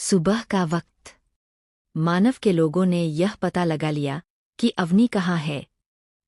सुबह का वक्त। मानव के लोगों ने यह पता लगा लिया कि अवनी कहाँ है।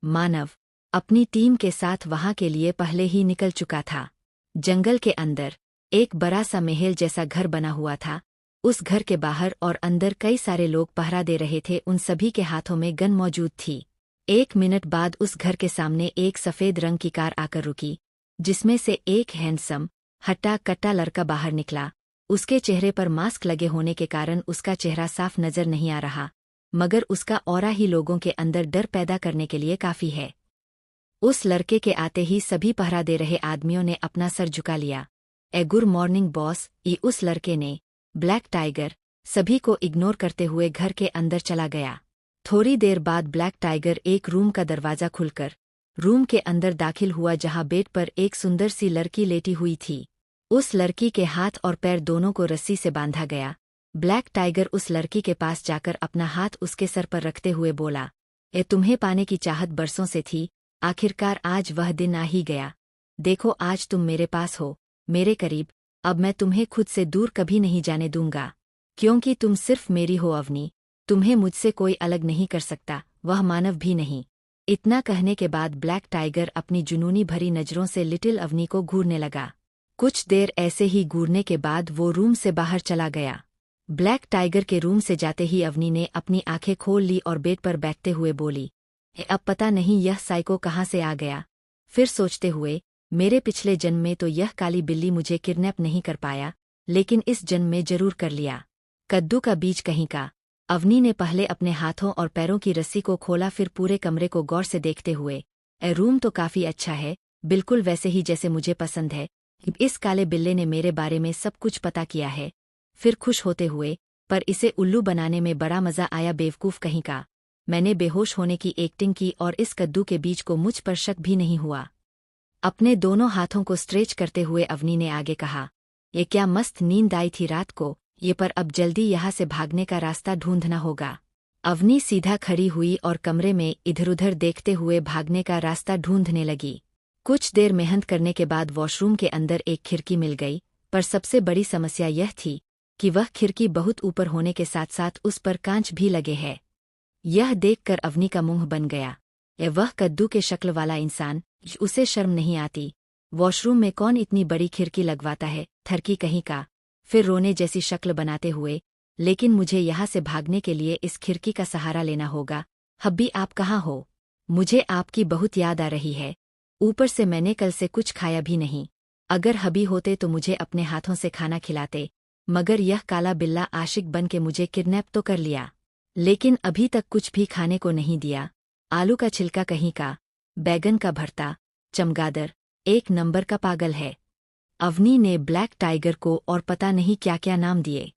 मानव अपनी टीम के साथ वहां के लिए पहले ही निकल चुका था। जंगल के अंदर एक बड़ा सा महल जैसा घर बना हुआ था। उस घर के बाहर और अंदर कई सारे लोग पहरा दे रहे थे। उन सभी के हाथों में गन मौजूद थी। 1 मिनट बाद उस घर के सामने एक सफेद रंग की कार आकर रुकी, जिसमें से एक हैंडसम हट्टा कट्टा लड़का बाहर निकला। उसके चेहरे पर मास्क लगे होने के कारण उसका चेहरा साफ नजर नहीं आ रहा, मगर उसका ऑरा ही लोगों के अंदर डर पैदा करने के लिए काफी है। उस लड़के के आते ही सभी पहरा दे रहे आदमियों ने अपना सर झुका लिया। Good morning boss. उस लड़के ने ब्लैक टाइगर सभी को इग्नोर करते हुए घर के अंदर चला गया। थोड़ी देर बाद ब्लैक टाइगर एक रूम का दरवाजा खुलकर रूम के अंदर दाखिल हुआ, जहां बेड पर एक सुंदर सी लड़की लेटी हुई थी। उस लड़की के हाथ और पैर दोनों को रस्सी से बांधा गया। ब्लैक टाइगर उस लड़की के पास जाकर अपना हाथ उसके सर पर रखते हुए बोला, तुम्हें पाने की चाहत बरसों से थी, आखिरकार आज वह दिन आ ही गया। देखो, आज तुम मेरे पास हो, मेरे करीब। अब मैं तुम्हें खुद से दूर कभी नहीं जाने दूंगा, क्योंकि तुम सिर्फ मेरी हो अवनी। तुम्हें मुझसे कोई अलग नहीं कर सकता, वह मानव भी नहीं। इतना कहने के बाद ब्लैक टाइगर अपनी जुनूनी भरी नजरों से लिटिल अवनी को घूरने लगा। कुछ देर ऐसे ही घूरने के बाद वो रूम से बाहर चला गया। ब्लैक टाइगर के रूम से जाते ही अवनी ने अपनी आंखें खोल ली और बेड पर बैठते हुए बोली, अब पता नहीं यह साइको कहाँ से आ गया। फिर सोचते हुए, मेरे पिछले जन्म में तो यह काली बिल्ली मुझे किडनैप नहीं कर पाया, लेकिन इस जन्म में जरूर कर लिया। कद्दू का बीज कहीं का। अवनी ने पहले अपने हाथों और पैरों की रस्सी को खोला, फिर पूरे कमरे को गौर से देखते हुए, रूम तो काफी अच्छा है, बिल्कुल वैसे ही जैसे मुझे पसंद है। इस काले बिल्ले ने मेरे बारे में सब कुछ पता किया है। फिर खुश होते हुए, पर इसे उल्लू बनाने में बड़ा मजा आया, बेवकूफ कहीं का। मैंने बेहोश होने की एक्टिंग की और इस कद्दू के बीज को मुझ पर शक भी नहीं हुआ। अपने दोनों हाथों को स्ट्रेच करते हुए अवनी ने आगे कहा, ये क्या मस्त नींद आई थी रात को, ये पर अब जल्दी यहाँ से भागने का रास्ता ढूंढना होगा। अवनी सीधा खड़ी हुई और कमरे में इधर-उधर देखते हुए भागने का रास्ता ढूंढने लगी। कुछ देर मेहनत करने के बाद वॉशरूम के अंदर एक खिड़की मिल गई, पर सबसे बड़ी समस्या यह थी कि वह खिड़की बहुत ऊपर होने के साथ साथ उस पर कांच भी लगे हैं। यह देखकर अवनी का मुंह बन गया। वह कद्दू के शक्ल वाला इंसान, उसे शर्म नहीं आती। वॉशरूम में कौन इतनी बड़ी खिड़की लगवाता है, थरकी कहीं का। फिर रोने जैसी शक्ल बनाते हुए, लेकिन मुझे यहाँ से भागने के लिए इस खिड़की का सहारा लेना होगा। हब्बी आप कहाँ हो? मुझे आपकी बहुत याद आ रही है। ऊपर से मैंने कल से कुछ खाया भी नहीं। अगर हबी होते तो मुझे अपने हाथों से खाना खिलाते, मगर यह काला बिल्ला आशिक बन के मुझे किडनैप तो कर लिया, लेकिन अभी तक कुछ भी खाने को नहीं दिया। आलू का छिलका कहीं का, बैगन का भरता, चमगादड़, एक नंबर का पागल है। अवनी ने ब्लैक टाइगर को और पता नहीं क्या क्या नाम दिए।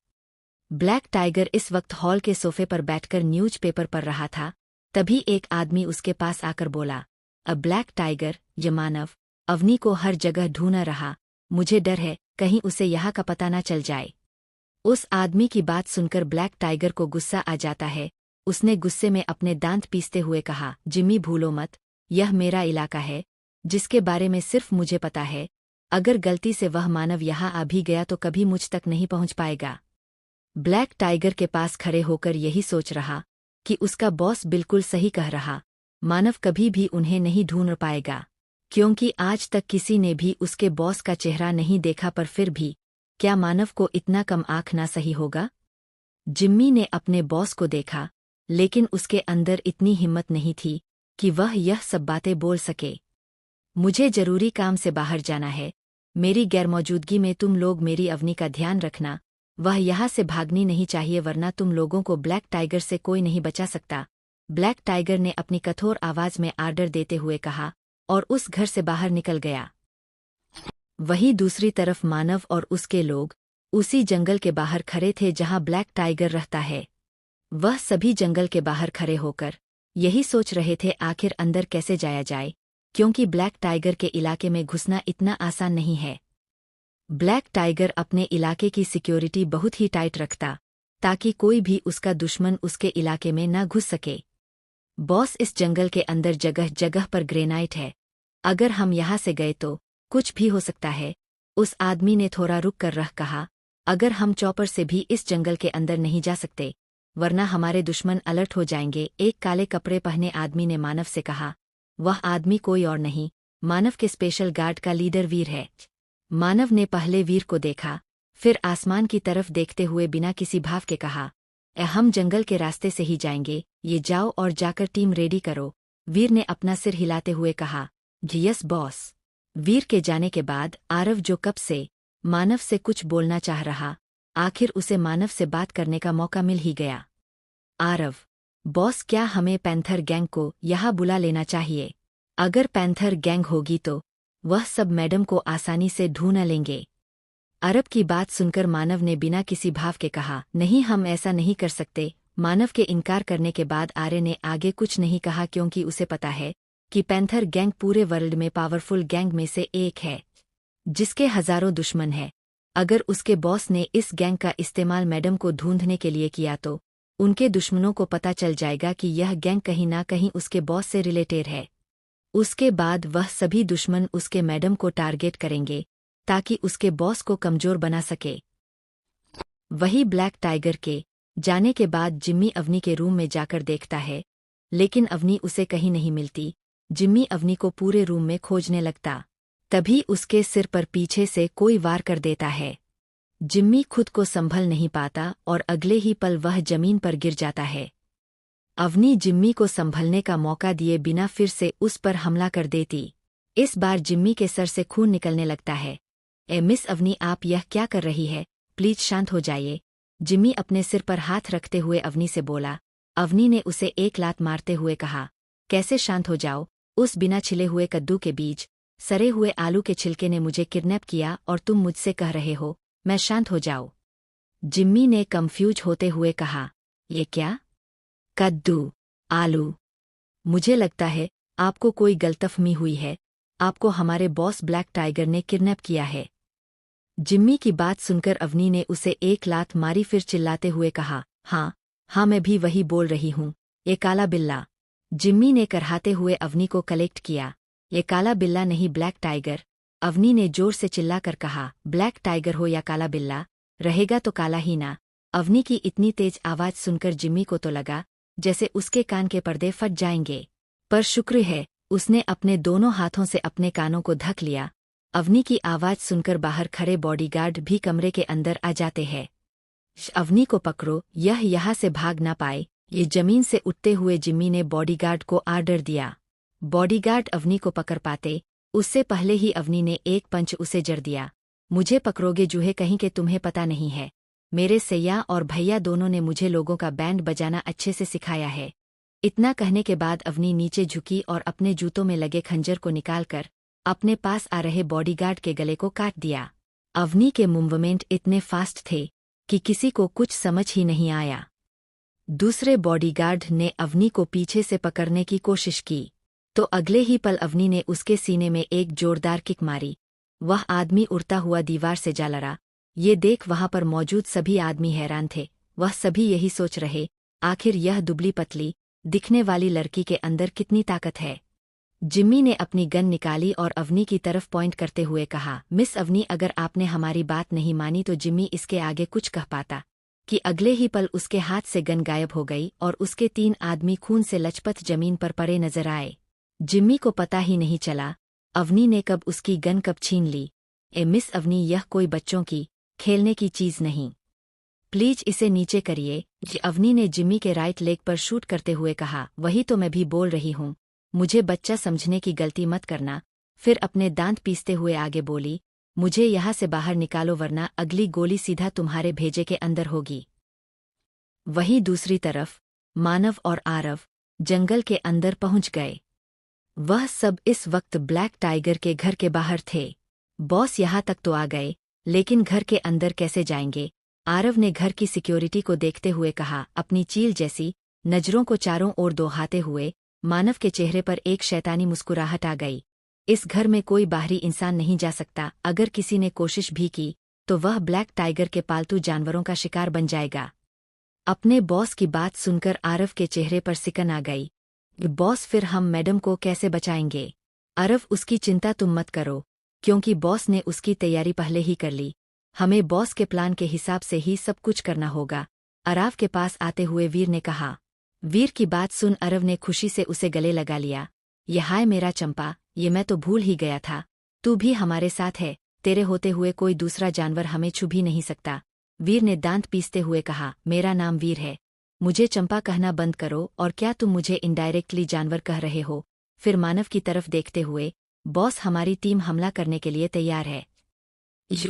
ब्लैक टाइगर इस वक्त हॉल के सोफे पर बैठकर न्यूज़पेपर पढ़ रहा था। तभी एक आदमी उसके पास आकर बोला, अब ब्लैक टाइगर, ये मानव अवनी को हर जगह ढूंढ रहा, मुझे डर है कहीं उसे यहाँ का पता ना चल जाए। उस आदमी की बात सुनकर ब्लैक टाइगर को गुस्सा आ जाता है। उसने गुस्से में अपने दांत पीसते हुए कहा, जिम्मी भूलो मत, यह मेरा इलाका है, जिसके बारे में सिर्फ मुझे पता है। अगर गलती से वह मानव यहाँ आ भी गया तो कभी मुझ तक नहीं पहुँच पाएगा। ब्लैक टाइगर के पास खड़े होकर यही सोच रहा कि उसका बॉस बिल्कुल सही कह रहा, मानव कभी भी उन्हें नहीं ढूंढ पाएगा, क्योंकि आज तक किसी ने भी उसके बॉस का चेहरा नहीं देखा। पर फिर भी क्या मानव को इतना कम आंकना सही होगा? जिम्मी ने अपने बॉस को देखा, लेकिन उसके अंदर इतनी हिम्मत नहीं थी कि वह यह सब बातें बोल सके। मुझे जरूरी काम से बाहर जाना है, मेरी गैरमौजूदगी में तुम लोग मेरी अवनी का ध्यान रखना। वह यहाँ से भागनी नहीं चाहिए, वरना तुम लोगों को ब्लैक टाइगर से कोई नहीं बचा सकता। ब्लैक टाइगर ने अपनी कठोर आवाज में आर्डर देते हुए कहा और उस घर से बाहर निकल गया। वहीं दूसरी तरफ मानव और उसके लोग उसी जंगल के बाहर खड़े थे जहां ब्लैक टाइगर रहता है। वह सभी जंगल के बाहर खड़े होकर यही सोच रहे थे आखिर अंदर कैसे जाया जाए, क्योंकि ब्लैक टाइगर के इलाके में घुसना इतना आसान नहीं है। ब्लैक टाइगर अपने इलाके की सिक्योरिटी बहुत ही टाइट रखता, ताकि कोई भी उसका दुश्मन उसके इलाके में न घुस सके। बॉस, इस जंगल के अंदर जगह जगह पर ग्रेनाइट है, अगर हम यहाँ से गए तो कुछ भी हो सकता है। उस आदमी ने थोड़ा रुक कर रह कहा। अगर हम चॉपर से भी इस जंगल के अंदर नहीं जा सकते, वरना हमारे दुश्मन अलर्ट हो जाएंगे। एक काले कपड़े पहने आदमी ने मानव से कहा। वह आदमी कोई और नहीं, मानव के स्पेशल गार्ड का लीडर वीर है। मानव ने पहले वीर को देखा, फिर आसमान की तरफ देखते हुए बिना किसी भाव के कहा, हम जंगल के रास्ते से ही जाएंगे, ये जाओ और जाकर टीम रेडी करो। वीर ने अपना सिर हिलाते हुए कहा, यस बॉस। वीर के जाने के बाद आरव, जो कब से मानव से कुछ बोलना चाह रहा, आखिर उसे मानव से बात करने का मौका मिल ही गया। आरव, बॉस, क्या हमें पैंथर गैंग को यहाँ बुला लेना चाहिए? अगर पैंथर गैंग होगी तो वह सब मैडम को आसानी से ढूंढ लेंगे। अरब की बात सुनकर मानव ने बिना किसी भाव के कहा, नहीं, हम ऐसा नहीं कर सकते। मानव के इनकार करने के बाद आर्य ने आगे कुछ नहीं कहा, क्योंकि उसे पता है कि पैंथर गैंग पूरे वर्ल्ड में पावरफुल गैंग में से एक है, जिसके हजारों दुश्मन हैं। अगर उसके बॉस ने इस गैंग का इस्तेमाल मैडम को ढूंढने के लिए किया तो उनके दुश्मनों को पता चल जाएगा कि यह गैंग कहीं ना कहीं उसके बॉस से रिलेटेड है। उसके बाद वह सभी दुश्मन उसके मैडम को टारगेट करेंगे ताकि उसके बॉस को कमजोर बना सके। वही ब्लैक टाइगर के जाने के बाद जिम्मी अवनी के रूम में जाकर देखता है, लेकिन अवनी उसे कहीं नहीं मिलती। जिम्मी अवनी को पूरे रूम में खोजने लगता, तभी उसके सिर पर पीछे से कोई वार कर देता है। जिम्मी खुद को संभल नहीं पाता और अगले ही पल वह जमीन पर गिर जाता है। अवनी जिम्मी को संभलने का मौका दिए बिना फिर से उस पर हमला कर देती। इस बार जिम्मी के सर से खून निकलने लगता है। मिस अवनी, आप यह क्या कर रही है? प्लीज शांत हो जाइए। जिम्मी अपने सिर पर हाथ रखते हुए अवनी से बोला। अवनी ने उसे एक लात मारते हुए कहा, कैसे शांत हो जाओ? उस बिना छिले हुए कद्दू के बीज, सरे हुए आलू के छिलके ने मुझे किडनैप किया और तुम मुझसे कह रहे हो मैं शांत हो जाऊं? जिम्मी ने कंफ्यूज होते हुए कहा, ये क्या? कद्दू, आलू? मुझे लगता है आपको कोई गलतफहमी हुई है। आपको हमारे बॉस ब्लैक टाइगर ने किडनैप किया है। जिम्मी की बात सुनकर अवनी ने उसे एक लात मारी, फिर चिल्लाते हुए कहा, हाँ, मैं भी वही बोल रही हूँ, ये काला बिल्ला। जिम्मी ने करहाते हुए अवनी को कलेक्ट किया। ये काला बिल्ला नहीं, ब्लैक टाइगर। अवनी ने जोर से चिल्लाकर कहा, ब्लैक टाइगर हो या काला बिल्ला, रहेगा तो काला ही ना। अवनी की इतनी तेज आवाज सुनकर जिम्मी को तो लगा जैसे उसके कान के पर्दे फट जाएंगे, पर शुक्र है उसने अपने दोनों हाथों से अपने कानों को ढक लिया। अवनी की आवाज सुनकर बाहर खड़े बॉडीगार्ड भी कमरे के अंदर आ जाते हैं। अवनी को पकड़ो, यह यहाँ से भाग ना पाए। ये जमीन से उठते हुए जिम्मी ने बॉडीगार्ड को आर्डर दिया। बॉडीगार्ड अवनी को पकड़ पाते उससे पहले ही अवनी ने एक पंच उसे जड़ दिया। मुझे पकड़ोगे जूहे कहीं के? तुम्हें पता नहीं है, मेरे सैया और भैया दोनों ने मुझे लोगों का बैंड बजाना अच्छे से सिखाया है। इतना कहने के बाद अवनी नीचे झुकी और अपने जूतों में लगे खंजर को निकालकर अपने पास आ रहे बॉडीगार्ड के गले को काट दिया। अवनी के मूवमेंट इतने फास्ट थे कि किसी को कुछ समझ ही नहीं आया। दूसरे बॉडीगार्ड ने अवनी को पीछे से पकड़ने की कोशिश की तो अगले ही पल अवनी ने उसके सीने में एक जोरदार किक मारी। वह आदमी उड़ता हुआ दीवार से जा लड़ा। ये देख वहां पर मौजूद सभी आदमी हैरान थे। वह सभी यही सोच रहे, आखिर यह दुबली पतली दिखने वाली लड़की के अंदर कितनी ताकत है। जिम्मी ने अपनी गन निकाली और अवनी की तरफ पॉइंट करते हुए कहा, मिस अवनी, अगर आपने हमारी बात नहीं मानी तो जिम्मी इसके आगे कुछ कह पाता कि अगले ही पल उसके हाथ से गन गायब हो गई और उसके 3 आदमी खून से लचपत जमीन पर पड़े नजर आए। जिम्मी को पता ही नहीं चला अवनी ने कब उसकी गन कब छीन ली। मिस अवनी, यह कोई बच्चों की खेलने की चीज नहीं, प्लीज इसे नीचे करिए। अवनी ने जिम्मी के राइट लेग पर शूट करते हुए कहा, वही तो मैं भी बोल रही हूँ, मुझे बच्चा समझने की गलती मत करना। फिर अपने दांत पीसते हुए आगे बोली, मुझे यहाँ से बाहर निकालो वरना अगली गोली सीधा तुम्हारे भेजे के अंदर होगी। वहीं दूसरी तरफ मानव और आरव जंगल के अंदर पहुंच गए। वह सब इस वक्त ब्लैक टाइगर के घर के बाहर थे। बॉस यहाँ तक तो आ गए, लेकिन घर के अंदर कैसे जाएंगे? आरव ने घर की सिक्योरिटी को देखते हुए कहा, अपनी चील जैसी नजरों को चारों ओर दोहाते हुए मानव के चेहरे पर एक शैतानी मुस्कुराहट आ गई। इस घर में कोई बाहरी इंसान नहीं जा सकता। अगर किसी ने कोशिश भी की तो वह ब्लैक टाइगर के पालतू जानवरों का शिकार बन जाएगा। अपने बॉस की बात सुनकर आरव के चेहरे पर सिकन आ गई। बॉस, फिर हम मैडम को कैसे बचाएंगे? आरव, उसकी चिंता तुम मत करो, क्योंकि बॉस ने उसकी तैयारी पहले ही कर ली। हमें बॉस के प्लान के हिसाब से ही सब कुछ करना होगा। अरव के पास आते हुए वीर ने कहा। वीर की बात सुन अरव ने खुशी से उसे गले लगा लिया। ये हाय मेरा चंपा, ये मैं तो भूल ही गया था, तू भी हमारे साथ है, तेरे होते हुए कोई दूसरा जानवर हमें छू भी नहीं सकता। वीर ने दांत पीसते हुए कहा, मेरा नाम वीर है, मुझे चंपा कहना बंद करो। और क्या तुम मुझे इनडायरेक्टली जानवर कह रहे हो? फिर मानव की तरफ देखते हुए, बॉस हमारी टीम हमला करने के लिए तैयार है।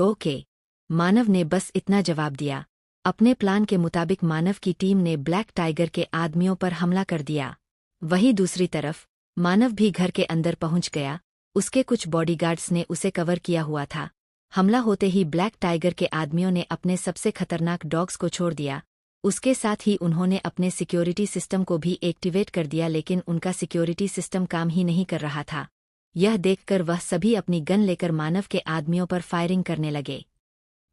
ओके, मानव ने बस इतना जवाब दिया। अपने प्लान के मुताबिक मानव की टीम ने ब्लैक टाइगर के आदमियों पर हमला कर दिया। वहीं दूसरी तरफ मानव भी घर के अंदर पहुंच गया। उसके कुछ बॉडीगार्ड्स ने उसे कवर किया हुआ था। हमला होते ही ब्लैक टाइगर के आदमियों ने अपने सबसे खतरनाक डॉग्स को छोड़ दिया। उसके साथ ही उन्होंने अपने सिक्योरिटी सिस्टम को भी एक्टिवेट कर दिया, लेकिन उनका सिक्योरिटी सिस्टम काम ही नहीं कर रहा था। यह देखकर वह सभी अपनी गन लेकर मानव के आदमियों पर फायरिंग करने लगे।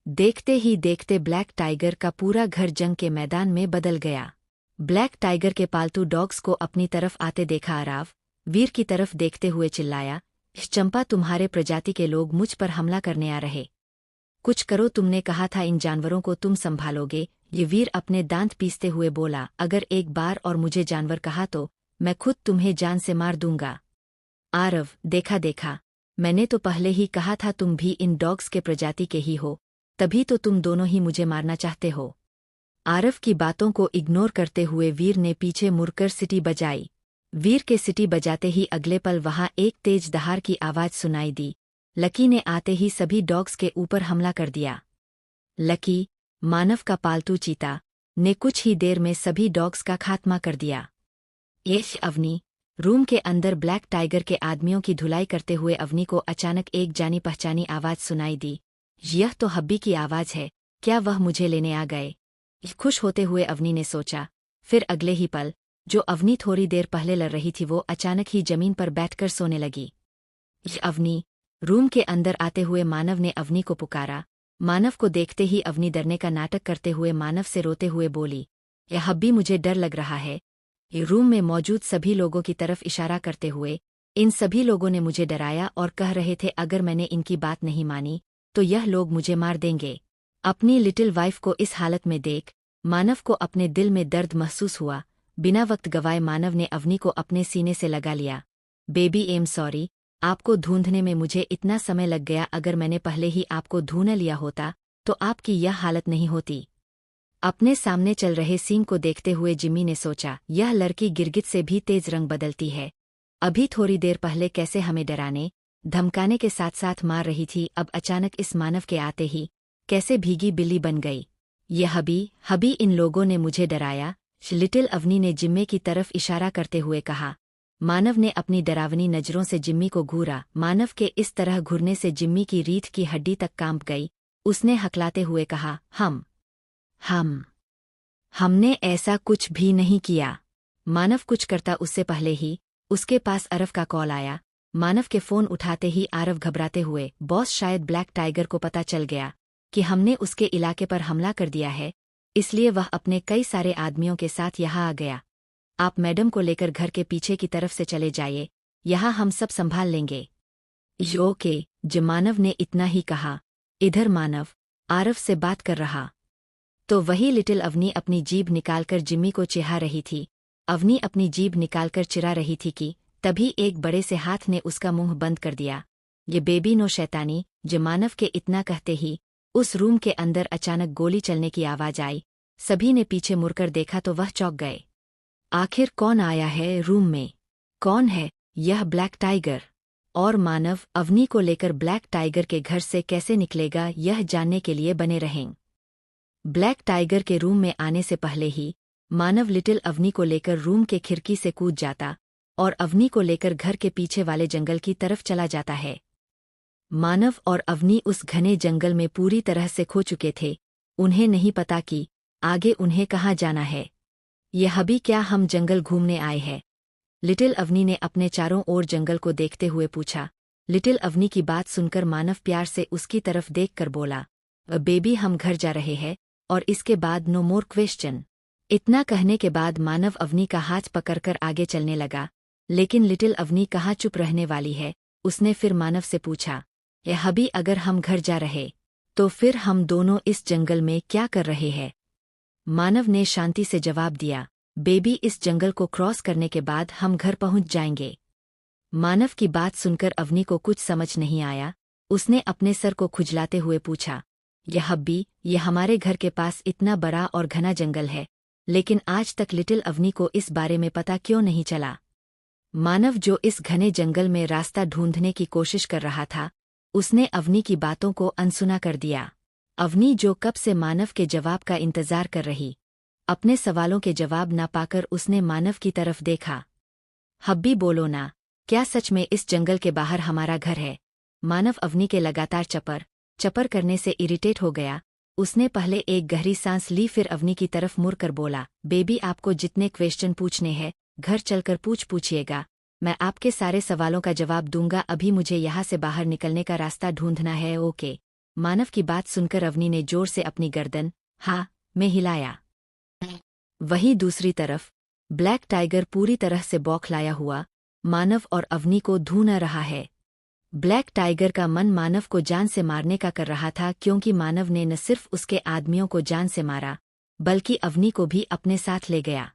देखते ही देखते ब्लैक टाइगर का पूरा घर जंग के मैदान में बदल गया। ब्लैक टाइगर के पालतू डॉग्स को अपनी तरफ आते देखा अराव वीर की तरफ देखते हुए चिल्लाया, चंपा, तुम्हारे प्रजाति के लोग मुझ पर हमला करने आ रहे, कुछ करो, तुमने कहा था इन जानवरों को तुम संभालोगे। ये वीर अपने दांत पीसते हुए बोला, अगर एक बार और मुझे जानवर कहा तो मैं खुद तुम्हें जान से मार दूंगा। आरव, देखा देखा, मैंने तो पहले ही कहा था तुम भी इन डॉग्स के प्रजाति के ही हो, तभी तो तुम दोनों ही मुझे मारना चाहते हो। आरव की बातों को इग्नोर करते हुए वीर ने पीछे मुड़कर सीटी बजाई। वीर के सीटी बजाते ही अगले पल वहां एक तेज दहाड़ की आवाज सुनाई दी। लकी ने आते ही सभी डॉग्स के ऊपर हमला कर दिया। लकी, मानव का पालतू चीता, ने कुछ ही देर में सभी डॉग्स का खात्मा कर दिया। अवनी, रूम के अंदर ब्लैक टाइगर के आदमियों की धुलाई करते हुए अवनी को अचानक एक जानी पहचानी आवाज सुनाई दी। यह तो हब्बी की आवाज है, क्या वह मुझे लेने आ गए? खुश होते हुए अवनी ने सोचा। फिर अगले ही पल जो अवनी थोड़ी देर पहले लड़ रही थी वो अचानक ही जमीन पर बैठकर सोने लगी। अवनी, रूम के अंदर आते हुए मानव ने अवनी को पुकारा। मानव को देखते ही अवनी डरने का नाटक करते हुए मानव से रोते हुए बोली, यह हब्बी, मुझे डर लग रहा है। रूम में मौजूद सभी लोगों की तरफ इशारा करते हुए, इन सभी लोगों ने मुझे डराया और कह रहे थे अगर मैंने इनकी बात नहीं मानी तो यह लोग मुझे मार देंगे। अपनी लिटिल वाइफ को इस हालत में देख मानव को अपने दिल में दर्द महसूस हुआ। बिना वक्त गवाए मानव ने अवनी को अपने सीने से लगा लिया। बेबी, एम सॉरी, आपको ढूंढने में मुझे इतना समय लग गया, अगर मैंने पहले ही आपको ढूंढ लिया होता तो आपकी यह हालत नहीं होती। अपने सामने चल रहे सीन को देखते हुए जिम्मी ने सोचा, यह लड़की गिरगिट से भी तेज रंग बदलती है। अभी थोड़ी देर पहले कैसे हमें डराने धमकाने के साथ साथ मार रही थी, अब अचानक इस मानव के आते ही कैसे भीगी बिल्ली बन गई। ये हबी, इन लोगों ने मुझे डराया। लिटिल अवनी ने जिम्मी की तरफ इशारा करते हुए कहा। मानव ने अपनी डरावनी नजरों से जिम्मी को घूरा। मानव के इस तरह घूरने से जिम्मी की रीढ़ की हड्डी तक कांप गई। उसने हकलाते हुए कहा, हमने ऐसा कुछ भी नहीं किया। मानव कुछ करता उससे पहले ही उसके पास आरव का कॉल आया। मानव के फोन उठाते ही आरव घबराते हुए, बॉस, शायद ब्लैक टाइगर को पता चल गया कि हमने उसके इलाके पर हमला कर दिया है, इसलिए वह अपने कई सारे आदमियों के साथ यहाँ आ गया। आप मैडम को लेकर घर के पीछे की तरफ से चले जाइए, यहाँ हम सब संभाल लेंगे। ओके, जब मानव ने इतना ही कहा, इधर मानव आरव से बात कर रहा तो वही लिटिल अवनी अपनी जीभ निकालकर जिम्मी को चिढ़ा रही थी। अवनी अपनी जीभ निकालकर चिढ़ा रही थी कि तभी एक बड़े से हाथ ने उसका मुंह बंद कर दिया। ये बेबी नो शैतानी। जो मानव के इतना कहते ही उस रूम के अंदर अचानक गोली चलने की आवाज आई। सभी ने पीछे मुड़कर देखा तो वह चौंक गए। आखिर कौन आया है रूम में? कौन है यह ब्लैक टाइगर? और मानव अवनी को लेकर ब्लैक टाइगर के घर से कैसे निकलेगा, यह जानने के लिए बने रहें। ब्लैक टाइगर के रूम में आने से पहले ही मानव लिटिल अवनी को लेकर रूम के खिड़की से कूद जाता और अवनी को लेकर घर के पीछे वाले जंगल की तरफ चला जाता है। मानव और अवनी उस घने जंगल में पूरी तरह से खो चुके थे। उन्हें नहीं पता कि आगे उन्हें कहाँ जाना है। यह भी क्या हम जंगल घूमने आए हैं? लिटिल अवनी ने अपने चारों ओर जंगल को देखते हुए पूछा। लिटिल अवनी की बात सुनकर मानव प्यार से उसकी तरफ देखकर बोला, बेबी, हम घर जा रहे हैं और इसके बाद नो मोर क्वेश्चन। इतना कहने के बाद मानव अवनी का हाथ पकड़कर आगे चलने लगा, लेकिन लिटिल अवनी कहाँ चुप रहने वाली है। उसने फिर मानव से पूछा, यह हबी, अगर हम घर जा रहे तो फिर हम दोनों इस जंगल में क्या कर रहे हैं? मानव ने शांति से जवाब दिया, बेबी इस जंगल को क्रॉस करने के बाद हम घर पहुंच जाएंगे। मानव की बात सुनकर अवनी को कुछ समझ नहीं आया। उसने अपने सर को खुजलाते हुए पूछा, यह हब्बी, ये हमारे घर के पास इतना बड़ा और घना जंगल है, लेकिन आज तक लिटिल अवनी को इस बारे में पता क्यों नहीं चला? मानव जो इस घने जंगल में रास्ता ढूंढने की कोशिश कर रहा था, उसने अवनी की बातों को अनसुना कर दिया। अवनी जो कब से मानव के जवाब का इंतजार कर रही, अपने सवालों के जवाब न पाकर उसने मानव की तरफ देखा। हब्बी बोलो ना, क्या सच में इस जंगल के बाहर हमारा घर है? मानव अवनी के लगातार चपर करने से इरिटेट हो गया। उसने पहले एक गहरी सांस ली, फिर अवनी की तरफ मुड़कर बोला, बेबी आपको जितने क्वेश्चन पूछने हैं घर चलकर पूछिएगा, मैं आपके सारे सवालों का जवाब दूंगा। अभी मुझे यहाँ से बाहर निकलने का रास्ता ढूंढना है, ओके? मानव की बात सुनकर अवनी ने जोर से अपनी गर्दन हाँ में हिलाया। वहीं दूसरी तरफ ब्लैक टाइगर पूरी तरह से बौखलाया हुआ मानव और अवनी को ढूंढ रहा है। ब्लैक टाइगर का मन मानव को जान से मारने का कर रहा था, क्योंकि मानव ने न सिर्फ उसके आदमियों को जान से मारा, बल्कि अवनी को भी अपने साथ ले गया।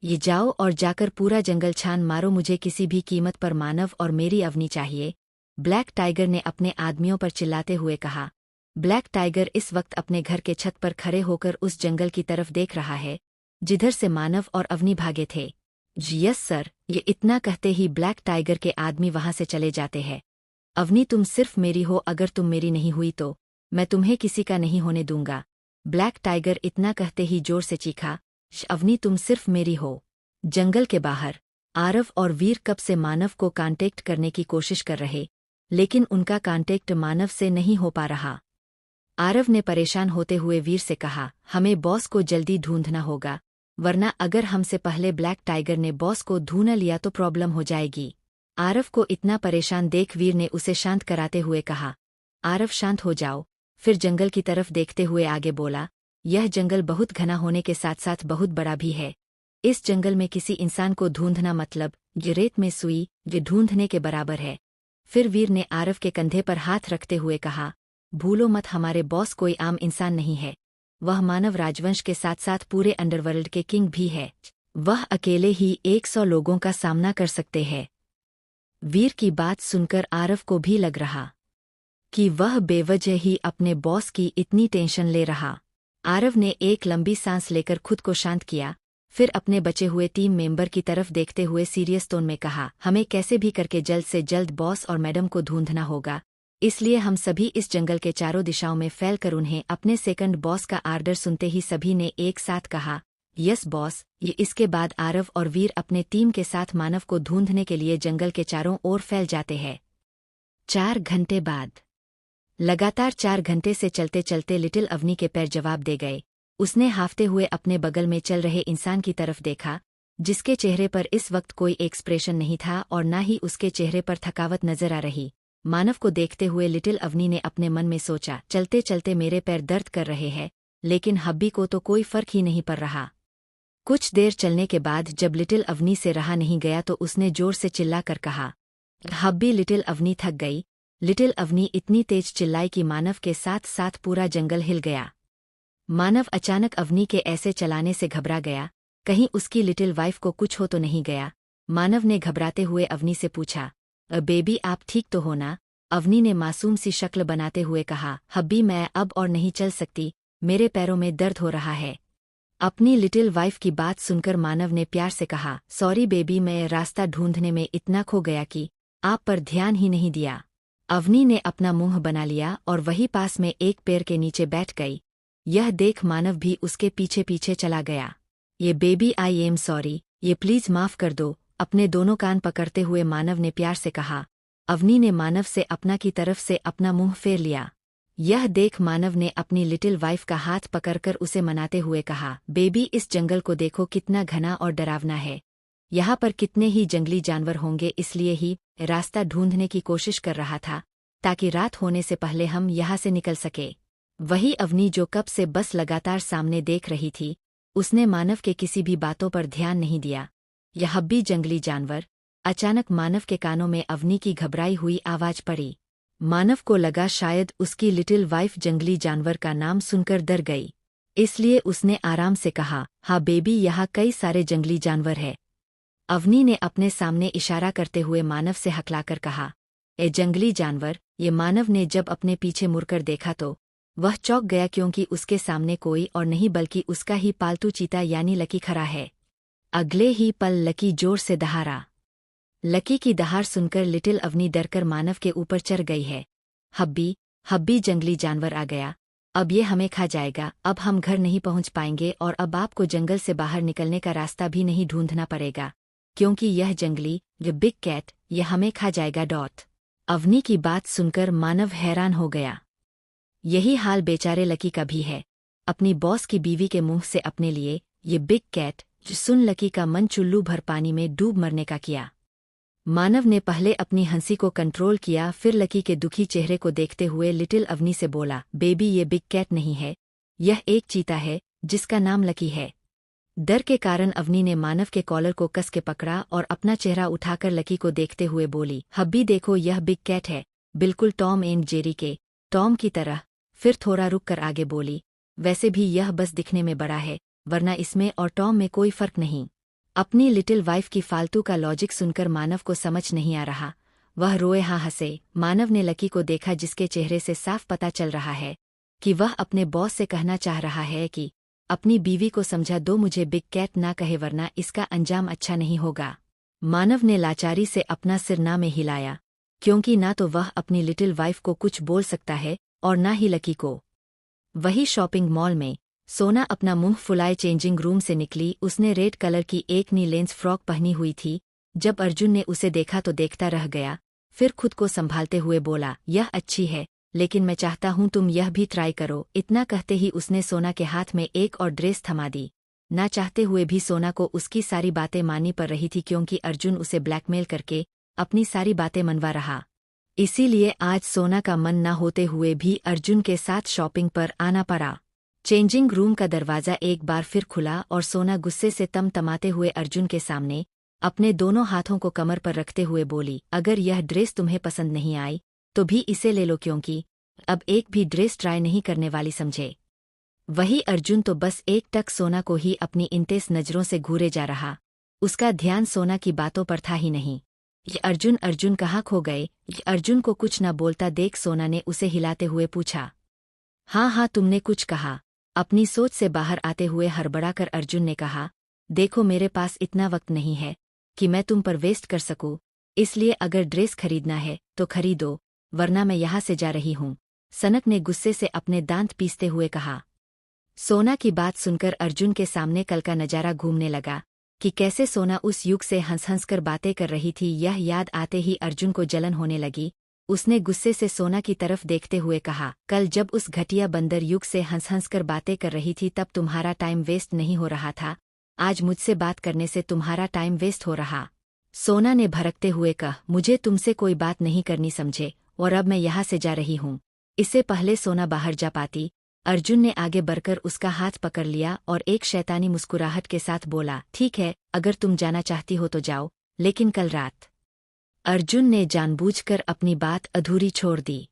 ये जाओ और जाकर पूरा जंगल छान मारो, मुझे किसी भी कीमत पर मानव और मेरी अवनी चाहिए, ब्लैक टाइगर ने अपने आदमियों पर चिल्लाते हुए कहा। ब्लैक टाइगर इस वक्त अपने घर के छत पर खड़े होकर उस जंगल की तरफ देख रहा है जिधर से मानव और अवनी भागे थे। यस सर, ये इतना कहते ही ब्लैक टाइगर के आदमी वहां से चले जाते हैं। अवनी तुम सिर्फ मेरी हो, अगर तुम मेरी नहीं हुई तो मैं तुम्हें किसी का नहीं होने दूंगा। ब्लैक टाइगर इतना कहते ही जोर से चीखा, अवनी तुम सिर्फ मेरी हो। जंगल के बाहर आरव और वीर कब से मानव को कांटेक्ट करने की कोशिश कर रहे, लेकिन उनका कांटेक्ट मानव से नहीं हो पा रहा। आरव ने परेशान होते हुए वीर से कहा, हमें बॉस को जल्दी ढूंढना होगा, वरना अगर हमसे पहले ब्लैक टाइगर ने बॉस को ढूंढ लिया तो प्रॉब्लम हो जाएगी। आरव को इतना परेशान देख वीर ने उसे शांत कराते हुए कहा, आरव शांत हो जाओ। फिर जंगल की तरफ देखते हुए आगे बोला, यह जंगल बहुत घना होने के साथ साथ बहुत बड़ा भी है। इस जंगल में किसी इंसान को ढूंढना मतलब ये रेत में सुई ये ढूंढने के बराबर है। फिर वीर ने आरव के कंधे पर हाथ रखते हुए कहा, भूलो मत, हमारे बॉस कोई आम इंसान नहीं है, वह मानव राजवंश के साथ साथ पूरे अंडरवर्ल्ड के किंग भी है। वह अकेले ही 100 लोगों का सामना कर सकते हैं। वीर की बात सुनकर आरव को भी लग रहा कि वह बेवजह ही अपने बॉस की इतनी टेंशन ले रहा। आरव ने एक लंबी सांस लेकर खुद को शांत किया, फिर अपने बचे हुए टीम मेंबर की तरफ देखते हुए सीरियस टोन में कहा, हमें कैसे भी करके जल्द से जल्द बॉस और मैडम को ढूंढना होगा, इसलिए हम सभी इस जंगल के चारों दिशाओं में फैलकर उन्हें अपने सेकंड बॉस का आर्डर सुनते ही सभी ने एक साथ कहा, यस बॉस। ये इसके बाद आरव और वीर अपने टीम के साथ मानव को ढूंढने के लिए जंगल के चारों ओर फैल जाते हैं। 4 घंटे बाद लगातार 4 घंटे से चलते चलते लिटिल अवनी के पैर जवाब दे गए। उसने हाफते हुए अपने बगल में चल रहे इंसान की तरफ देखा, जिसके चेहरे पर इस वक्त कोई एक्सप्रेशन नहीं था और न ही उसके चेहरे पर थकावट नजर आ रही। मानव को देखते हुए लिटिल अवनी ने अपने मन में सोचा, चलते चलते मेरे पैर दर्द कर रहे हैं, लेकिन हब्बी को तो कोई फर्क ही नहीं पड़ रहा। कुछ देर चलने के बाद जब लिटिल अवनी से रहा नहीं गया तो उसने जोर से चिल्ला कर कहा, हब्बी। लिटिल अवनी थक गई। लिटिल अवनी इतनी तेज चिल्लाई कि मानव के साथ साथ पूरा जंगल हिल गया। मानव अचानक अवनी के ऐसे चलाने से घबरा गया, कहीं उसकी लिटिल वाइफ को कुछ हो तो नहीं गया। मानव ने घबराते हुए अवनी से पूछा, बेबी आप ठीक तो हो ना? अवनी ने मासूम सी शक्ल बनाते हुए कहा, हब्बी मैं अब और नहीं चल सकती, मेरे पैरों में दर्द हो रहा है। अपनी लिटिल वाइफ की बात सुनकर मानव ने प्यार से कहा, सॉरी बेबी, मैं रास्ता ढूंढने में इतना खो गया कि आप पर ध्यान ही नहीं दिया। अवनी ने अपना मुंह बना लिया और वही पास में एक पेड़ के नीचे बैठ गई। यह देख मानव भी उसके पीछे पीछे चला गया। ये बेबी आई एम सॉरी, ये प्लीज माफ कर दो, अपने दोनों कान पकड़ते हुए मानव ने प्यार से कहा। अवनी ने मानव से अपना की तरफ से अपना मुंह फेर लिया। यह देख मानव ने अपनी लिटिल वाइफ का हाथ पकड़कर उसे मनाते हुए कहा, बेबी इस जंगल को देखो कितना घना और डरावना है, यहाँ पर कितने ही जंगली जानवर होंगे, इसलिए ही रास्ता ढूंढने की कोशिश कर रहा था ताकि रात होने से पहले हम यहाँ से निकल सके। वही अवनी जो कब से बस लगातार सामने देख रही थी, उसने मानव के किसी भी बातों पर ध्यान नहीं दिया। यह हब्बी जंगली जानवर। अचानक मानव के कानों में अवनी की घबराई हुई आवाज पड़ी। मानव को लगा शायद उसकी लिटिल वाइफ जंगली जानवर का नाम सुनकर डर गई, इसलिए उसने आराम से कहा, हाँ बेबी, यहाँ कई सारे जंगली जानवर है। अवनी ने अपने सामने इशारा करते हुए मानव से हकलाकर कहा, ए जंगली जानवर। ये मानव ने जब अपने पीछे मुड़कर देखा तो वह चौंक गया, क्योंकि उसके सामने कोई और नहीं बल्कि उसका ही पालतू चीता यानी लकी खड़ा है। अगले ही पल लकी जोर से दहाड़ा। लकी की दहाड़ सुनकर लिटिल अवनी डरकर मानव के ऊपर चढ़ गई है। हब्बी, हब्बी, जंगली जानवर आ गया, अब ये हमें खा जाएगा। अब हम घर नहीं पहुंच पाएंगे और अब आपको जंगल से बाहर निकलने का रास्ता भी नहीं ढूंढना पड़ेगा, क्योंकि यह जंगली बिग कैट ये हमें खा जाएगा। अवनी की बात सुनकर मानव हैरान हो गया। यही हाल बेचारे लकी का भी है। अपनी बॉस की बीवी के मुंह से अपने लिए ये बिग कैट सुन लकी का मन चुल्लू भर पानी में डूब मरने का किया। मानव ने पहले अपनी हंसी को कंट्रोल किया, फिर लकी के दुखी चेहरे को देखते हुए लिटिल अवनी से बोला, बेबी, ये बिग कैट नहीं है, यह एक चीता है जिसका नाम लकी है। डर के कारण अवनी ने मानव के कॉलर को कस के पकड़ा और अपना चेहरा उठाकर लकी को देखते हुए बोली, हब्बी देखो, यह बिग कैट है, बिल्कुल टॉम एंड जेरी के टॉम की तरह। फिर थोड़ा रुक कर आगे बोली, वैसे भी यह बस दिखने में बड़ा है, वरना इसमें और टॉम में कोई फर्क नहीं। अपनी लिटिल वाइफ की फालतू का लॉजिक सुनकर मानव को समझ नहीं आ रहा। वह रोए हाँ हंसे। मानव ने लकी को देखा, जिसके चेहरे से साफ पता चल रहा है कि वह अपने बॉस से कहना चाह रहा है कि अपनी बीवी को समझा दो, मुझे बिग कैट ना कहे वरना इसका अंजाम अच्छा नहीं होगा। मानव ने लाचारी से अपना सिर ना में हिलाया, क्योंकि ना तो वह अपनी लिटिल वाइफ को कुछ बोल सकता है और ना ही लकी को। वही शॉपिंग मॉल में सोना अपना मुंह फुलाए चेंजिंग रूम से निकली। उसने रेड कलर की एक नी लेंस फ्रॉक पहनी हुई थी। जब अर्जुन ने उसे देखा तो देखता रह गया, फिर खुद को संभालते हुए बोला, यह अच्छी है, लेकिन मैं चाहता हूं तुम यह भी ट्राई करो। इतना कहते ही उसने सोना के हाथ में एक और ड्रेस थमा दी। ना चाहते हुए भी सोना को उसकी सारी बातें माननी पड़ रही थी, क्योंकि अर्जुन उसे ब्लैकमेल करके अपनी सारी बातें मनवा रहा। इसीलिए आज सोना का मन न होते हुए भी अर्जुन के साथ शॉपिंग पर आना पड़ा। चेंजिंग रूम का दरवाज़ा एक बार फिर खुला और सोना गुस्से से तमतमाते हुए अर्जुन के सामने अपने दोनों हाथों को कमर पर रखते हुए बोली, अगर यह ड्रेस तुम्हें पसंद नहीं आई तो भी इसे ले लो, क्योंकि अब एक भी ड्रेस ट्राई नहीं करने वाली समझे। वही अर्जुन तो बस एक टक सोना को ही अपनी इंटेंस नज़रों से घूरे जा रहा। उसका ध्यान सोना की बातों पर था ही नहीं। ये अर्जुन कहाँ खो गए? ये अर्जुन को कुछ न बोलता देख सोना ने उसे हिलाते हुए पूछा, हाँ हाँ, तुमने कुछ कहा? अपनी सोच से बाहर आते हुए हड़बड़ाकर अर्जुन ने कहा, देखो, मेरे पास इतना वक्त नहीं है कि मैं तुम पर वेस्ट कर सकूं, इसलिए अगर ड्रेस खरीदना है तो खरीदो, वरना मैं यहाँ से जा रही हूँ। सनक ने गुस्से से अपने दांत पीसते हुए कहा। सोना की बात सुनकर अर्जुन के सामने कल का नजारा घूमने लगा कि कैसे सोना उस युग से हंस कर बातें कर रही थी। यह याद आते ही अर्जुन को जलन होने लगी। उसने गुस्से से सोना की तरफ देखते हुए कहा, कल जब उस घटिया बंदर युग से हंस कर बातें कर रही थी तब तुम्हारा टाइम वेस्ट नहीं हो रहा था, आज मुझसे बात करने से तुम्हारा टाइम वेस्ट हो रहा। सोना ने भड़कते हुए कहा, मुझे तुमसे कोई बात नहीं करनी समझे, और अब मैं यहाँ से जा रही हूँ। इससे पहले सोना बाहर जा पाती, अर्जुन ने आगे बढ़कर उसका हाथ पकड़ लिया और एक शैतानी मुस्कुराहट के साथ बोला, ठीक है, अगर तुम जाना चाहती हो तो जाओ, लेकिन कल रात। अर्जुन ने जानबूझकर अपनी बात अधूरी छोड़ दी।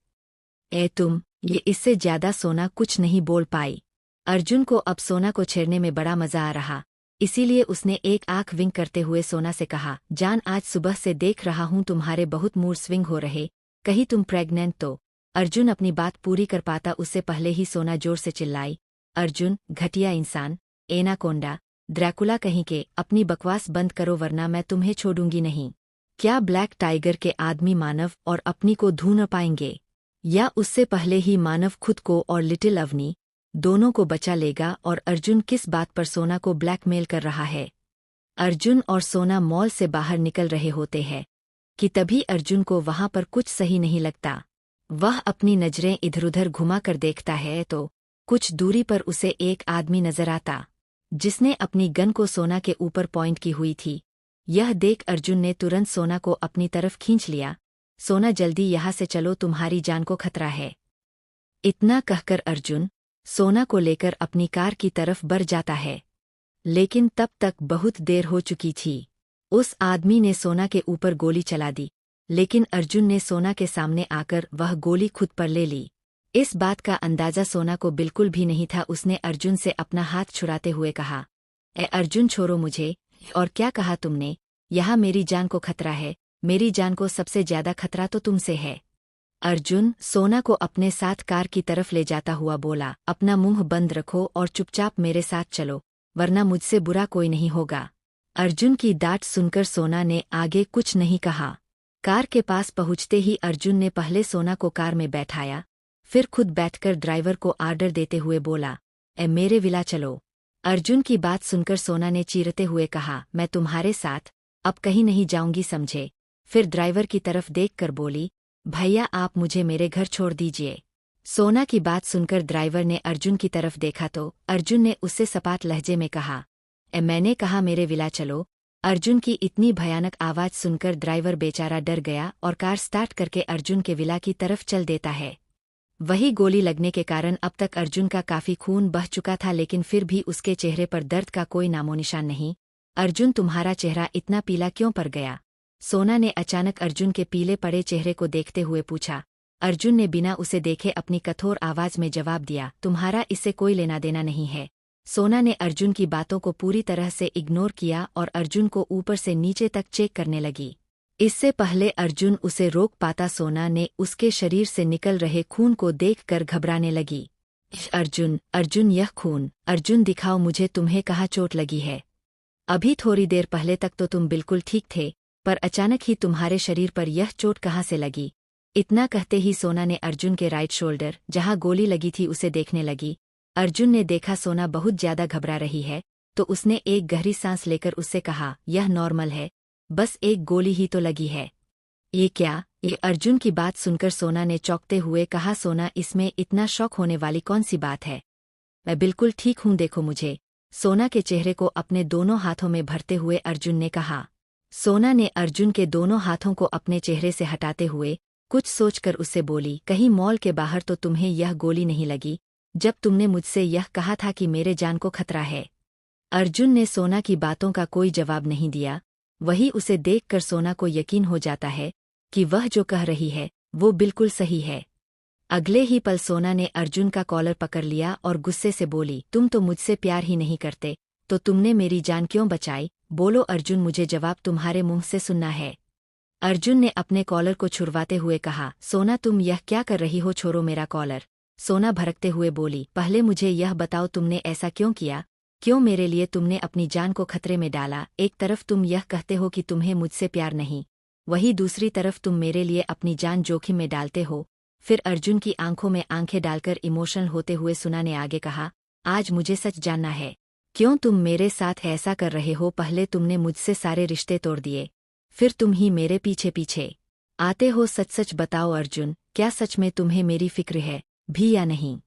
तुम ये इससे ज्यादा सोना कुछ नहीं बोल पाई। अर्जुन को अब सोना को छेड़ने में बड़ा मजा आ रहा, इसीलिए उसने एक आंख विंक करते हुए सोना से कहा, जान, आज सुबह से देख रहा हूँ तुम्हारे बहुत मूड स्विंग हो रहे, कहीं तुम प्रेग्नेंट तो? अर्जुन अपनी बात पूरी कर पाता उससे पहले ही सोना जोर से चिल्लाई, अर्जुन, घटिया इंसान, एनाकोंडा, ड्रैकुला कहीं के, अपनी बकवास बंद करो वरना मैं तुम्हें छोड़ूंगी नहीं। क्या ब्लैक टाइगर के आदमी मानव और अपनी को ढूंढ पाएंगे, या उससे पहले ही मानव खुद को और लिटिल अवनी दोनों को बचा लेगा? और अर्जुन किस बात पर सोना को ब्लैकमेल कर रहा है? अर्जुन और सोना मॉल से बाहर निकल रहे होते हैं कि तभी अर्जुन को वहां पर कुछ सही नहीं लगता। वह अपनी नजरें इधर-उधर घुमा कर देखता है तो कुछ दूरी पर उसे एक आदमी नजर आता, जिसने अपनी गन को सोना के ऊपर पॉइंट की हुई थी। यह देख अर्जुन ने तुरंत सोना को अपनी तरफ खींच लिया। सोना, जल्दी यहाँ से चलो, तुम्हारी जान को खतरा है। इतना कहकर अर्जुन सोना को लेकर अपनी कार की तरफ बढ़ जाता है, लेकिन तब तक बहुत देर हो चुकी थी। उस आदमी ने सोना के ऊपर गोली चला दी। लेकिन अर्जुन ने सोना के सामने आकर वह गोली खुद पर ले ली। इस बात का अंदाजा सोना को बिल्कुल भी नहीं था। उसने अर्जुन से अपना हाथ छुड़ाते हुए कहा, ए अर्जुन, छोड़ो मुझे। और क्या कहा तुमने? यहाँ मेरी जान को खतरा है। मेरी जान को सबसे ज्यादा खतरा तो तुमसे है। अर्जुन सोना को अपने साथ कार की तरफ ले जाता हुआ बोला, अपना मुंह बंद रखो और चुपचाप मेरे साथ चलो, वरना मुझसे बुरा कोई नहीं होगा। अर्जुन की डांट सुनकर सोना ने आगे कुछ नहीं कहा। कार के पास पहुंचते ही अर्जुन ने पहले सोना को कार में बैठाया, फिर खुद बैठकर ड्राइवर को आर्डर देते हुए बोला, ए मेरे विला चलो। अर्जुन की बात सुनकर सोना ने चीरते हुए कहा, मैं तुम्हारे साथ अब कहीं नहीं जाऊंगी, समझे। फिर ड्राइवर की तरफ देखकर बोली, भैया आप मुझे मेरे घर छोड़ दीजिए। सोना की बात सुनकर ड्राइवर ने अर्जुन की तरफ देखा तो अर्जुन ने उससे सपाट लहजे में कहा, ए मैंने कहा मेरे विला चलो। अर्जुन की इतनी भयानक आवाज सुनकर ड्राइवर बेचारा डर गया और कार स्टार्ट करके अर्जुन के विला की तरफ चल देता है। वही गोली लगने के कारण अब तक अर्जुन का काफी खून बह चुका था, लेकिन फिर भी उसके चेहरे पर दर्द का कोई नामोनिशान नहीं। अर्जुन, तुम्हारा चेहरा इतना पीला क्यों पड़ गया? सोना ने अचानक अर्जुन के पीले पड़े चेहरे को देखते हुए पूछा। अर्जुन ने बिना उसे देखे अपनी कठोर आवाज में जवाब दिया, तुम्हारा इससे कोई लेना देना नहीं है। सोना ने अर्जुन की बातों को पूरी तरह से इग्नोर किया और अर्जुन को ऊपर से नीचे तक चेक करने लगी। इससे पहले अर्जुन उसे रोक पाता, सोना ने उसके शरीर से निकल रहे खून को देखकर घबराने लगी। अर्जुन, अर्जुन, यह खून। अर्जुन दिखाओ मुझे, तुम्हें कहाँ चोट लगी है? अभी थोड़ी देर पहले तक तो तुम बिल्कुल ठीक थे, पर अचानक ही तुम्हारे शरीर पर यह चोट कहाँ से लगी? इतना कहते ही सोना ने अर्जुन के राइट शोल्डर, जहां गोली लगी थी, उसे देखने लगी। अर्जुन ने देखा सोना बहुत ज्यादा घबरा रही है, तो उसने एक गहरी सांस लेकर उससे कहा, यह नॉर्मल है, बस एक गोली ही तो लगी है। ये क्या? ये अर्जुन की बात सुनकर सोना ने चौंकते हुए कहा, सोना, इसमें इतना शौक होने वाली कौन सी बात है? मैं बिल्कुल ठीक हूँ, देखो मुझे। सोना के चेहरे को अपने दोनों हाथों में भरते हुए अर्जुन ने कहा। सोना ने अर्जुन के दोनों हाथों को अपने चेहरे से हटाते हुए कुछ सोचकर उससे बोली, कहीं मॉल के बाहर तो तुम्हें यह गोली नहीं लगी जब तुमने मुझसे यह कहा था कि मेरे जान को खतरा है? अर्जुन ने सोना की बातों का कोई जवाब नहीं दिया। वही उसे देखकर सोना को यकीन हो जाता है कि वह जो कह रही है वो बिल्कुल सही है। अगले ही पल सोना ने अर्जुन का कॉलर पकड़ लिया और गुस्से से बोली, तुम तो मुझसे प्यार ही नहीं करते, तो तुमने मेरी जान क्यों बचाई? बोलो अर्जुन, मुझे जवाब तुम्हारे मुंह से सुनना है। अर्जुन ने अपने कॉलर को छुड़वाते हुए कहा, सोना तुम यह क्या कर रही हो? छोड़ो मेरा कॉलर। सोना भड़कते हुए बोली, पहले मुझे यह बताओ तुमने ऐसा क्यों किया? क्यों मेरे लिए तुमने अपनी जान को खतरे में डाला? एक तरफ तुम यह कहते हो कि तुम्हें मुझसे प्यार नहीं, वहीं दूसरी तरफ तुम मेरे लिए अपनी जान जोखिम में डालते हो। फिर अर्जुन की आंखों में आंखें डालकर इमोशनल होते हुए सोना ने आगे कहा, आज मुझे सच जानना है, क्यों तुम मेरे साथ ऐसा कर रहे हो? पहले तुमने मुझसे सारे रिश्ते तोड़ दिए, फिर तुम ही मेरे पीछे पीछे आते हो। सच सच बताओ अर्जुन, क्या सच में तुम्हें मेरी फिक्र है भी या नहीं?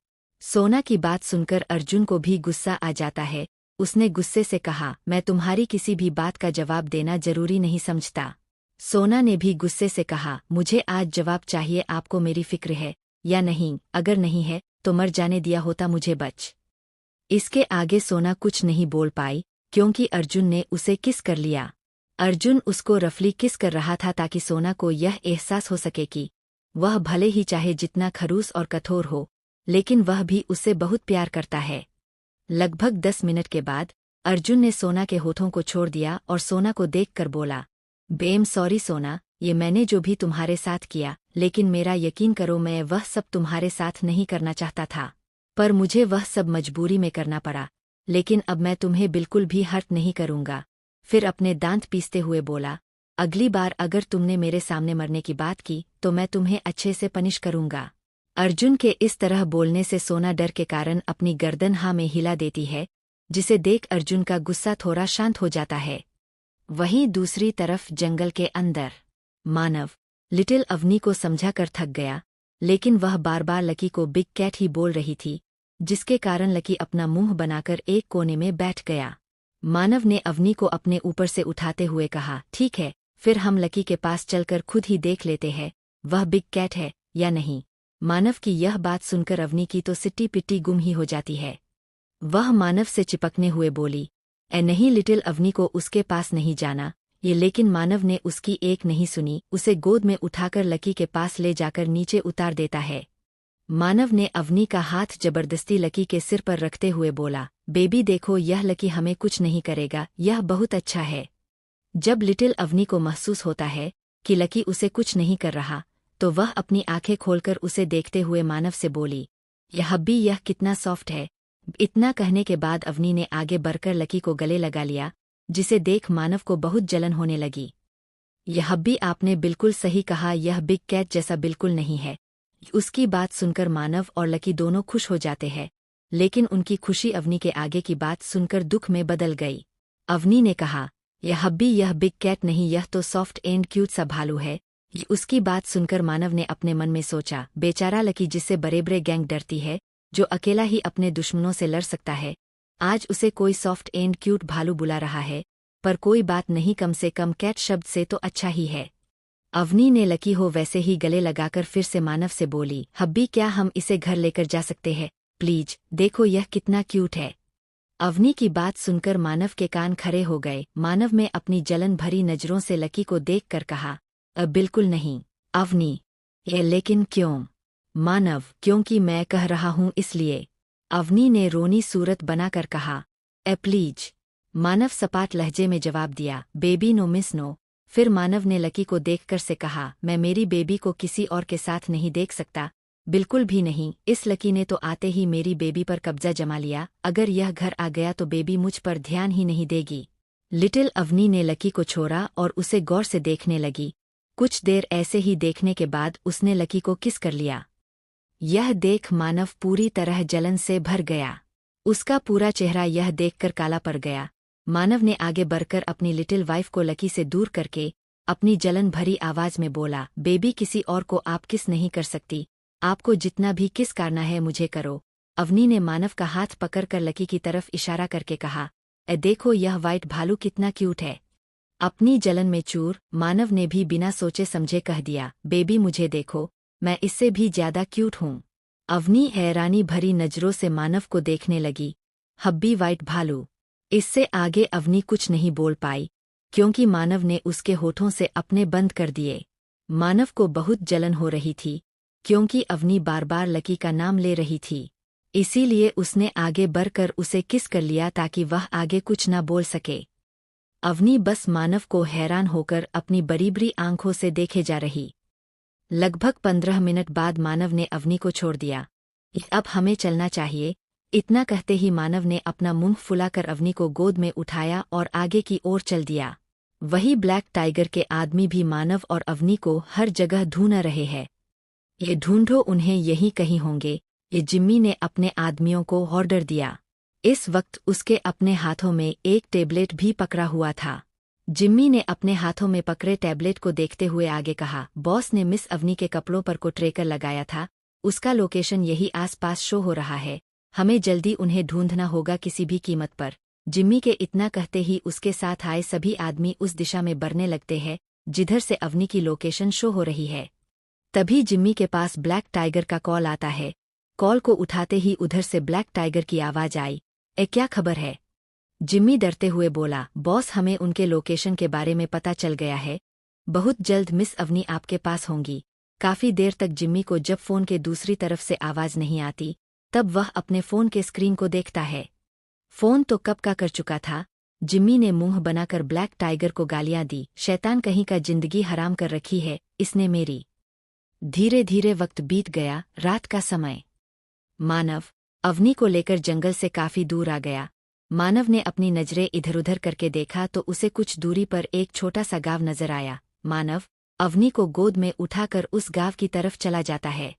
सोना की बात सुनकर अर्जुन को भी गुस्सा आ जाता है। उसने गुस्से से कहा, मैं तुम्हारी किसी भी बात का जवाब देना जरूरी नहीं समझता। सोना ने भी गुस्से से कहा, मुझे आज जवाब चाहिए, आपको मेरी फिक्र है या नहीं? अगर नहीं है तो मर जाने दिया होता मुझे बच। इसके आगे सोना कुछ नहीं बोल पाई, क्योंकि अर्जुन ने उसे किस कर लिया। अर्जुन उसको रफली किस कर रहा था ताकि सोना को यह एहसास हो सके कि वह भले ही चाहे जितना खरूस और कठोर हो, लेकिन वह भी उससे बहुत प्यार करता है। लगभग 10 मिनट के बाद अर्जुन ने सोना के होठों को छोड़ दिया और सोना को देखकर बोला, बेम सॉरी सोना, ये मैंने जो भी तुम्हारे साथ किया, लेकिन मेरा यकीन करो मैं वह सब तुम्हारे साथ नहीं करना चाहता था, पर मुझे वह सब मजबूरी में करना पड़ा। लेकिन अब मैं तुम्हें बिल्कुल भी हर्ट नहीं करूंगा। फिर अपने दांत पीसते हुए बोला, अगली बार अगर तुमने मेरे सामने मरने की बात की तो मैं तुम्हें अच्छे से पनिश करूंगा। अर्जुन के इस तरह बोलने से सोना डर के कारण अपनी गर्दन हाँ में हिला देती है, जिसे देख अर्जुन का गुस्सा थोड़ा शांत हो जाता है। वहीं दूसरी तरफ जंगल के अंदर मानव लिटिल अवनी को समझा कर थक गया, लेकिन वह बार बार लकी को बिग कैट ही बोल रही थी, जिसके कारण लकी अपना मुंह बनाकर एक कोने में बैठ गया। मानव ने अवनी को अपने ऊपर से उठाते हुए कहा, ठीक है, फिर हम लकी के पास चलकर खुद ही देख लेते हैं वह बिग कैट है या नहीं। मानव की यह बात सुनकर अवनी की तो सिट्टी पिट्टी गुम ही हो जाती है। वह मानव से चिपकने हुए बोली, ए नहीं लिटिल अवनी को उसके पास नहीं जाना, ये लेकिन मानव ने उसकी एक नहीं सुनी, उसे गोद में उठाकर लकी के पास ले जाकर नीचे उतार देता है। मानव ने अवनी का हाथ जबरदस्ती लकी के सिर पर रखते हुए बोला, बेबी देखो यह लकी हमें कुछ नहीं करेगा, यह बहुत अच्छा है। जब लिटिल अवनी को महसूस होता है कि लकी उसे कुछ नहीं कर रहा, तो वह अपनी आंखें खोलकर उसे देखते हुए मानव से बोली, यह हब्बी यह कितना सॉफ्ट है। इतना कहने के बाद अवनी ने आगे बढ़कर लकी को गले लगा लिया, जिसे देख मानव को बहुत जलन होने लगी। यह हब्बी आपने बिल्कुल सही कहा, यह बिग कैट जैसा बिल्कुल नहीं है। उसकी बात सुनकर मानव और लकी दोनों खुश हो जाते हैं, लेकिन उनकी खुशी अवनी के आगे की बात सुनकर दुख में बदल गई। अवनी ने कहा, यह हब्बी यह बिग कैट नहीं, यह तो सॉफ्ट एंड क्यूट सा भालू है। उसकी बात सुनकर मानव ने अपने मन में सोचा, बेचारा लकी जिससे बड़े बड़े गैंग डरती है, जो अकेला ही अपने दुश्मनों से लड़ सकता है, आज उसे कोई सॉफ्ट एंड क्यूट भालू बुला रहा है। पर कोई बात नहीं, कम से कम कैट शब्द से तो अच्छा ही है। अवनी ने लकी हो वैसे ही गले लगाकर फिर से मानव से बोली, हब्बी क्या हम इसे घर लेकर जा सकते हैं? प्लीज देखो यह कितना क्यूट है। अवनी की बात सुनकर मानव के कान खड़े हो गए। मानव में अपनी जलन भरी नजरों से लकी को देखकर कहा, बिल्कुल नहीं अवनी। ये लेकिन क्यों? मानव, क्योंकि मैं कह रहा हूँ इसलिए। अवनी ने रोनी सूरत बनाकर कहा, प्लीज। मानव सपाट लहजे में जवाब दिया, बेबी नो मिस नो। फिर मानव ने लकी को देखकर से कहा, मैं मेरी बेबी को किसी और के साथ नहीं देख सकता, बिल्कुल भी नहीं। इस लकी ने तो आते ही मेरी बेबी पर कब्जा जमा लिया, अगर यह घर आ गया तो बेबी मुझ पर ध्यान ही नहीं देगी। लिटिल अवनी ने लकी को छोड़ा और उसे गौर से देखने लगी। कुछ देर ऐसे ही देखने के बाद उसने लकी को किस कर लिया। यह देख मानव पूरी तरह जलन से भर गया। उसका पूरा चेहरा यह देखकर काला पड़ गया। मानव ने आगे बढ़कर अपनी लिटिल वाइफ को लकी से दूर करके अपनी जलन भरी आवाज में बोला, बेबी किसी और को आप किस नहीं कर सकती, आपको जितना भी किस करना है मुझे करो। अवनी ने मानव का हाथ पकड़कर लकी की तरफ इशारा करके कहा, देखो यह वाइट भालू कितना क्यूट है। अपनी जलन में चूर मानव ने भी बिना सोचे समझे कह दिया, बेबी मुझे देखो, मैं इससे भी ज्यादा क्यूट हूँ। अवनी हैरानी भरी नजरों से मानव को देखने लगी। हब्बी वाइट भालू। इससे आगे अवनी कुछ नहीं बोल पाई, क्योंकि मानव ने उसके होठों से अपने बंद कर दिए। मानव को बहुत जलन हो रही थी, क्योंकि अवनी बार बार लकी का नाम ले रही थी। इसीलिए उसने आगे बढ़कर उसे किस कर लिया ताकि वह आगे कुछ न बोल सके। अवनी बस मानव को हैरान होकर अपनी बड़ी बड़ी आंखों से देखे जा रही। लगभग 15 मिनट बाद मानव ने अवनी को छोड़ दिया। अब हमें चलना चाहिए। इतना कहते ही मानव ने अपना मुंह फुलाकर अवनी को गोद में उठाया और आगे की ओर चल दिया। वही ब्लैक टाइगर के आदमी भी मानव और अवनी को हर जगह ढूंढ रहे हैं। ये ढूंढो, उन्हें यहीं कहीं होंगे। ये जिम्मी ने अपने आदमियों को ऑर्डर दिया। इस वक्त उसके अपने हाथों में एक टेबलेट भी पकड़ा हुआ था। जिम्मी ने अपने हाथों में पकड़े टैबलेट को देखते हुए आगे कहा, बॉस ने मिस अवनी के कपड़ों पर को ट्रेकर लगाया था, उसका लोकेशन यही आसपास शो हो रहा है, हमें जल्दी उन्हें ढूंढना होगा किसी भी कीमत पर। जिम्मी के इतना कहते ही उसके साथ आए सभी आदमी उस दिशा में बढ़ने लगते हैं जिधर से अवनी की लोकेशन शो हो रही है। तभी जिम्मी के पास ब्लैक टाइगर का कॉल आता है। कॉल को उठाते ही उधर से ब्लैक टाइगर की आवाज आई, क्या खबर है? जिम्मी डरते हुए बोला, बॉस हमें उनके लोकेशन के बारे में पता चल गया है, बहुत जल्द मिस अवनी आपके पास होंगी। काफी देर तक जिम्मी को जब फोन के दूसरी तरफ से आवाज नहीं आती, तब वह अपने फोन के स्क्रीन को देखता है। फोन तो कब का कर चुका था। जिम्मी ने मुंह बनाकर ब्लैक टाइगर को गालियां दी, शैतान कहीं का जिंदगी हराम कर रखी है इसने मेरी। धीरे धीरे वक्त बीत गया। रात का समय। मानव अवनी को लेकर जंगल से काफी दूर आ गया। मानव ने अपनी नजरें इधर उधर करके देखा तो उसे कुछ दूरी पर एक छोटा सा गांव नजर आया। मानव अवनी को गोद में उठाकर उस गांव की तरफ चला जाता है।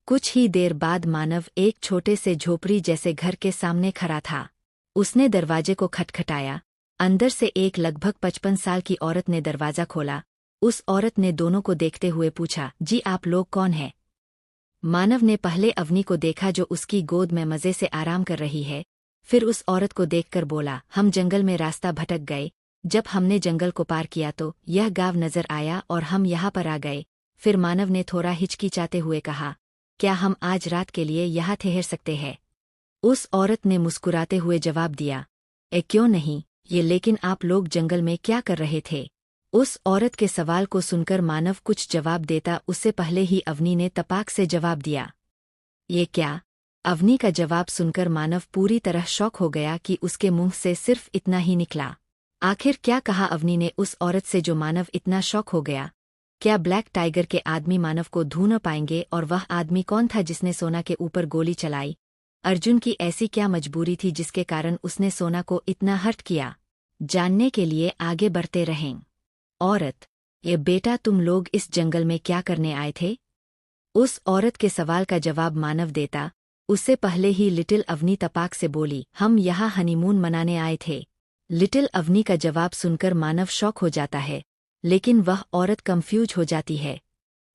कुछ ही देर बाद मानव एक छोटे से झोपड़ी जैसे घर के सामने खड़ा था। उसने दरवाजे को खटखटाया। अंदर से एक लगभग 55 साल की औरत ने दरवाजा खोला। उस औरत ने दोनों को देखते हुए पूछा, जी आप लोग कौन हैं? मानव ने पहले अवनी को देखा जो उसकी गोद में मजे से आराम कर रही है, फिर उस औरत को देखकर बोला, हम जंगल में रास्ता भटक गए, जब हमने जंगल को पार किया तो यह गांव नजर आया और हम यहाँ पर आ गए। फिर मानव ने थोड़ा हिचकिचाते हुए कहा, क्या हम आज रात के लिए यहाँ ठहर सकते हैं? उस औरत ने मुस्कुराते हुए जवाब दिया, क्यों नहीं, ये लेकिन आप लोग जंगल में क्या कर रहे थे? उस औरत के सवाल को सुनकर मानव कुछ जवाब देता उससे पहले ही अवनी ने तपाक से जवाब दिया। ये क्या? अवनी का जवाब सुनकर मानव पूरी तरह शॉक हो गया कि उसके मुंह से सिर्फ इतना ही निकला। आखिर क्या कहा अवनी ने उस औरत से जो मानव इतना शॉक हो गया? क्या ब्लैक टाइगर के आदमी मानव को ढूंढ न पाएंगे? और वह आदमी कौन था जिसने सोना के ऊपर गोली चलाई? अर्जुन की ऐसी क्या मजबूरी थी जिसके कारण उसने सोना को इतना हर्ट किया? जानने के लिए आगे बढ़ते रहें। औरत, ये बेटा तुम लोग इस जंगल में क्या करने आए थे? उस औरत के सवाल का जवाब मानव देता उससे पहले ही लिटिल अवनी तपाक से बोली, हम यहाँ हनीमून मनाने आए थे। लिटिल अवनी का जवाब सुनकर मानव शॉक हो जाता है, लेकिन वह औरत कंफ्यूज हो जाती है।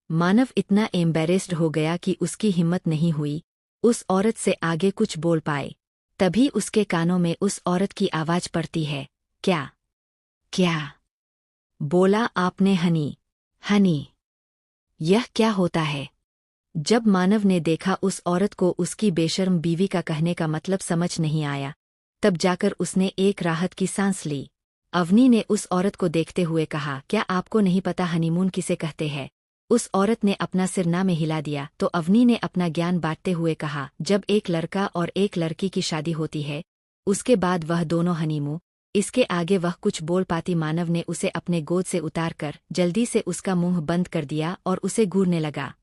मानव इतना एम्बेरेस्ड हो गया कि उसकी हिम्मत नहीं हुई उस औरत से आगे कुछ बोल पाए। तभी उसके कानों में उस औरत की आवाज पड़ती है, क्या? क्या बोला आपने? हनी? हनी? यह क्या होता है? जब मानव ने देखा उस औरत को उसकी बेशर्म बीवी का कहने का मतलब समझ नहीं आया, तब जाकर उसने एक राहत की सांस ली। अवनी ने उस औरत को देखते हुए कहा, क्या आपको नहीं पता हनीमून किसे कहते हैं? उस औरत ने अपना सिर ना में हिला दिया तो अवनी ने अपना ज्ञान बांटते हुए कहा, जब एक लड़का और एक लड़की की शादी होती है उसके बाद वह दोनों हनीमून। इसके आगे वह कुछ बोल पाती। मानव ने उसे अपने गोद से उतारकर जल्दी से उसका मुंह बंद कर दिया और उसे घूरने लगा।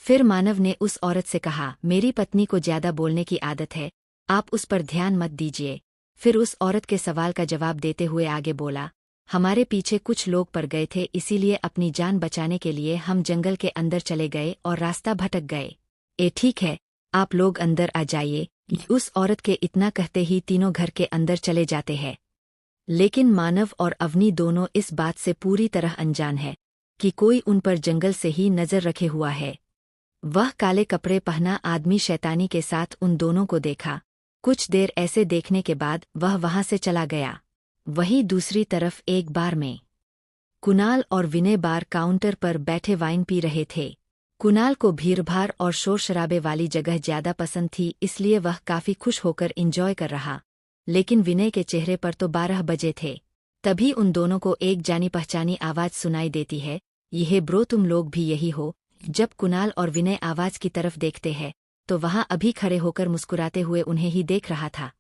फिर मानव ने उस औरत से कहा, मेरी पत्नी को ज्यादा बोलने की आदत है, आप उस पर ध्यान मत दीजिए। फिर उस औरत के सवाल का जवाब देते हुए आगे बोला, हमारे पीछे कुछ लोग पड़ गए थे, इसीलिए अपनी जान बचाने के लिए हम जंगल के अंदर चले गए और रास्ता भटक गए। ठीक है, आप लोग अंदर आ जाइए। उस औरत के इतना कहते ही तीनों घर के अंदर चले जाते हैं। लेकिन मानव और अवनी दोनों इस बात से पूरी तरह अनजान है कि कोई उन पर जंगल से ही नजर रखे हुआ है। वह काले कपड़े पहना आदमी शैतानी के साथ उन दोनों को देखा। कुछ देर ऐसे देखने के बाद वह वहां से चला गया। वहीं दूसरी तरफ एक बार में कुणाल और विनय बार काउंटर पर बैठे वाइन पी रहे थे। कुणाल को भीड़भाड़ और शोर शराबे वाली जगह ज्यादा पसंद थी, इसलिए वह काफी खुश होकर एंजॉय कर रहा। लेकिन विनय के चेहरे पर तो 12 बजे थे। तभी उन दोनों को एक जानी पहचानी आवाज सुनाई देती है, यह ब्रो तुम लोग भी यही हो? जब कुणाल और विनय आवाज की तरफ देखते हैं तो वहां अभी खड़े होकर मुस्कुराते हुए उन्हें ही देख रहा था।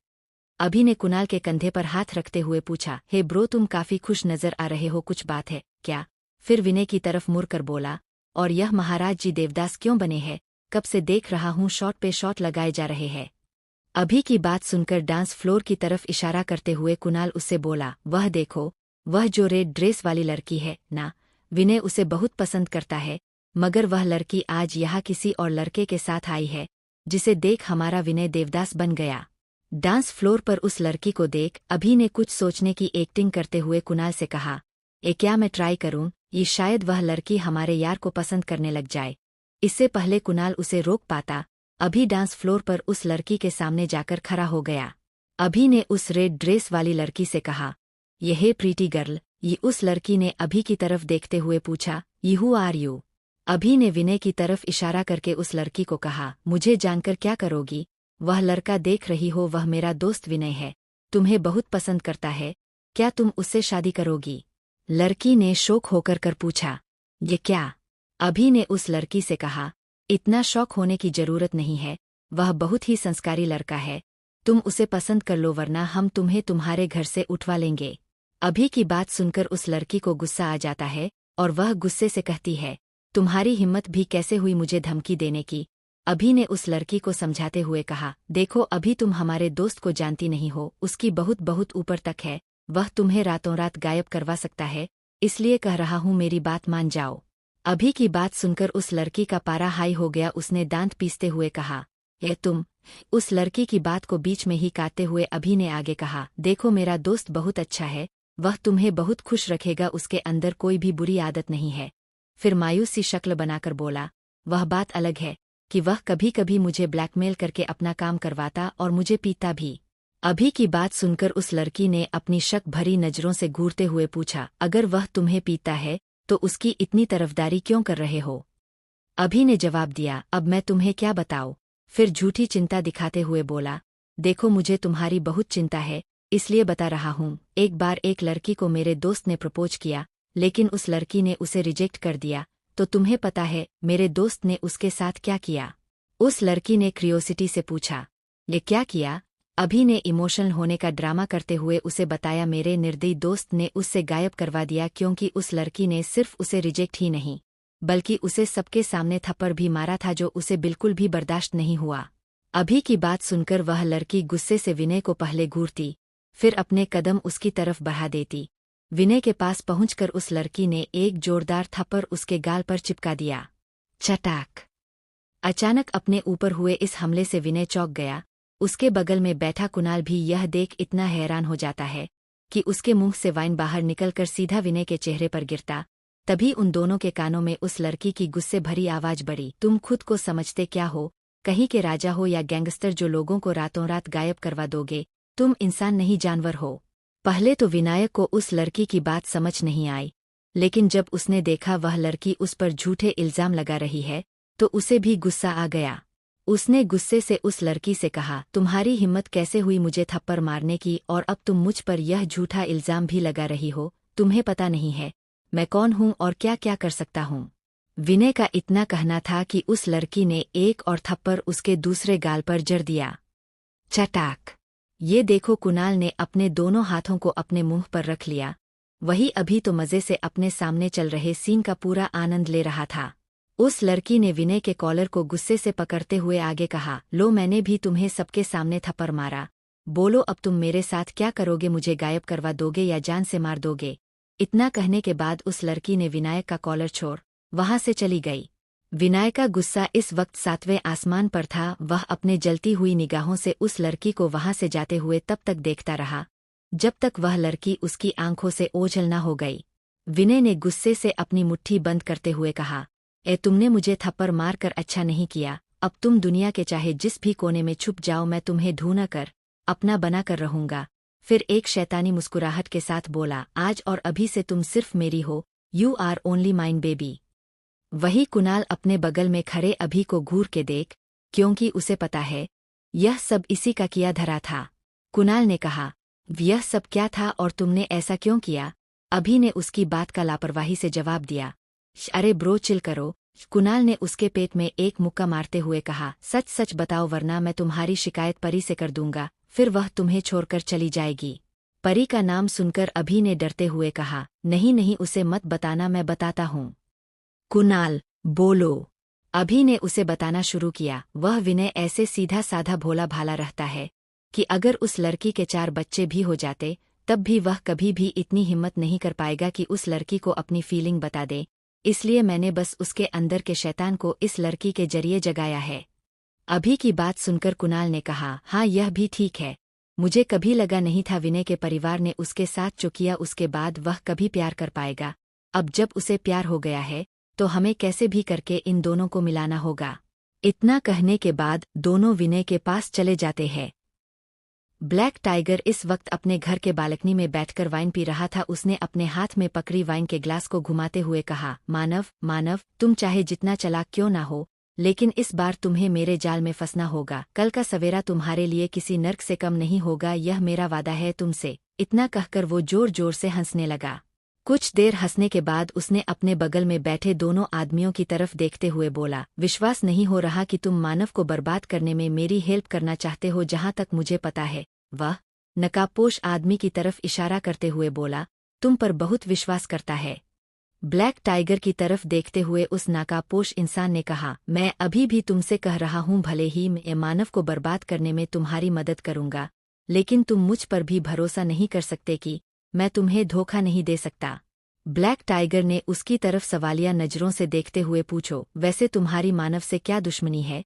अभी ने कुणाल के कंधे पर हाथ रखते हुए पूछा, हे ब्रो तुम काफी खुश नजर आ रहे हो, कुछ बात है क्या? फिर विनय की तरफ मुड़कर बोला, और यह महाराज जी देवदास क्यों बने हैं? कब से देख रहा हूं शॉट पे शॉट लगाए जा रहे हैं। अभी की बात सुनकर डांस फ्लोर की तरफ इशारा करते हुए कुणाल उससे बोला, वह देखो, वह जो रेड ड्रेस वाली लड़की है ना, विनय उसे बहुत पसंद करता है, मगर वह लड़की आज यहाँ किसी और लड़के के साथ आई है, जिसे देख हमारा विनय देवदास बन गया। डांस फ्लोर पर उस लड़की को देख अभी ने कुछ सोचने की एक्टिंग करते हुए कुणाल से कहा, क्या मैं ट्राई करूं? ये शायद वह लड़की हमारे यार को पसंद करने लग जाए। इससे पहले कुणाल उसे रोक पाता, अभी डांस फ्लोर पर उस लड़की के सामने जाकर खड़ा हो गया। अभी ने उस रेड ड्रेस वाली लड़की से कहा, यह प्रीटी गर्ल? ये उस लड़की ने अभी की तरफ देखते हुए पूछा, यू आर यू? अभी ने विनय की तरफ इशारा करके उस लड़की को कहा, मुझे जानकर क्या करोगी? वह लड़का देख रही हो, वह मेरा दोस्त विनय है, तुम्हें बहुत पसंद करता है, क्या तुम उससे शादी करोगी? लड़की ने शौक होकर कर पूछा, ये क्या? अभी ने उस लड़की से कहा, इतना शौक होने की जरूरत नहीं है, वह बहुत ही संस्कारी लड़का है, तुम उसे पसंद कर लो वरना हम तुम्हें तुम्हारे घर से उठवा लेंगे। अभी की बात सुनकर उस लड़की को गुस्सा आ जाता है और वह गुस्से से कहती है, तुम्हारी हिम्मत भी कैसे हुई मुझे धमकी देने की? अभी ने उस लड़की को समझाते हुए कहा, देखो अभी तुम हमारे दोस्त को जानती नहीं हो, उसकी बहुत बहुत ऊपर तक है, वह तुम्हें रातों रात गायब करवा सकता है, इसलिए कह रहा हूं मेरी बात मान जाओ। अभी की बात सुनकर उस लड़की का पारा हाई हो गया, उसने दांत पीसते हुए कहा, ये तुम? उस लड़की की बात को बीच में ही काटते हुए अभी ने आगे कहा, देखो मेरा दोस्त बहुत अच्छा है, वह तुम्हें बहुत खुश रखेगा, उसके अंदर कोई भी बुरी आदत नहीं है। फिर मायूस सी शक्ल बनाकर बोला, वह बात अलग है कि वह कभी कभी मुझे ब्लैकमेल करके अपना काम करवाता और मुझे पीता भी। अभी की बात सुनकर उस लड़की ने अपनी शक भरी नजरों से घूरते हुए पूछा, अगर वह तुम्हें पीता है तो उसकी इतनी तरफदारी क्यों कर रहे हो? अभी ने जवाब दिया, अब मैं तुम्हें क्या बताऊं? फिर झूठी चिंता दिखाते हुए बोला, देखो मुझे तुम्हारी बहुत चिंता है, इसलिए बता रहा हूं, एक बार एक लड़की को मेरे दोस्त ने प्रपोज किया, लेकिन उस लड़की ने उसे रिजेक्ट कर दिया। तो तुम्हें पता है मेरे दोस्त ने उसके साथ क्या किया? उस लड़की ने क्रियोसिटी से पूछा। ये क्या किया? अभी ने इमोशनल होने का ड्रामा करते हुए उसे बताया। मेरे निर्दयी दोस्त ने उससे गायब करवा दिया क्योंकि उस लड़की ने सिर्फ उसे रिजेक्ट ही नहीं बल्कि उसे सबके सामने थप्पड़ भी मारा था जो उसे बिल्कुल भी बर्दाश्त नहीं हुआ। अभी की बात सुनकर वह लड़की गुस्से से विनय को पहले घूरती, फिर अपने कदम उसकी तरफ बढ़ा देती। विनय के पास पहुंचकर उस लड़की ने एक जोरदार थप्पड़ उसके गाल पर चिपका दिया। चटाक! अचानक अपने ऊपर हुए इस हमले से विनय चौंक गया। उसके बगल में बैठा कुणाल भी यह देख इतना हैरान हो जाता है कि उसके मुंह से वाइन बाहर निकलकर सीधा विनय के चेहरे पर गिरता। तभी उन दोनों के कानों में उस लड़की की गुस्से भरी आवाज बढ़ी। तुम खुद को समझते क्या हो? कहीं के राजा हो या गैंगस्टर जो लोगों को रातों रात गायब करवा दोगे? तुम इंसान नहीं जानवर हो। पहले तो विनायक को उस लड़की की बात समझ नहीं आई, लेकिन जब उसने देखा वह लड़की उस पर झूठे इल्जाम लगा रही है तो उसे भी गुस्सा आ गया। उसने गुस्से से उस लड़की से कहा, तुम्हारी हिम्मत कैसे हुई मुझे थप्पड़ मारने की, और अब तुम मुझ पर यह झूठा इल्जाम भी लगा रही हो? तुम्हें पता नहीं है मैं कौन हूं और क्या क्या कर सकता हूं? विनय का इतना कहना था कि उस लड़की ने एक और थप्पड़ उसके दूसरे गाल पर जड़ दिया। चटाक! ये देखो, कुणाल ने अपने दोनों हाथों को अपने मुंह पर रख लिया। वही अभी तो मजे से अपने सामने चल रहे सीन का पूरा आनंद ले रहा था। उस लड़की ने विनय के कॉलर को गुस्से से पकड़ते हुए आगे कहा, लो मैंने भी तुम्हें सबके सामने थप्पड़ मारा। बोलो अब तुम मेरे साथ क्या करोगे? मुझे गायब करवा दोगे या जान से मार दोगे? इतना कहने के बाद उस लड़की ने विनायक का कॉलर छोड़ वहां से चली गई। विनायक का गुस्सा इस वक्त 7वें आसमान पर था। वह अपने जलती हुई निगाहों से उस लड़की को वहां से जाते हुए तब तक देखता रहा जब तक वह लड़की उसकी आंखों से ओझल न हो गई। विनय ने गुस्से से अपनी मुट्ठी बंद करते हुए कहा, तुमने मुझे थप्पड़ मार कर अच्छा नहीं किया। अब तुम दुनिया के चाहे जिस भी कोने में छुप जाओ, मैं तुम्हें ढूंढ कर अपना बना कर रहूंगा। फिर एक शैतानी मुस्कुराहट के साथ बोला, आज और अभी से तुम सिर्फ मेरी हो। You are only mine baby. वही कुणाल अपने बगल में खड़े अभी को घूर के देख, क्योंकि उसे पता है यह सब इसी का किया धरा था। कुणाल ने कहा, यह सब क्या था और तुमने ऐसा क्यों किया? अभी ने उसकी बात का लापरवाही से जवाब दिया। अरे ब्रो चिल करो। कुणाल ने उसके पेट में एक मुक्का मारते हुए कहा, सच सच बताओ वरना मैं तुम्हारी शिकायत परी से कर दूंगा, फिर वह तुम्हें छोड़कर चली जाएगी। परी का नाम सुनकर अभी ने डरते हुए कहा, नहीं नहीं उसे मत बताना, मैं बताता हूँ। कुणाल, बोलो। अभी ने उसे बताना शुरू किया। वह विनय ऐसे सीधा साधा भोला भाला रहता है कि अगर उस लड़की के 4 बच्चे भी हो जाते तब भी वह कभी भी इतनी हिम्मत नहीं कर पाएगा कि उस लड़की को अपनी फीलिंग बता दे। इसलिए मैंने बस उसके अंदर के शैतान को इस लड़की के जरिए जगाया है। अभी की बात सुनकर कुणाल ने कहा, हाँ यह भी ठीक है। मुझे कभी लगा नहीं था विनय के परिवार ने उसके साथ जो किया उसके बाद वह कभी प्यार कर पाएगा। अब जब उसे प्यार हो गया है तो हमें कैसे भी करके इन दोनों को मिलाना होगा। इतना कहने के बाद दोनों विनय के पास चले जाते हैं। ब्लैक टाइगर इस वक्त अपने घर के बालकनी में बैठकर वाइन पी रहा था। उसने अपने हाथ में पकड़ी वाइन के ग्लास को घुमाते हुए कहा, मानव, तुम चाहे जितना चालाक क्यों ना हो, लेकिन इस बार तुम्हें मेरे जाल में फंसना होगा। कल का सवेरा तुम्हारे लिए किसी नर्क से कम नहीं होगा, यह मेरा वादा है तुमसे। इतना कहकर वो जोर जोर से हंसने लगा। कुछ देर हंसने के बाद उसने अपने बगल में बैठे दोनों आदमियों की तरफ देखते हुए बोला, विश्वास नहीं हो रहा कि तुम मानव को बर्बाद करने में मेरी हेल्प करना चाहते हो। जहां तक मुझे पता है वह नकाबपोश आदमी की तरफ इशारा करते हुए बोला, तुम पर बहुत विश्वास करता है। ब्लैक टाइगर की तरफ देखते हुए उस नकाबपोश इंसान ने कहा, मैं अभी भी तुमसे कह रहा हूं, भले ही मैं मानव को बर्बाद करने में तुम्हारी मदद करूंगा, लेकिन तुम मुझ पर भी भरोसा नहीं कर सकते कि मैं तुम्हें धोखा नहीं दे सकता। ब्लैक टाइगर ने उसकी तरफ सवालिया नजरों से देखते हुए पूछो, वैसे तुम्हारी मानव से क्या दुश्मनी है?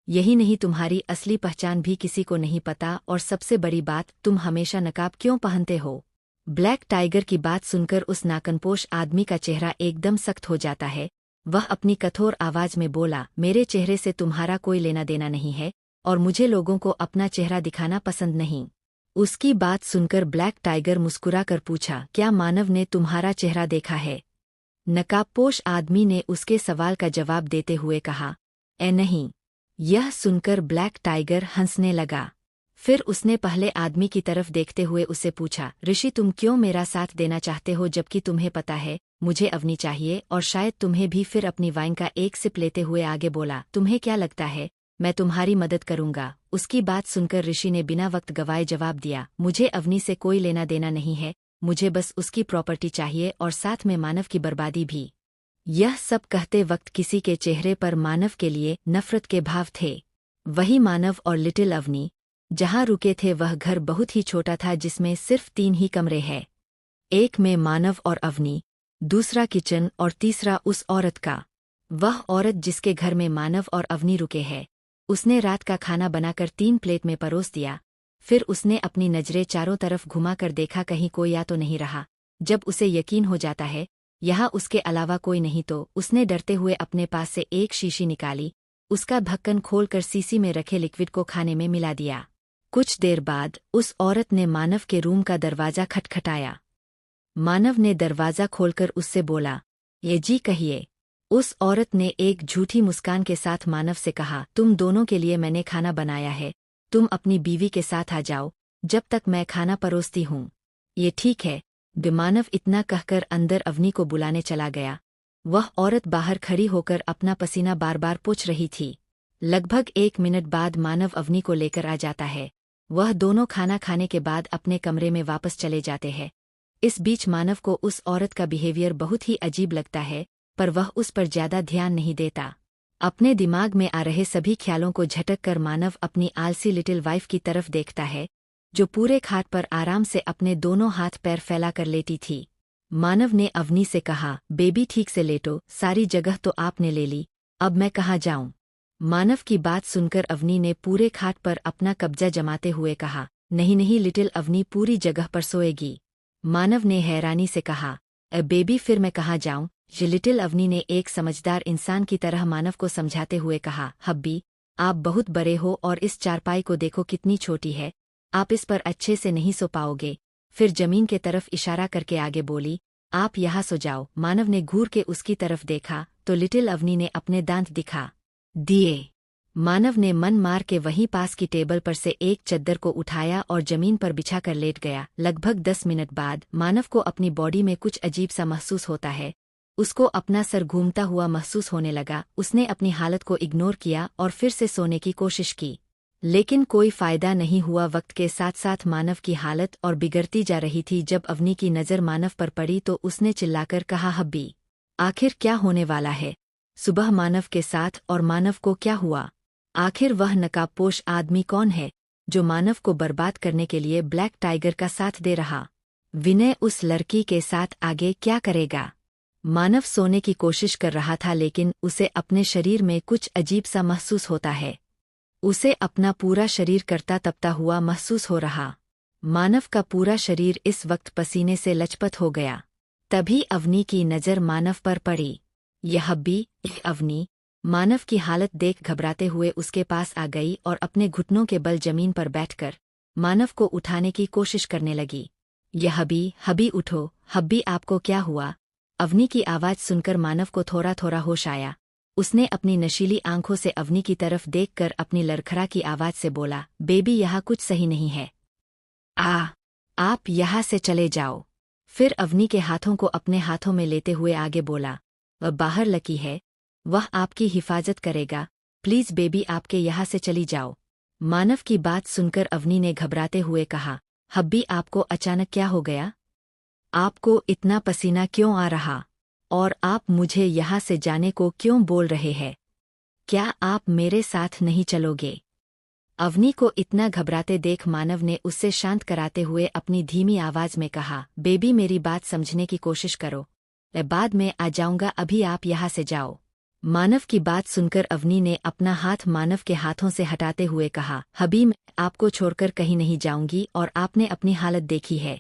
यही नहीं, तुम्हारी असली पहचान भी किसी को नहीं पता, और सबसे बड़ी बात, तुम हमेशा नकाब क्यों पहनते हो? ब्लैक टाइगर की बात सुनकर उस नाखनपोश आदमी का चेहरा एकदम सख्त हो जाता है। वह अपनी कठोर आवाज में बोला, मेरे चेहरे से तुम्हारा कोई लेना देना नहीं है और मुझे लोगों को अपना चेहरा दिखाना पसंद नहीं। उसकी बात सुनकर ब्लैक टाइगर मुस्कुराकर पूछा, क्या मानव ने तुम्हारा चेहरा देखा है? नकाबपोश आदमी ने उसके सवाल का जवाब देते हुए कहा, नहीं। यह सुनकर ब्लैक टाइगर हंसने लगा। फिर उसने पहले आदमी की तरफ देखते हुए उससे पूछा, ऋषि तुम क्यों मेरा साथ देना चाहते हो जबकि तुम्हें पता है मुझे अवनी चाहिए और शायद तुम्हें भी। फिर अपनी वाइन का एक सिप लेते हुए आगे बोला, तुम्हें क्या लगता है मैं तुम्हारी मदद करूंगा? उसकी बात सुनकर ऋषि ने बिना वक्त गवाए जवाब दिया, मुझे अवनी से कोई लेना देना नहीं है, मुझे बस उसकी प्रॉपर्टी चाहिए और साथ में मानव की बर्बादी भी। यह सब कहते वक्त किसी के चेहरे पर मानव के लिए नफरत के भाव थे। वही मानव और लिटिल अवनी जहां रुके थे वह घर बहुत ही छोटा था जिसमें सिर्फ 3 ही कमरे हैं। एक में मानव और अवनी, दूसरा किचन और तीसरा उस औरत का। वह औरत जिसके घर में मानव और अवनी रुके हैं, उसने रात का खाना बनाकर 3 प्लेट में परोस दिया। फिर उसने अपनी नजरें चारों तरफ घुमाकर देखा कहीं कोई या तो नहीं रहा। जब उसे यकीन हो जाता है यहाँ उसके अलावा कोई नहीं तो उसने डरते हुए अपने पास से एक शीशी निकाली, उसका ढक्कन खोलकर शीशी में रखे लिक्विड को खाने में मिला दिया। कुछ देर बाद उस औरत ने मानव के रूम का दरवाजा खटखटाया। मानव ने दरवाजा खोलकर उससे बोला, ये जी कहिए। उस औरत ने एक झूठी मुस्कान के साथ मानव से कहा, तुम दोनों के लिए मैंने खाना बनाया है, तुम अपनी बीवी के साथ आ जाओ जब तक मैं खाना परोसती हूँ। ये ठीक है। मानव इतना कहकर अंदर अवनी को बुलाने चला गया। वह औरत बाहर खड़ी होकर अपना पसीना बार बार पोंछ रही थी। लगभग 1 मिनट बाद मानव अवनी को लेकर आ जाता है। वह दोनों खाना खाने के बाद अपने कमरे में वापस चले जाते हैं। इस बीच मानव को उस औरत का बिहेवियर बहुत ही अजीब लगता है, पर वह उस पर ज्यादा ध्यान नहीं देता। अपने दिमाग में आ रहे सभी ख्यालों को झटक कर मानव अपनी आलसी लिटिल वाइफ की तरफ देखता है, जो पूरे खाट पर आराम से अपने दोनों हाथ पैर फैला कर लेटी थी। मानव ने अवनी से कहा, बेबी ठीक से लेटो, सारी जगह तो आपने ले ली, अब मैं कहाँ जाऊं? मानव की बात सुनकर अवनी ने पूरे खाट पर अपना कब्जा जमाते हुए कहा, नहीं नहीं लिटिल अवनी पूरी जगह पर सोएगी। मानव ने हैरानी से कहा, बेबी फिर मैं कहाँ जाऊं? लिटिल अवनी ने एक समझदार इंसान की तरह मानव को समझाते हुए कहा, हब्बी आप बहुत बड़े हो और इस चारपाई को देखो कितनी छोटी है, आप इस पर अच्छे से नहीं सो पाओगे। फिर जमीन के तरफ इशारा करके आगे बोली, आप यहाँ सो जाओ। मानव ने घूर के उसकी तरफ देखा तो लिटिल अवनी ने अपने दांत दिखा दिए। मानव ने मन मार के वहीं पास की टेबल पर से एक चद्दर को उठाया और जमीन पर बिछाकर लेट गया। लगभग 10 मिनट बाद मानव को अपनी बॉडी में कुछ अजीब सा महसूस होता है। उसको अपना सर घूमता हुआ महसूस होने लगा। उसने अपनी हालत को इग्नोर किया और फिर से सोने की कोशिश की, लेकिन कोई फायदा नहीं हुआ। वक्त के साथ साथ मानव की हालत और बिगड़ती जा रही थी। जब अवनी की नज़र मानव पर पड़ी तो उसने चिल्लाकर कहा, हब्बी आखिर क्या होने वाला है? सुबह मानव के साथ और मानव को क्या हुआ? आखिर वह नकाबपोश आदमी कौन है जो मानव को बर्बाद करने के लिए ब्लैक टाइगर का साथ दे रहा? विनय उस लड़की के साथ आगे क्या करेगा? मानव सोने की कोशिश कर रहा था लेकिन उसे अपने शरीर में कुछ अजीब सा महसूस होता है। उसे अपना पूरा शरीर करता तपता हुआ महसूस हो रहा। मानव का पूरा शरीर इस वक्त पसीने से लचपत हो गया। तभी अवनी की नज़र मानव पर पड़ी। यह हब्बी अवनी मानव की हालत देख घबराते हुए उसके पास आ गई और अपने घुटनों के बल जमीन पर बैठकर मानव को उठाने की कोशिश करने लगी। यह हब्बी उठो, हब्बी आपको क्या हुआ? अवनी की आवाज़ सुनकर मानव को थोड़ा थोड़ा होश आया। उसने अपनी नशीली आंखों से अवनी की तरफ देखकर अपनी लड़खड़ा की आवाज़ से बोला, बेबी यहाँ कुछ सही नहीं है, आप यहाँ से चले जाओ। फिर अवनी के हाथों को अपने हाथों में लेते हुए आगे बोला, वह बाहर लकी है, वह आपकी हिफाजत करेगा, प्लीज़ बेबी आपके यहाँ से चली जाओ। मानव की बात सुनकर अवनी ने घबराते हुए कहा, हब्बी आपको अचानक क्या हो गया? आपको इतना पसीना क्यों आ रहा? और आप मुझे यहाँ से जाने को क्यों बोल रहे हैं? क्या आप मेरे साथ नहीं चलोगे? अवनी को इतना घबराते देख मानव ने उससे शांत कराते हुए अपनी धीमी आवाज में कहा, बेबी मेरी बात समझने की कोशिश करो, मैं बाद में आ जाऊंगा, अभी आप यहाँ से जाओ। मानव की बात सुनकर अवनी ने अपना हाथ मानव के हाथों से हटाते हुए कहा, हबी मैं आपको छोड़कर कहीं नहीं जाऊंगी और आपने अपनी हालत देखी है।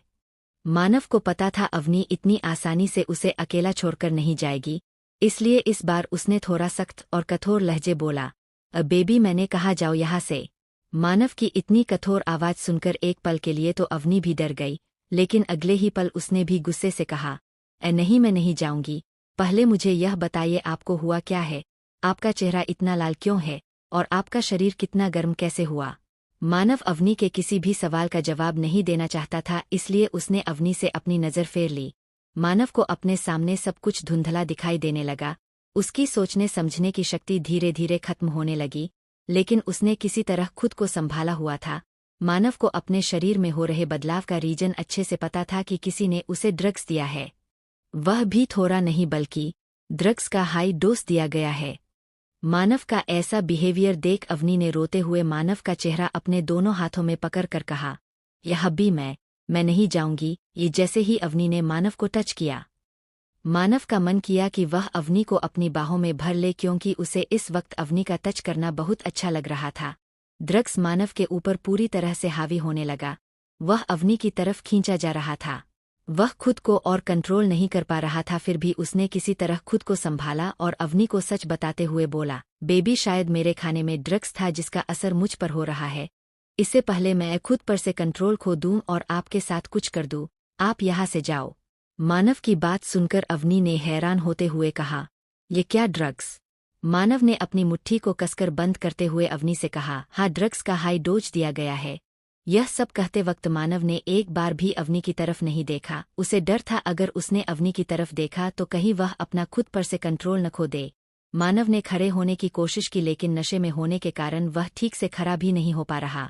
मानव को पता था अवनी इतनी आसानी से उसे अकेला छोड़कर नहीं जाएगी, इसलिए इस बार उसने थोड़ा सख्त और कठोर लहजे बोला, बेबी मैंने कहा जाओ यहाँ से। मानव की इतनी कठोर आवाज सुनकर एक पल के लिए तो अवनी भी डर गई, लेकिन अगले ही पल उसने भी गुस्से से कहा, नहीं मैं नहीं जाऊंगी, पहले मुझे यह बताइए आपको हुआ क्या है? आपका चेहरा इतना लाल क्यों है और आपका शरीर कितना गर्म कैसे हुआ? मानव अवनी के किसी भी सवाल का जवाब नहीं देना चाहता था, इसलिए उसने अवनी से अपनी नज़र फेर ली। मानव को अपने सामने सब कुछ धुंधला दिखाई देने लगा। उसकी सोचने समझने की शक्ति धीरे धीरे खत्म होने लगी, लेकिन उसने किसी तरह खुद को संभाला हुआ था। मानव को अपने शरीर में हो रहे बदलाव का रीजन अच्छे से पता था कि किसी ने उसे ड्रग्स दिया है। वह भी थोड़ा नहीं बल्कि ड्रग्स का हाई डोज दिया गया है। मानव का ऐसा बिहेवियर देख अवनी ने रोते हुए मानव का चेहरा अपने दोनों हाथों में पकड़ कर कहा, यह भी मैं नहीं जाऊंगी। ये जैसे ही अवनी ने मानव को टच किया, मानव का मन किया कि वह अवनी को अपनी बाहों में भर ले, क्योंकि उसे इस वक्त अवनी का टच करना बहुत अच्छा लग रहा था। ड्रग्स मानव के ऊपर पूरी तरह से हावी होने लगा। वह अवनी की तरफ खींचा जा रहा था। वह खुद को और कंट्रोल नहीं कर पा रहा था, फिर भी उसने किसी तरह खुद को संभाला और अवनी को सच बताते हुए बोला, बेबी, शायद मेरे खाने में ड्रग्स था जिसका असर मुझ पर हो रहा है। इससे पहले मैं खुद पर से कंट्रोल खो दूं और आपके साथ कुछ कर दूं, आप यहाँ से जाओ। मानव की बात सुनकर अवनी ने हैरान होते हुए कहा, ये क्या ड्रग्स? मानव ने अपनी मुट्ठी को कसकर बंद करते हुए अवनी से कहा, हाँ, ड्रग्स का हाई डोज दिया गया है। यह सब कहते वक्त मानव ने एक बार भी अवनी की तरफ नहीं देखा। उसे डर था अगर उसने अवनी की तरफ देखा तो कहीं वह अपना खुद पर से कंट्रोल न खो दे। मानव ने खड़े होने की कोशिश की, लेकिन नशे में होने के कारण वह ठीक से खड़ा भी नहीं हो पा रहा।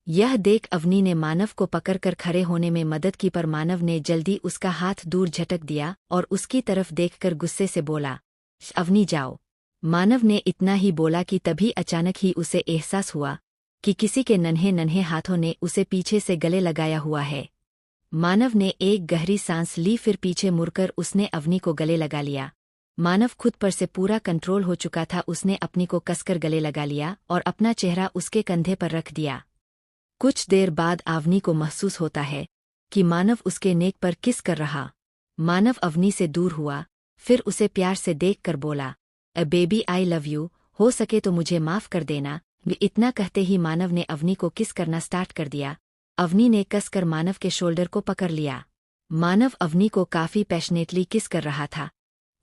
यह देख अवनी ने मानव को पकड़कर खड़े होने में मदद की, पर मानव ने जल्दी उसका हाथ दूर झटक दिया और उसकी तरफ देखकर गुस्से से बोला, अवनी जाओ। मानव ने इतना ही बोला कि तभी अचानक ही उसे एहसास हुआ कि किसी के नन्हे नन्हे हाथों ने उसे पीछे से गले लगाया हुआ है। मानव ने एक गहरी सांस ली, फिर पीछे मुड़कर उसने अवनी को गले लगा लिया। मानव खुद पर से पूरा कंट्रोल हो चुका था। उसने अपनी को कसकर गले लगा लिया और अपना चेहरा उसके कंधे पर रख दिया। कुछ देर बाद अवनी को महसूस होता है कि मानव उसके नेक पर किस कर रहा। मानव अवनी से दूर हुआ, फिर उसे प्यार से देखकर बोला, बेबी, आई लव यू, हो सके तो मुझे माफ कर देना। इतना कहते ही मानव ने अवनी को किस करना स्टार्ट कर दिया। अवनी ने कसकर मानव के शोल्डर को पकड़ लिया। मानव अवनी को काफी पैशनेटली किस कर रहा था।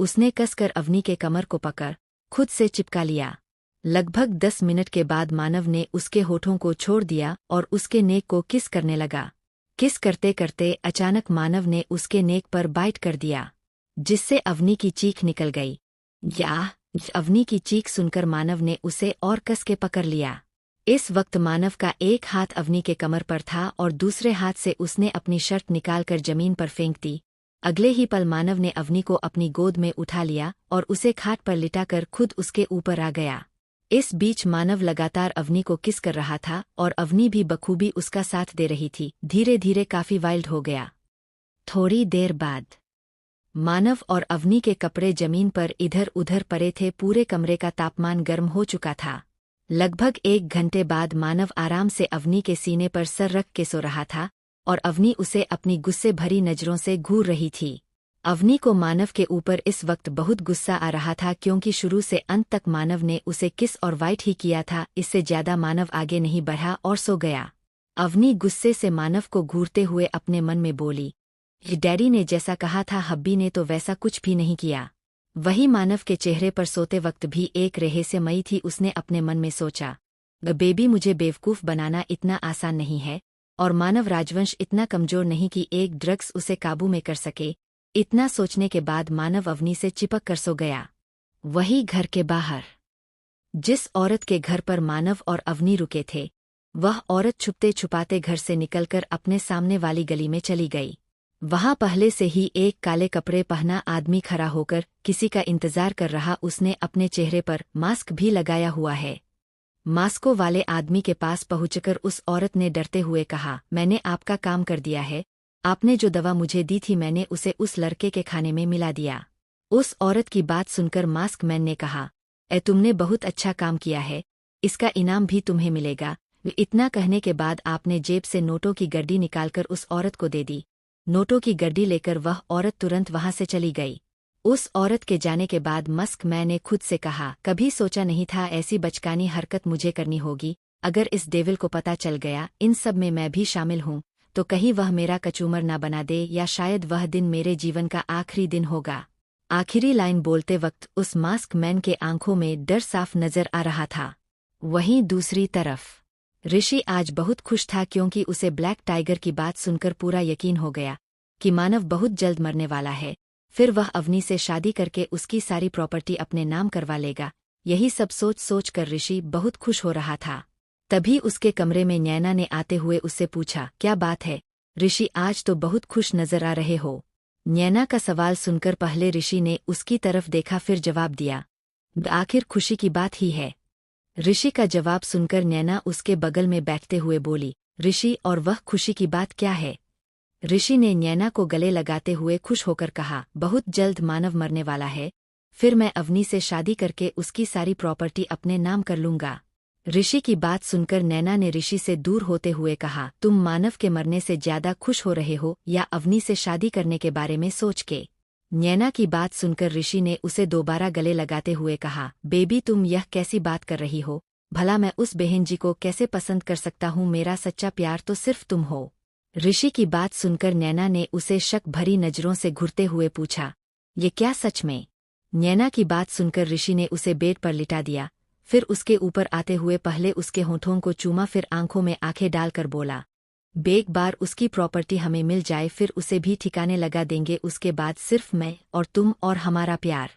उसने कसकर अवनी के कमर को पकड़ खुद से चिपका लिया। लगभग 10 मिनट के बाद मानव ने उसके होठों को छोड़ दिया और उसके नेक को किस करने लगा। किस करते करते अचानक मानव ने उसके नेक पर बाइट कर दिया, जिससे अवनी की चीख निकल गई। या अवनी की चीख सुनकर मानव ने उसे और कस के पकड़ लिया। इस वक्त मानव का एक हाथ अवनी के कमर पर था और दूसरे हाथ से उसने अपनी शर्ट निकालकर जमीन पर फेंक दी। अगले ही पल मानव ने अवनी को अपनी गोद में उठा लिया और उसे खाट पर लिटाकर खुद उसके ऊपर आ गया। इस बीच मानव लगातार अवनी को किस कर रहा था और अवनी भी बखूबी उसका साथ दे रही थी। धीरे धीरे काफी वाइल्ड हो गया। थोड़ी देर बाद मानव और अवनी के कपड़े जमीन पर इधर उधर पड़े थे। पूरे कमरे का तापमान गर्म हो चुका था। लगभग 1 घंटे बाद मानव आराम से अवनी के सीने पर सर रख के सो रहा था और अवनी उसे अपनी गुस्से भरी नजरों से घूर रही थी। अवनी को मानव के ऊपर इस वक्त बहुत गुस्सा आ रहा था, क्योंकि शुरू से अंत तक मानव ने उसे किस और वाइट ही किया था। इससे ज्यादा मानव आगे नहीं बढ़ा और सो गया। अवनी गुस्से से मानव को घूरते हुए अपने मन में बोली, डैडी ने जैसा कहा था हब्बी ने तो वैसा कुछ भी नहीं किया। वही मानव के चेहरे पर सोते वक्त भी एक रहस्यमयी थी। उसने अपने मन में सोचा, बेबी, मुझे बेवकूफ बनाना इतना आसान नहीं है और मानव राजवंश इतना कमजोर नहीं कि एक ड्रग्स उसे काबू में कर सके। इतना सोचने के बाद मानव अवनी से चिपक कर सो गया। वही घर के बाहर जिस औरत के घर पर मानव और अवनी रुके थे, वह औरत छुपते छुपाते घर से निकलकर अपने सामने वाली गली में चली गई। वहां पहले से ही एक काले कपड़े पहना आदमी खड़ा होकर किसी का इंतजार कर रहा। उसने अपने चेहरे पर मास्क भी लगाया हुआ है। मास्को वाले आदमी के पास पहुंचकर उस औरत ने डरते हुए कहा, मैंने आपका काम कर दिया है। आपने जो दवा मुझे दी थी मैंने उसे उस लड़के के खाने में मिला दिया। उस औरत की बात सुनकर मास्क मैन ने कहा, तुमने बहुत अच्छा काम किया है, इसका इनाम भी तुम्हें मिलेगा। इतना कहने के बाद आपने जेब से नोटों की गड्डी निकालकर उस औरत को दे दी। नोटों की गड्डी लेकर वह औरत तुरंत वहां से चली गई। उस औरत के जाने के बाद मस्क मैन ने खुद से कहा, कभी सोचा नहीं था ऐसी बचकानी हरकत मुझे करनी होगी। अगर इस डेविल को पता चल गया इन सब में मैं भी शामिल हूँ, तो कहीं वह मेरा कचूमर ना बना दे, या शायद वह दिन मेरे जीवन का आखिरी दिन होगा। आखिरी लाइन बोलते वक्त उस मास्क मैन के आंखों में डर साफ नजर आ रहा था। वहीं दूसरी तरफ ऋषि आज बहुत खुश था, क्योंकि उसे ब्लैक टाइगर की बात सुनकर पूरा यकीन हो गया कि मानव बहुत जल्द मरने वाला है, फिर वह अवनी से शादी करके उसकी सारी प्रॉपर्टी अपने नाम करवा लेगा। यही सब सोच सोच कर ऋषि बहुत खुश हो रहा था। तभी उसके कमरे में नैना ने आते हुए उससे पूछा, क्या बात है ऋषि, आज तो बहुत खुश नजर आ रहे हो। नैना का सवाल सुनकर पहले ऋषि ने उसकी तरफ देखा, फिर जवाब दिया, आखिर खुशी की बात ही है। ऋषि का जवाब सुनकर नैना उसके बगल में बैठते हुए बोली, ऋषि, और वह खुशी की बात क्या है? ऋषि ने नैना को गले लगाते हुए खुश होकर कहा, बहुत जल्द मानव मरने वाला है, फिर मैं अवनी से शादी करके उसकी सारी प्रॉपर्टी अपने नाम कर लूंगा। ऋषि की बात सुनकर नैना ने ऋषि से दूर होते हुए कहा, तुम मानव के मरने से ज्यादा खुश हो रहे हो या अवनी से शादी करने के बारे में सोच के? नैना की बात सुनकर ऋषि ने उसे दोबारा गले लगाते हुए कहा, बेबी, तुम यह कैसी बात कर रही हो? भला मैं उस बहन जी को कैसे पसंद कर सकता हूँ? मेरा सच्चा प्यार तो सिर्फ तुम हो। ऋषि की बात सुनकर नैना ने उसे शक भरी नजरों से घूरते हुए पूछा, ये क्या सच में? नैना की बात सुनकर ऋषि ने उसे बेड पर लिटा दिया, फिर उसके ऊपर आते हुए पहले उसके होठों को चूमा, फिर आंखों में आंखें डालकर बोला, एक बार उसकी प्रॉपर्टी हमें मिल जाए फिर उसे भी ठिकाने लगा देंगे, उसके बाद सिर्फ मैं और तुम और हमारा प्यार।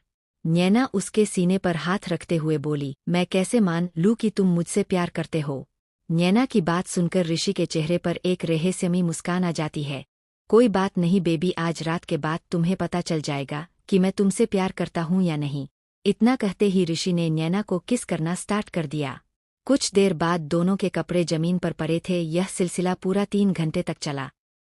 नैना उसके सीने पर हाथ रखते हुए बोली, मैं कैसे मान लूं कि तुम मुझसे प्यार करते हो? नैना की बात सुनकर ऋषि के चेहरे पर एक रहस्यमयी मुस्कान आ जाती है। कोई बात नहीं बेबी, आज रात के बाद तुम्हें पता चल जाएगा कि मैं तुमसे प्यार करता हूँ या नहीं। इतना कहते ही ऋषि ने नैना को किस करना स्टार्ट कर दिया। कुछ देर बाद दोनों के कपड़े जमीन पर पड़े थे। यह सिलसिला पूरा 3 घंटे तक चला।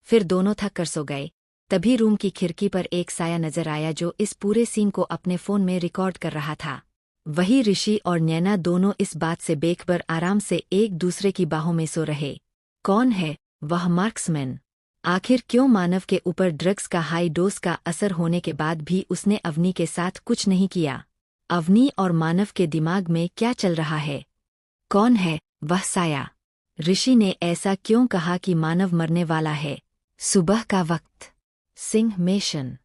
फिर दोनों थक कर सो गए। तभी रूम की खिड़की पर एक साया नजर आया जो इस पूरे सीन को अपने फोन में रिकॉर्ड कर रहा था। वही ऋषि और नैना दोनों इस बात से बेखबर आराम से एक दूसरे की बाहों में सो रहे। कौन है वह मार्क्समैन? आखिर क्यों मानव के ऊपर ड्रग्स का हाई डोज का असर होने के बाद भी उसने अवनी के साथ कुछ नहीं किया? अवनी और मानव के दिमाग में क्या चल रहा है? कौन है वह साया? ऋषि ने ऐसा क्यों कहा कि मानव मरने वाला है? सुबह का वक्त। सिंह मेशन।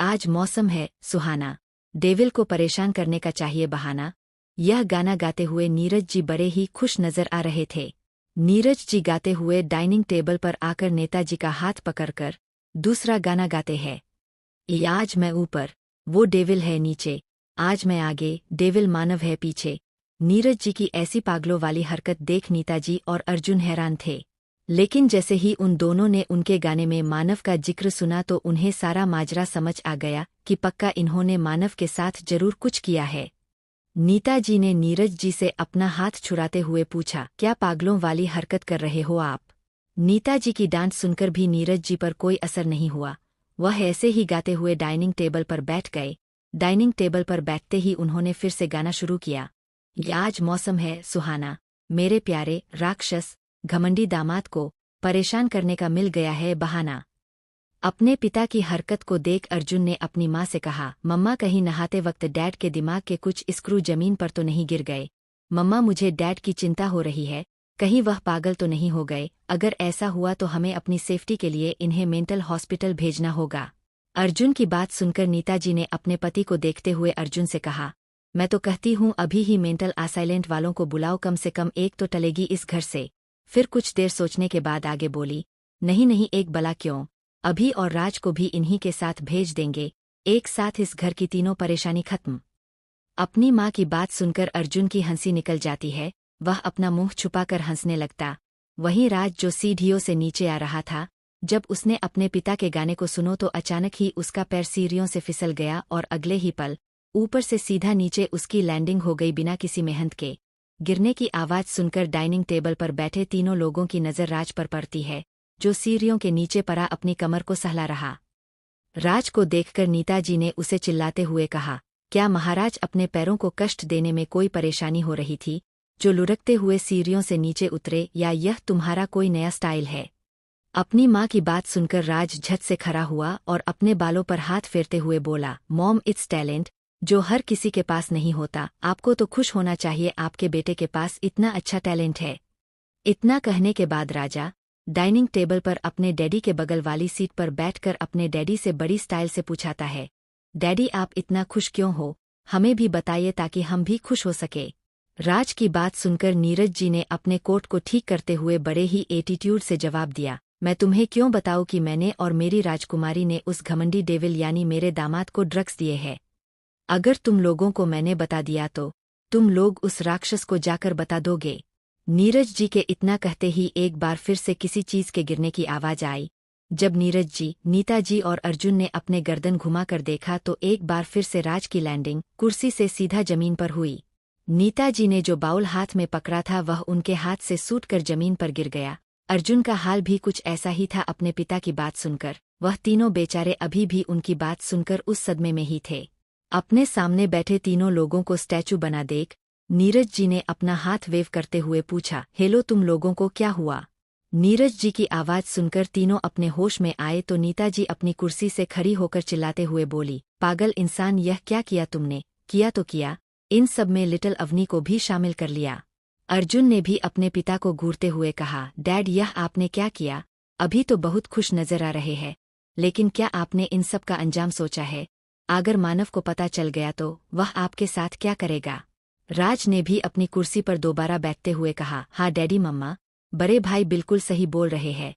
आज मौसम है सुहाना, डेविल को परेशान करने का चाहिए बहाना। यह गाना गाते हुए नीरज जी बड़े ही खुश नजर आ रहे थे। नीरज जी गाते हुए डाइनिंग टेबल पर आकर नेताजी का हाथ पकड़कर दूसरा गाना गाते हैं। आज मैं ऊपर, वो डेविल है नीचे, आज मैं आगे, डेविल मानव है पीछे। नीरज जी की ऐसी पागलों वाली हरकत देख नेताजी और अर्जुन हैरान थे। लेकिन जैसे ही उन दोनों ने उनके गाने में मानव का जिक्र सुना तो उन्हें सारा माजरा समझ आ गया कि पक्का इन्होंने मानव के साथ जरूर कुछ किया है। नेताजी ने नीरज जी से अपना हाथ छुड़ाते हुए पूछा, क्या पागलों वाली हरकत कर रहे हो आप? नेताजी की डांट सुनकर भी नीरज जी पर कोई असर नहीं हुआ। वह ऐसे ही गाते हुए डाइनिंग टेबल पर बैठ गए। डाइनिंग टेबल पर बैठते ही उन्होंने फिर से गाना शुरू किया। आज मौसम है सुहाना, मेरे प्यारे राक्षस घमंडी दामाद को परेशान करने का मिल गया है बहाना। अपने पिता की हरकत को देख अर्जुन ने अपनी माँ से कहा, मम्मा कहीं नहाते वक्त डैड के दिमाग के कुछ स्क्रू जमीन पर तो नहीं गिर गए? मम्मा मुझे डैड की चिंता हो रही है, कहीं वह पागल तो नहीं हो गए? अगर ऐसा हुआ तो हमें अपनी सेफ्टी के लिए इन्हें मेंटल हॉस्पिटल भेजना होगा। अर्जुन की बात सुनकर नीताजी ने अपने पति को देखते हुए अर्जुन से कहा, मैं तो कहती हूँ अभी ही मेंटल असाइलेंट वालों को बुलाओ, कम से कम एक तो टलेगी इस घर से। फिर कुछ देर सोचने के बाद आगे बोली, नहीं नहीं, एक बला क्यों, अभी और राज को भी इन्हीं के साथ भेज देंगे, एक साथ इस घर की तीनों परेशानी खत्म। अपनी माँ की बात सुनकर अर्जुन की हंसी निकल जाती है। वह अपना मुंह छुपाकर हंसने लगता। वहीं राज जो सीढ़ियों से नीचे आ रहा था, जब उसने अपने पिता के गाने को सुनो तो अचानक ही उसका पैर सीढ़ियों से फिसल गया और अगले ही पल ऊपर से सीधा नीचे उसकी लैंडिंग हो गई बिना किसी मेहनत के। गिरने की आवाज सुनकर डाइनिंग टेबल पर बैठे तीनों लोगों की नजर राज पर पड़ती है, जो सीढ़ियों के नीचे पड़ा अपनी कमर को सहला रहा। राज को देखकर नेताजी ने उसे चिल्लाते हुए कहा, क्या महाराज अपने पैरों को कष्ट देने में कोई परेशानी हो रही थी जो लुढ़कते हुए सीढ़ियों से नीचे उतरे, या यह तुम्हारा कोई नया स्टाइल है? अपनी माँ की बात सुनकर राज झट से खड़ा हुआ और अपने बालों पर हाथ फेरते हुए बोला, मॉम, इट्स टैलेंट जो हर किसी के पास नहीं होता। आपको तो खुश होना चाहिए, आपके बेटे के पास इतना अच्छा टैलेंट है। इतना कहने के बाद राजा डाइनिंग टेबल पर अपने डैडी के बगल वाली सीट पर बैठकर अपने डैडी से बड़ी स्टाइल से पूछाता है, डैडी आप इतना खुश क्यों हो? हमें भी बताइए ताकि हम भी खुश हो सके। राज की बात सुनकर नीरज जी ने अपने कोट को ठीक करते हुए बड़े ही एटीट्यूड से जवाब दिया, मैं तुम्हें क्यों बताऊं कि मैंने और मेरी राजकुमारी ने उस घमंडी डेविल यानी मेरे दामाद को ड्रग्स दिए हैं। अगर तुम लोगों को मैंने बता दिया तो तुम लोग उस राक्षस को जाकर बता दोगे। नीरज जी के इतना कहते ही एक बार फिर से किसी चीज के गिरने की आवाज आई। जब नीरज जी, नीता जी और अर्जुन ने अपने गर्दन घुमाकर देखा तो एक बार फिर से राज की लैंडिंग कुर्सी से सीधा जमीन पर हुई। नीता जी ने जो बाउल हाथ में पकड़ा था वह उनके हाथ से सूट कर जमीन पर गिर गया। अर्जुन का हाल भी कुछ ऐसा ही था अपने पिता की बात सुनकर। वह तीनों बेचारे अभी भी उनकी बात सुनकर उस सदमे में ही थे। अपने सामने बैठे तीनों लोगों को स्टैचू बना देख नीरज जी ने अपना हाथ वेव करते हुए पूछा, हेलो तुम लोगों को क्या हुआ? नीरज जी की आवाज सुनकर तीनों अपने होश में आए तो नीता जी अपनी कुर्सी से खड़ी होकर चिल्लाते हुए बोली, पागल इंसान, यह क्या किया तुमने? किया तो किया, इन सब में लिटिल अवनी को भी शामिल कर लिया। अर्जुन ने भी अपने पिता को घूरते हुए कहा, डैड यह आपने क्या किया? अभी तो बहुत खुश नजर आ रहे हैं, लेकिन क्या आपने इन सब का अंजाम सोचा है? अगर मानव को पता चल गया तो वह आपके साथ क्या करेगा? राज ने भी अपनी कुर्सी पर दोबारा बैठते हुए कहा, हाँ डैडी मम्मा, बड़े भाई बिल्कुल सही बोल रहे हैं।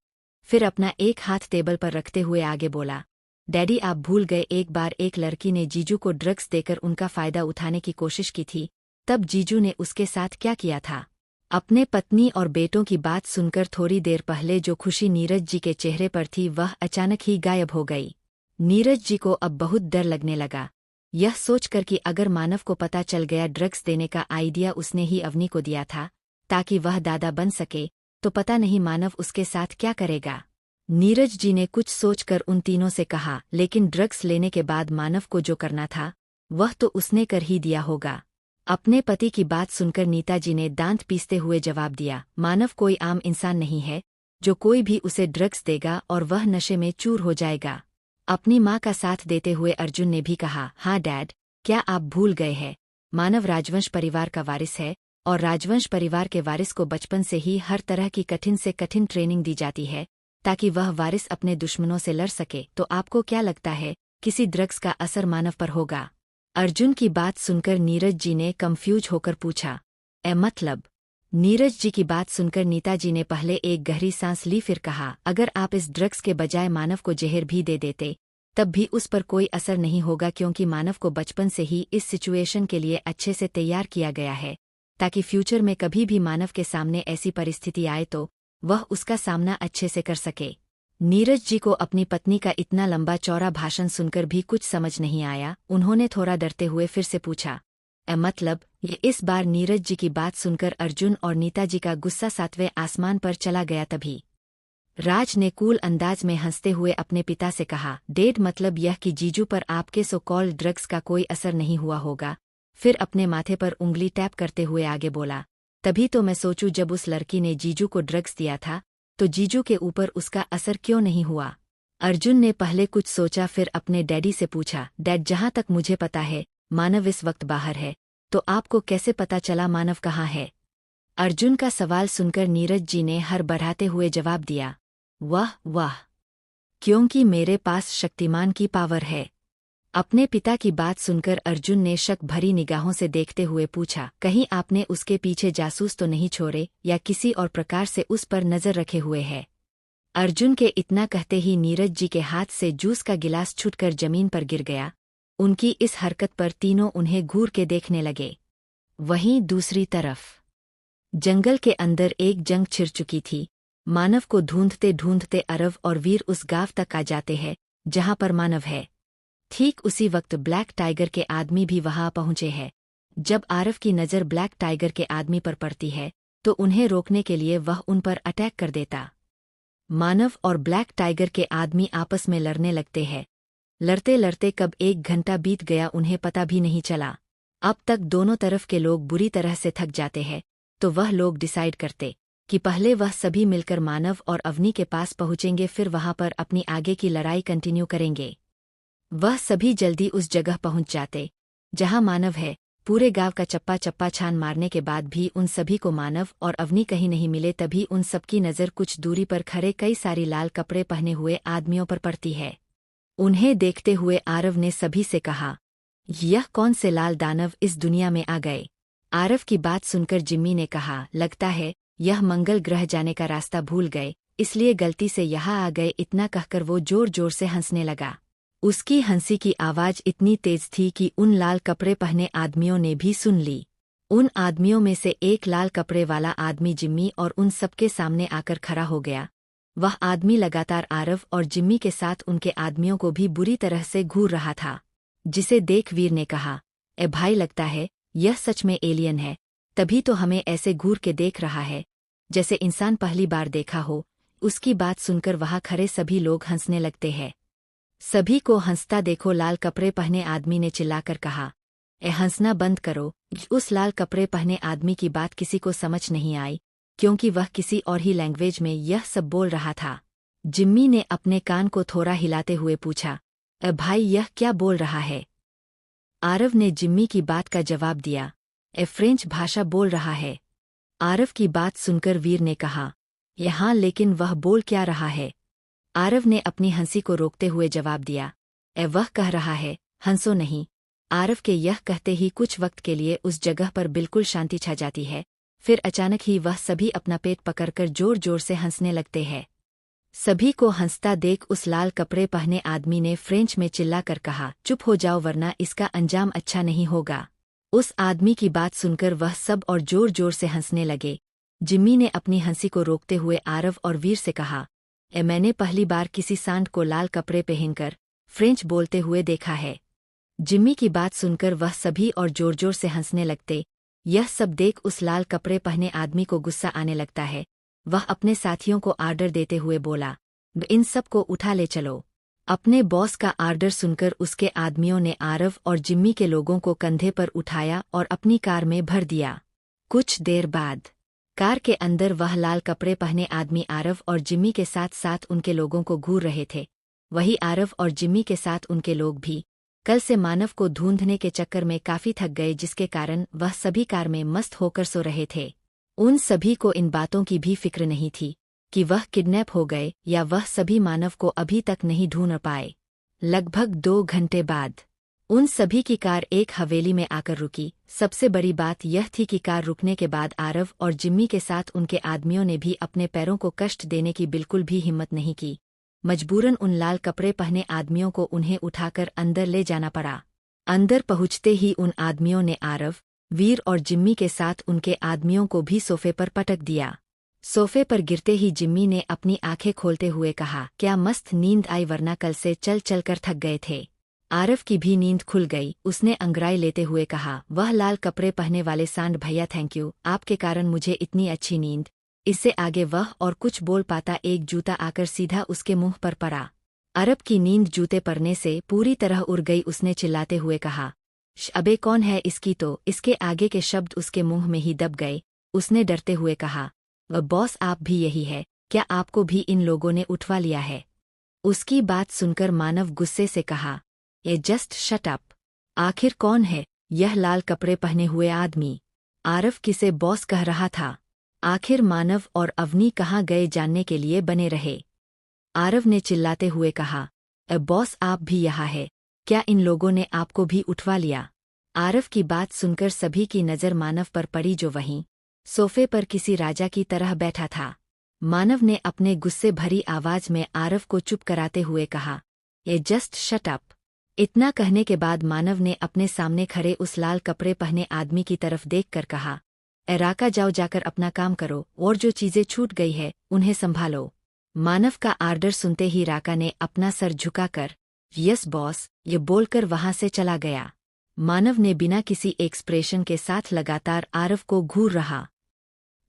फिर अपना एक हाथ टेबल पर रखते हुए आगे बोला, डैडी आप भूल गए एक बार एक लड़की ने जीजू को ड्रग्स देकर उनका फायदा उठाने की कोशिश की थी, तब जीजू ने उसके साथ क्या किया था? अपने पत्नी और बेटों की बात सुनकर थोड़ी देर पहले जो खुशी नीरज जी के चेहरे पर थी वह अचानक ही गायब हो गई। नीरज जी को अब बहुत डर लगने लगा, यह सोचकर कि अगर मानव को पता चल गया ड्रग्स देने का आइडिया उसने ही अवनी को दिया था ताकि वह दादा बन सके, तो पता नहीं मानव उसके साथ क्या करेगा। नीरज जी ने कुछ सोचकर उन तीनों से कहा, लेकिन ड्रग्स लेने के बाद मानव को जो करना था वह तो उसने कर ही दिया होगा। अपने पति की बात सुनकर नीता जी ने दांत पीसते हुए जवाब दिया, मानव कोई आम इंसान नहीं है जो कोई भी उसे ड्रग्स देगा और वह नशे में चूर हो जाएगा। अपनी माँ का साथ देते हुए अर्जुन ने भी कहा, हाँ डैड, क्या आप भूल गए हैं? मानव राजवंश परिवार का वारिस है और राजवंश परिवार के वारिस को बचपन से ही हर तरह की कठिन से कठिन ट्रेनिंग दी जाती है ताकि वह वारिस अपने दुश्मनों से लड़ सके। तो आपको क्या लगता है किसी ड्रग्स का असर मानव पर होगा? अर्जुन की बात सुनकर नीरज जी ने कंफ्यूज होकर पूछा, मतलब? नीरज जी की बात सुनकर नीता जी ने पहले एक गहरी सांस ली, फिर कहा, अगर आप इस ड्रग्स के बजाय मानव को जहर भी दे देते तब भी उस पर कोई असर नहीं होगा, क्योंकि मानव को बचपन से ही इस सिचुएशन के लिए अच्छे से तैयार किया गया है ताकि फ्यूचर में कभी भी मानव के सामने ऐसी परिस्थिति आए तो वह उसका सामना अच्छे से कर सके। नीरज जी को अपनी पत्नी का इतना लंबा चौड़ा भाषण सुनकर भी कुछ समझ नहीं आया। उन्होंने थोड़ा डरते हुए फिर से पूछा, मतलब? ये इस बार नीरज जी की बात सुनकर अर्जुन और नीता जी का गुस्सा 7वें आसमान पर चला गया। तभी राज ने कूल अंदाज में हंसते हुए अपने पिता से कहा, डैड मतलब यह कि जीजू पर आपके सो कॉल्ड ड्रग्स का कोई असर नहीं हुआ होगा। फिर अपने माथे पर उंगली टैप करते हुए आगे बोला, तभी तो मैं सोचूं जब उस लड़की ने जीजू को ड्रग्स दिया था तो जीजू के ऊपर उसका असर क्यों नहीं हुआ? अर्जुन ने पहले कुछ सोचा फिर अपने डैडी से पूछा, डैड जहां तक मुझे पता है मानव इस वक्त बाहर है, तो आपको कैसे पता चला मानव कहाँ है? अर्जुन का सवाल सुनकर नीरज जी ने हर बढ़ाते हुए जवाब दिया, वाह वाह, क्योंकि मेरे पास शक्तिमान की पावर है। अपने पिता की बात सुनकर अर्जुन ने शक भरी निगाहों से देखते हुए पूछा, कहीं आपने उसके पीछे जासूस तो नहीं छोड़े या किसी और प्रकार से उस पर नजर रखे हुए है? अर्जुन के इतना कहते ही नीरज जी के हाथ से जूस का गिलास छूटकर जमीन पर गिर गया। उनकी इस हरकत पर तीनों उन्हें घूर के देखने लगे। वहीं दूसरी तरफ जंगल के अंदर एक जंग छिड़ चुकी थी। मानव को ढूंढते ढूंढते अरव और वीर उस गांव तक आ जाते हैं जहां पर मानव है। ठीक उसी वक्त ब्लैक टाइगर के आदमी भी वहां पहुंचे हैं। जब आरव की नज़र ब्लैक टाइगर के आदमी पर पड़ती है तो उन्हें रोकने के लिए वह उन पर अटैक कर देता। मानव और ब्लैक टाइगर के आदमी आपस में लड़ने लगते हैं। लड़ते लड़ते कब 1 घंटा बीत गया उन्हें पता भी नहीं चला। अब तक दोनों तरफ के लोग बुरी तरह से थक जाते हैं तो वह लोग डिसाइड करते कि पहले वह सभी मिलकर मानव और अवनी के पास पहुंचेंगे, फिर वहां पर अपनी आगे की लड़ाई कंटिन्यू करेंगे। वह सभी जल्दी उस जगह पहुंच जाते जहां मानव है। पूरे गांव का चप्पा चप्पा छान मारने के बाद भी उन सभी को मानव और अवनी कहीं नहीं मिले। तभी उन सबकी नज़र कुछ दूरी पर खड़े कई सारी लाल कपड़े पहने हुए आदमियों पर पड़ती है। उन्हें देखते हुए आरव ने सभी से कहा, यह कौन से लाल दानव इस दुनिया में आ गए? आरव की बात सुनकर जिम्मी ने कहा, लगता है यह मंगल ग्रह जाने का रास्ता भूल गए, इसलिए गलती से यहाँ आ गए, इतना कहकर वो जोर जोर से हंसने लगा। उसकी हंसी की आवाज इतनी तेज थी कि उन लाल कपड़े पहने आदमियों ने भी सुन ली। उन आदमियों में से एक लाल कपड़े वाला आदमी जिम्मी और उन सबके सामने आकर खड़ा हो गया। वह आदमी लगातार आरव और जिम्मी के साथ उनके आदमियों को भी बुरी तरह से घूर रहा था, जिसे देख वीर ने कहा, ए भाई, लगता है यह सच में एलियन है, तभी तो हमें ऐसे घूर के देख रहा है जैसे इंसान पहली बार देखा हो। उसकी बात सुनकर वहाँ खड़े सभी लोग हंसने लगते हैं। सभी को हंसता देखो, लाल कपड़े पहने आदमी ने चिल्लाकर कहा, ए हंसना बंद करो। उस लाल कपड़े पहने आदमी की बात किसी को समझ नहीं आई, क्योंकि वह किसी और ही लैंग्वेज में यह सब बोल रहा था। जिम्मी ने अपने कान को थोड़ा हिलाते हुए पूछा, ए भाई, यह क्या बोल रहा है? आरव ने जिम्मी की बात का जवाब दिया, ए फ्रेंच भाषा बोल रहा है। आरव की बात सुनकर वीर ने कहा, हाँ, लेकिन वह बोल क्या रहा है? आरव ने अपनी हंसी को रोकते हुए जवाब दिया, वह कह रहा है, हंसो नहीं। आरव के यह कहते ही कुछ वक्त के लिए उस जगह पर बिल्कुल शांति छा जाती है। फिर अचानक ही वह सभी अपना पेट पकड़कर जोर जोर से हंसने लगते हैं। सभी को हंसता देख उस लाल कपड़े पहने आदमी ने फ्रेंच में चिल्लाकर कहा, चुप हो जाओ वरना इसका अंजाम अच्छा नहीं होगा। उस आदमी की बात सुनकर वह सब और जोर जोर से हंसने लगे। जिम्मी ने अपनी हंसी को रोकते हुए आरव और वीर से कहा, मैंने पहली बार किसी सांड को लाल कपड़े पहनकर फ्रेंच बोलते हुए देखा है। जिम्मी की बात सुनकर वह सभी और जोर जोर से हंसने लगते। यह सब देख उस लाल कपड़े पहने आदमी को गुस्सा आने लगता है। वह अपने साथियों को आर्डर देते हुए बोला, इन सब को उठा ले चलो। अपने बॉस का आर्डर सुनकर उसके आदमियों ने आरव और जिम्मी के लोगों को कंधे पर उठाया और अपनी कार में भर दिया। कुछ देर बाद कार के अंदर वह लाल कपड़े पहने आदमी आरव और जिम्मी के साथ साथ उनके लोगों को घूर रहे थे। वही आरव और जिम्मी के साथ उनके लोग भी कल से मानव को ढूंढने के चक्कर में काफी थक गए, जिसके कारण वह सभी कार में मस्त होकर सो रहे थे। उन सभी को इन बातों की भी फिक्र नहीं थी कि वह किडनैप हो गए या वह सभी मानव को अभी तक नहीं ढूंढ पाए। लगभग 2 घंटे बाद उन सभी की कार एक हवेली में आकर रुकी। सबसे बड़ी बात यह थी कि कार रुकने के बाद आरव और जिम्मी के साथ उनके आदमियों ने भी अपने पैरों को कष्ट देने की बिल्कुल भी हिम्मत नहीं की। मजबूरन उन लाल कपड़े पहने आदमियों को उन्हें उठाकर अंदर ले जाना पड़ा। अंदर पहुंचते ही उन आदमियों ने आरव, वीर और जिम्मी के साथ उनके आदमियों को भी सोफे पर पटक दिया। सोफे पर गिरते ही जिम्मी ने अपनी आंखें खोलते हुए कहा, क्या मस्त नींद आई, वरना कल से चल चल कर थक गए थे। आरव की भी नींद खुल गई। उसने अंगड़ाई लेते हुए कहा, वह लाल कपड़े पहने वाले सांड भैया, थैंक यू, आपके कारण मुझे इतनी अच्छी नींद। इससे आगे वह और कुछ बोल पाता, एक जूता आकर सीधा उसके मुंह पर पड़ा। आरव की नींद जूते पड़ने से पूरी तरह उड़ गई। उसने चिल्लाते हुए कहा, अबे कौन है इसकी? तो इसके आगे के शब्द उसके मुंह में ही दब गए। उसने डरते हुए कहा, बॉस आप भी यही है क्या? आपको भी इन लोगों ने उठवा लिया है? उसकी बात सुनकर मानव गुस्से से कहा, ये जस्ट शट अप। आखिर कौन है यह लाल कपड़े पहने हुए आदमी? आरव किसे बॉस कह रहा था? आखिर मानव और अवनी कहाँ गए जानने के लिए बने रहे। आरव ने चिल्लाते हुए कहा, बॉस आप भी यहाँ है क्या? इन लोगों ने आपको भी उठवा लिया? आरव की बात सुनकर सभी की नज़र मानव पर पड़ी, जो वहीं सोफे पर किसी राजा की तरह बैठा था। मानव ने अपने गुस्से भरी आवाज में आरव को चुप कराते हुए कहा, ये जस्ट शट अप। इतना कहने के बाद मानव ने अपने सामने खड़े उस लाल कपड़े पहने आदमी की तरफ देखकर कहा, राका जाओ, जाकर अपना काम करो और जो चीजें छूट गई है उन्हें संभालो। मानव का आर्डर सुनते ही राका ने अपना सर झुकाकर यस बॉस ये बोलकर वहां से चला गया। मानव ने बिना किसी एक्सप्रेशन के साथ लगातार आरव को घूर रहा।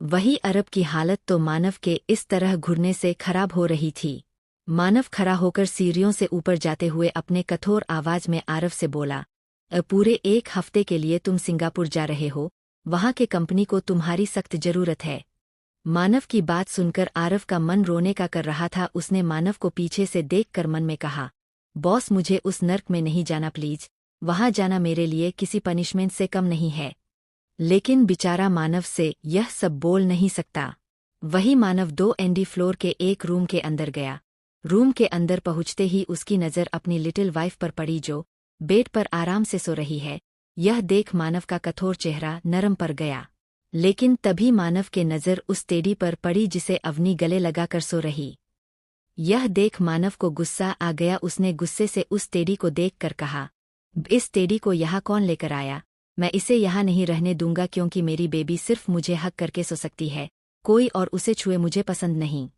वही अरब की हालत तो मानव के इस तरह घूरने से खराब हो रही थी। मानव खड़ा होकर सीढ़ियों से ऊपर जाते हुए अपने कठोर आवाज में आरव से बोला, पूरे 1 हफ्ते के लिए तुम सिंगापुर जा रहे हो, वहां के कंपनी को तुम्हारी सख्त जरूरत है। मानव की बात सुनकर आरव का मन रोने का कर रहा था। उसने मानव को पीछे से देखकर मन में कहा, बॉस मुझे उस नर्क में नहीं जाना प्लीज, वहां जाना मेरे लिए किसी पनिशमेंट से कम नहीं है। लेकिन बेचारा मानव से यह सब बोल नहीं सकता। वही मानव 2 एंडी फ्लोर के एक रूम के अंदर गया। रूम के अंदर पहुंचते ही उसकी नज़र अपनी लिटिल वाइफ पर पड़ी, जो बेड पर आराम से सो रही है। यह देख मानव का कठोर चेहरा नरम पड़ गया। लेकिन तभी मानव के नज़र उस टेडी पर पड़ी जिसे अवनी गले लगाकर सो रही। यह देख मानव को गुस्सा आ गया। उसने गुस्से से उस टेडी को देखकर कहा, इस टेडी को यहाँ कौन लेकर आया? मैं इसे यहाँ नहीं रहने दूंगा, क्योंकि मेरी बेबी सिर्फ मुझे हक करके सो सकती है, कोई और उसे छुए मुझे पसंद नहीं।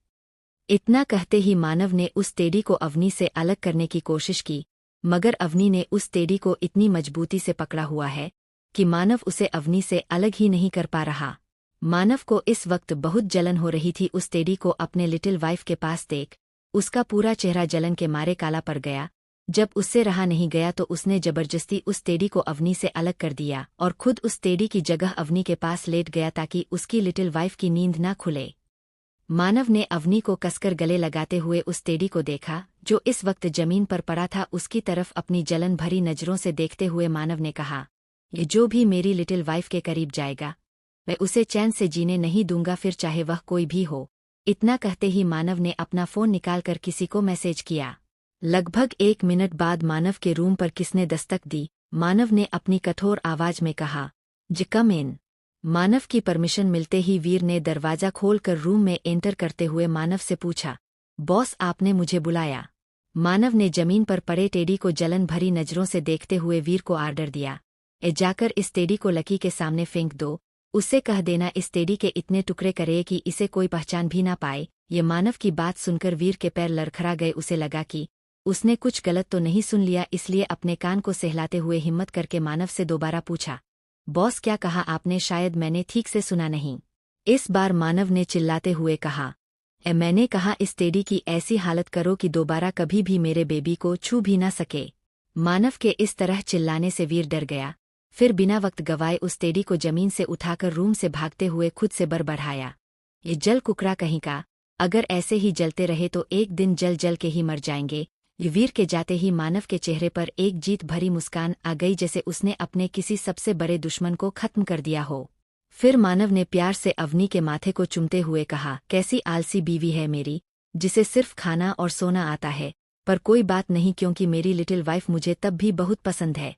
इतना कहते ही मानव ने उस टेडी को अवनी से अलग करने की कोशिश की, मगर अवनी ने उस टेडी को इतनी मजबूती से पकड़ा हुआ है कि मानव उसे अवनी से अलग ही नहीं कर पा रहा। मानव को इस वक्त बहुत जलन हो रही थी। उस टेडी को अपने लिटिल वाइफ के पास देख उसका पूरा चेहरा जलन के मारे काला पड़ गया। जब उससे रहा नहीं गया तो उसने जबरदस्ती उस टेडी को अवनी से अलग कर दिया और खुद उस टेडी की जगह अवनी के पास लेट गया ताकि उसकी लिटिल वाइफ की नींद ना खुले। मानव ने अवनी को कसकर गले लगाते हुए उस टेडी को देखा जो इस वक्त जमीन पर पड़ा था। उसकी तरफ अपनी जलन भरी नजरों से देखते हुए मानव ने कहा, ये जो भी मेरी लिटिल वाइफ के करीब जाएगा मैं उसे चैन से जीने नहीं दूंगा, फिर चाहे वह कोई भी हो। इतना कहते ही मानव ने अपना फोन निकालकर किसी को मैसेज किया। लगभग 1 मिनट बाद मानव के रूम पर किसने दस्तक दी। मानव ने अपनी कठोर आवाज में कहा, जी कम इन। मानव की परमिशन मिलते ही वीर ने दरवाजा खोलकर रूम में एंटर करते हुए मानव से पूछा, बॉस आपने मुझे बुलाया? मानव ने जमीन पर पड़े टेडी को जलन भरी नजरों से देखते हुए वीर को आर्डर दिया, जाकर इस टेडी को लकी के सामने फेंक दो। उससे कह देना इस टेडी के इतने टुकड़े करे कि इसे कोई पहचान भी ना पाए। ये मानव की बात सुनकर वीर के पैर लड़खड़ा गए। उसे लगा कि उसने कुछ गलत तो नहीं सुन लिया, इसलिए अपने कान को सहलाते हुए हिम्मत करके मानव से दोबारा पूछा, बॉस क्या कहा आपने? शायद मैंने ठीक से सुना नहीं। इस बार मानव ने चिल्लाते हुए कहा, मैंने कहा इस टेडी की ऐसी हालत करो कि दोबारा कभी भी मेरे बेबी को छू भी ना सके। मानव के इस तरह चिल्लाने से वीर डर गया। फिर बिना वक्त गवाए उस टेडी को जमीन से उठाकर रूम से भागते हुए खुद से बड़बड़ाया, ये जल कुकरा कहीं का, अगर ऐसे ही जलते रहे तो एक दिन जल जल के ही मर जाएंगे। ये वीर के जाते ही मानव के चेहरे पर एक जीत भरी मुस्कान आ गई, जैसे उसने अपने किसी सबसे बड़े दुश्मन को खत्म कर दिया हो। फिर मानव ने प्यार से अवनी के माथे को चूमते हुए कहा, कैसी आलसी बीवी है मेरी, जिसे सिर्फ खाना और सोना आता है। पर कोई बात नहीं, क्योंकि मेरी लिटिल वाइफ मुझे तब भी बहुत पसंद है।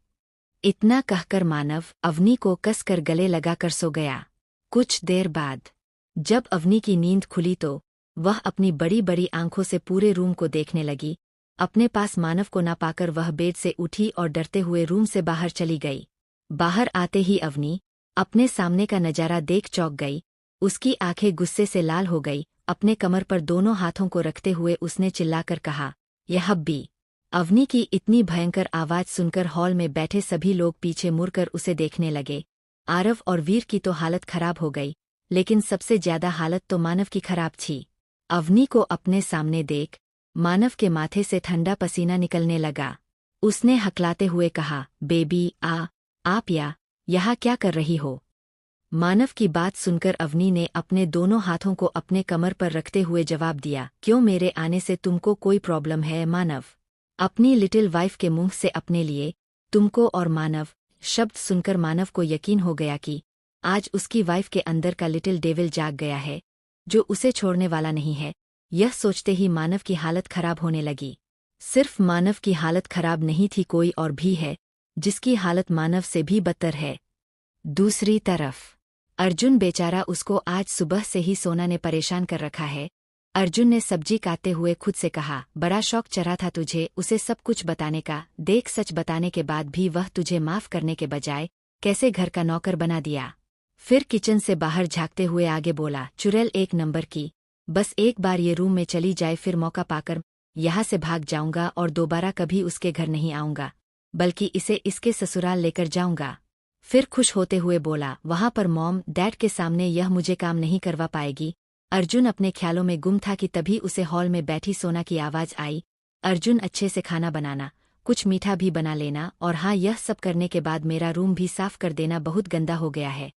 इतना कहकर मानव अवनी को कसकर गले लगाकर सो गया। कुछ देर बाद जब अवनी की नींद खुली तो वह अपनी बड़ी बड़ी आंखों से पूरे रूम को देखने लगी। अपने पास मानव को ना पाकर वह बेड से उठी और डरते हुए रूम से बाहर चली गई। बाहर आते ही अवनी अपने सामने का नजारा देख चौंक गई। उसकी आंखें गुस्से से लाल हो गई। अपने कमर पर दोनों हाथों को रखते हुए उसने चिल्लाकर कहा, यह हब्बी। अवनी की इतनी भयंकर आवाज सुनकर हॉल में बैठे सभी लोग पीछे मुड़कर उसे देखने लगे। आरव और वीर की तो हालत खराब हो गई, लेकिन सबसे ज्यादा हालत तो मानव की खराब थी। अवनी को अपने सामने देख मानव के माथे से ठंडा पसीना निकलने लगा। उसने हकलाते हुए कहा, बेबी आप यहाँ क्या कर रही हो? मानव की बात सुनकर अवनी ने अपने दोनों हाथों को अपने कमर पर रखते हुए जवाब दिया, क्यों मेरे आने से तुमको कोई प्रॉब्लम है? मानव अपनी लिटिल वाइफ के मुंह से अपने लिए तुमको और मानव शब्द सुनकर मानव को यकीन हो गया कि आज उसकी वाइफ के अंदर का लिटिल डेविल जाग गया है, जो उसे छोड़ने वाला नहीं है। यह सोचते ही मानव की हालत खराब होने लगी। सिर्फ मानव की हालत खराब नहीं थी, कोई और भी है जिसकी हालत मानव से भी बदतर है। दूसरी तरफ अर्जुन बेचारा, उसको आज सुबह से ही सोना ने परेशान कर रखा है। अर्जुन ने सब्जी काटते हुए खुद से कहा, बड़ा शौक चढ़ा था तुझे उसे सब कुछ बताने का। देख, सच बताने के बाद भी वह तुझे माफ करने के बजाय कैसे घर का नौकर बना दिया। फिर किचन से बाहर झांकते हुए आगे बोला, चुड़ैल 1 नंबर की, बस एक बार ये रूम में चली जाए, फिर मौका पाकर यहाँ से भाग जाऊंगा और दोबारा कभी उसके घर नहीं आऊंगा, बल्कि इसे इसके ससुराल लेकर जाऊंगा। फिर खुश होते हुए बोला, वहां पर मॉम डैड के सामने यह मुझे काम नहीं करवा पाएगी। अर्जुन अपने ख्यालों में गुम था कि तभी उसे हॉल में बैठी सोना की आवाज आई, अर्जुन अच्छे से खाना बनाना, कुछ मीठा भी बना लेना, और हाँ, यह सब करने के बाद मेरा रूम भी साफ कर देना, बहुत गंदा हो गया है।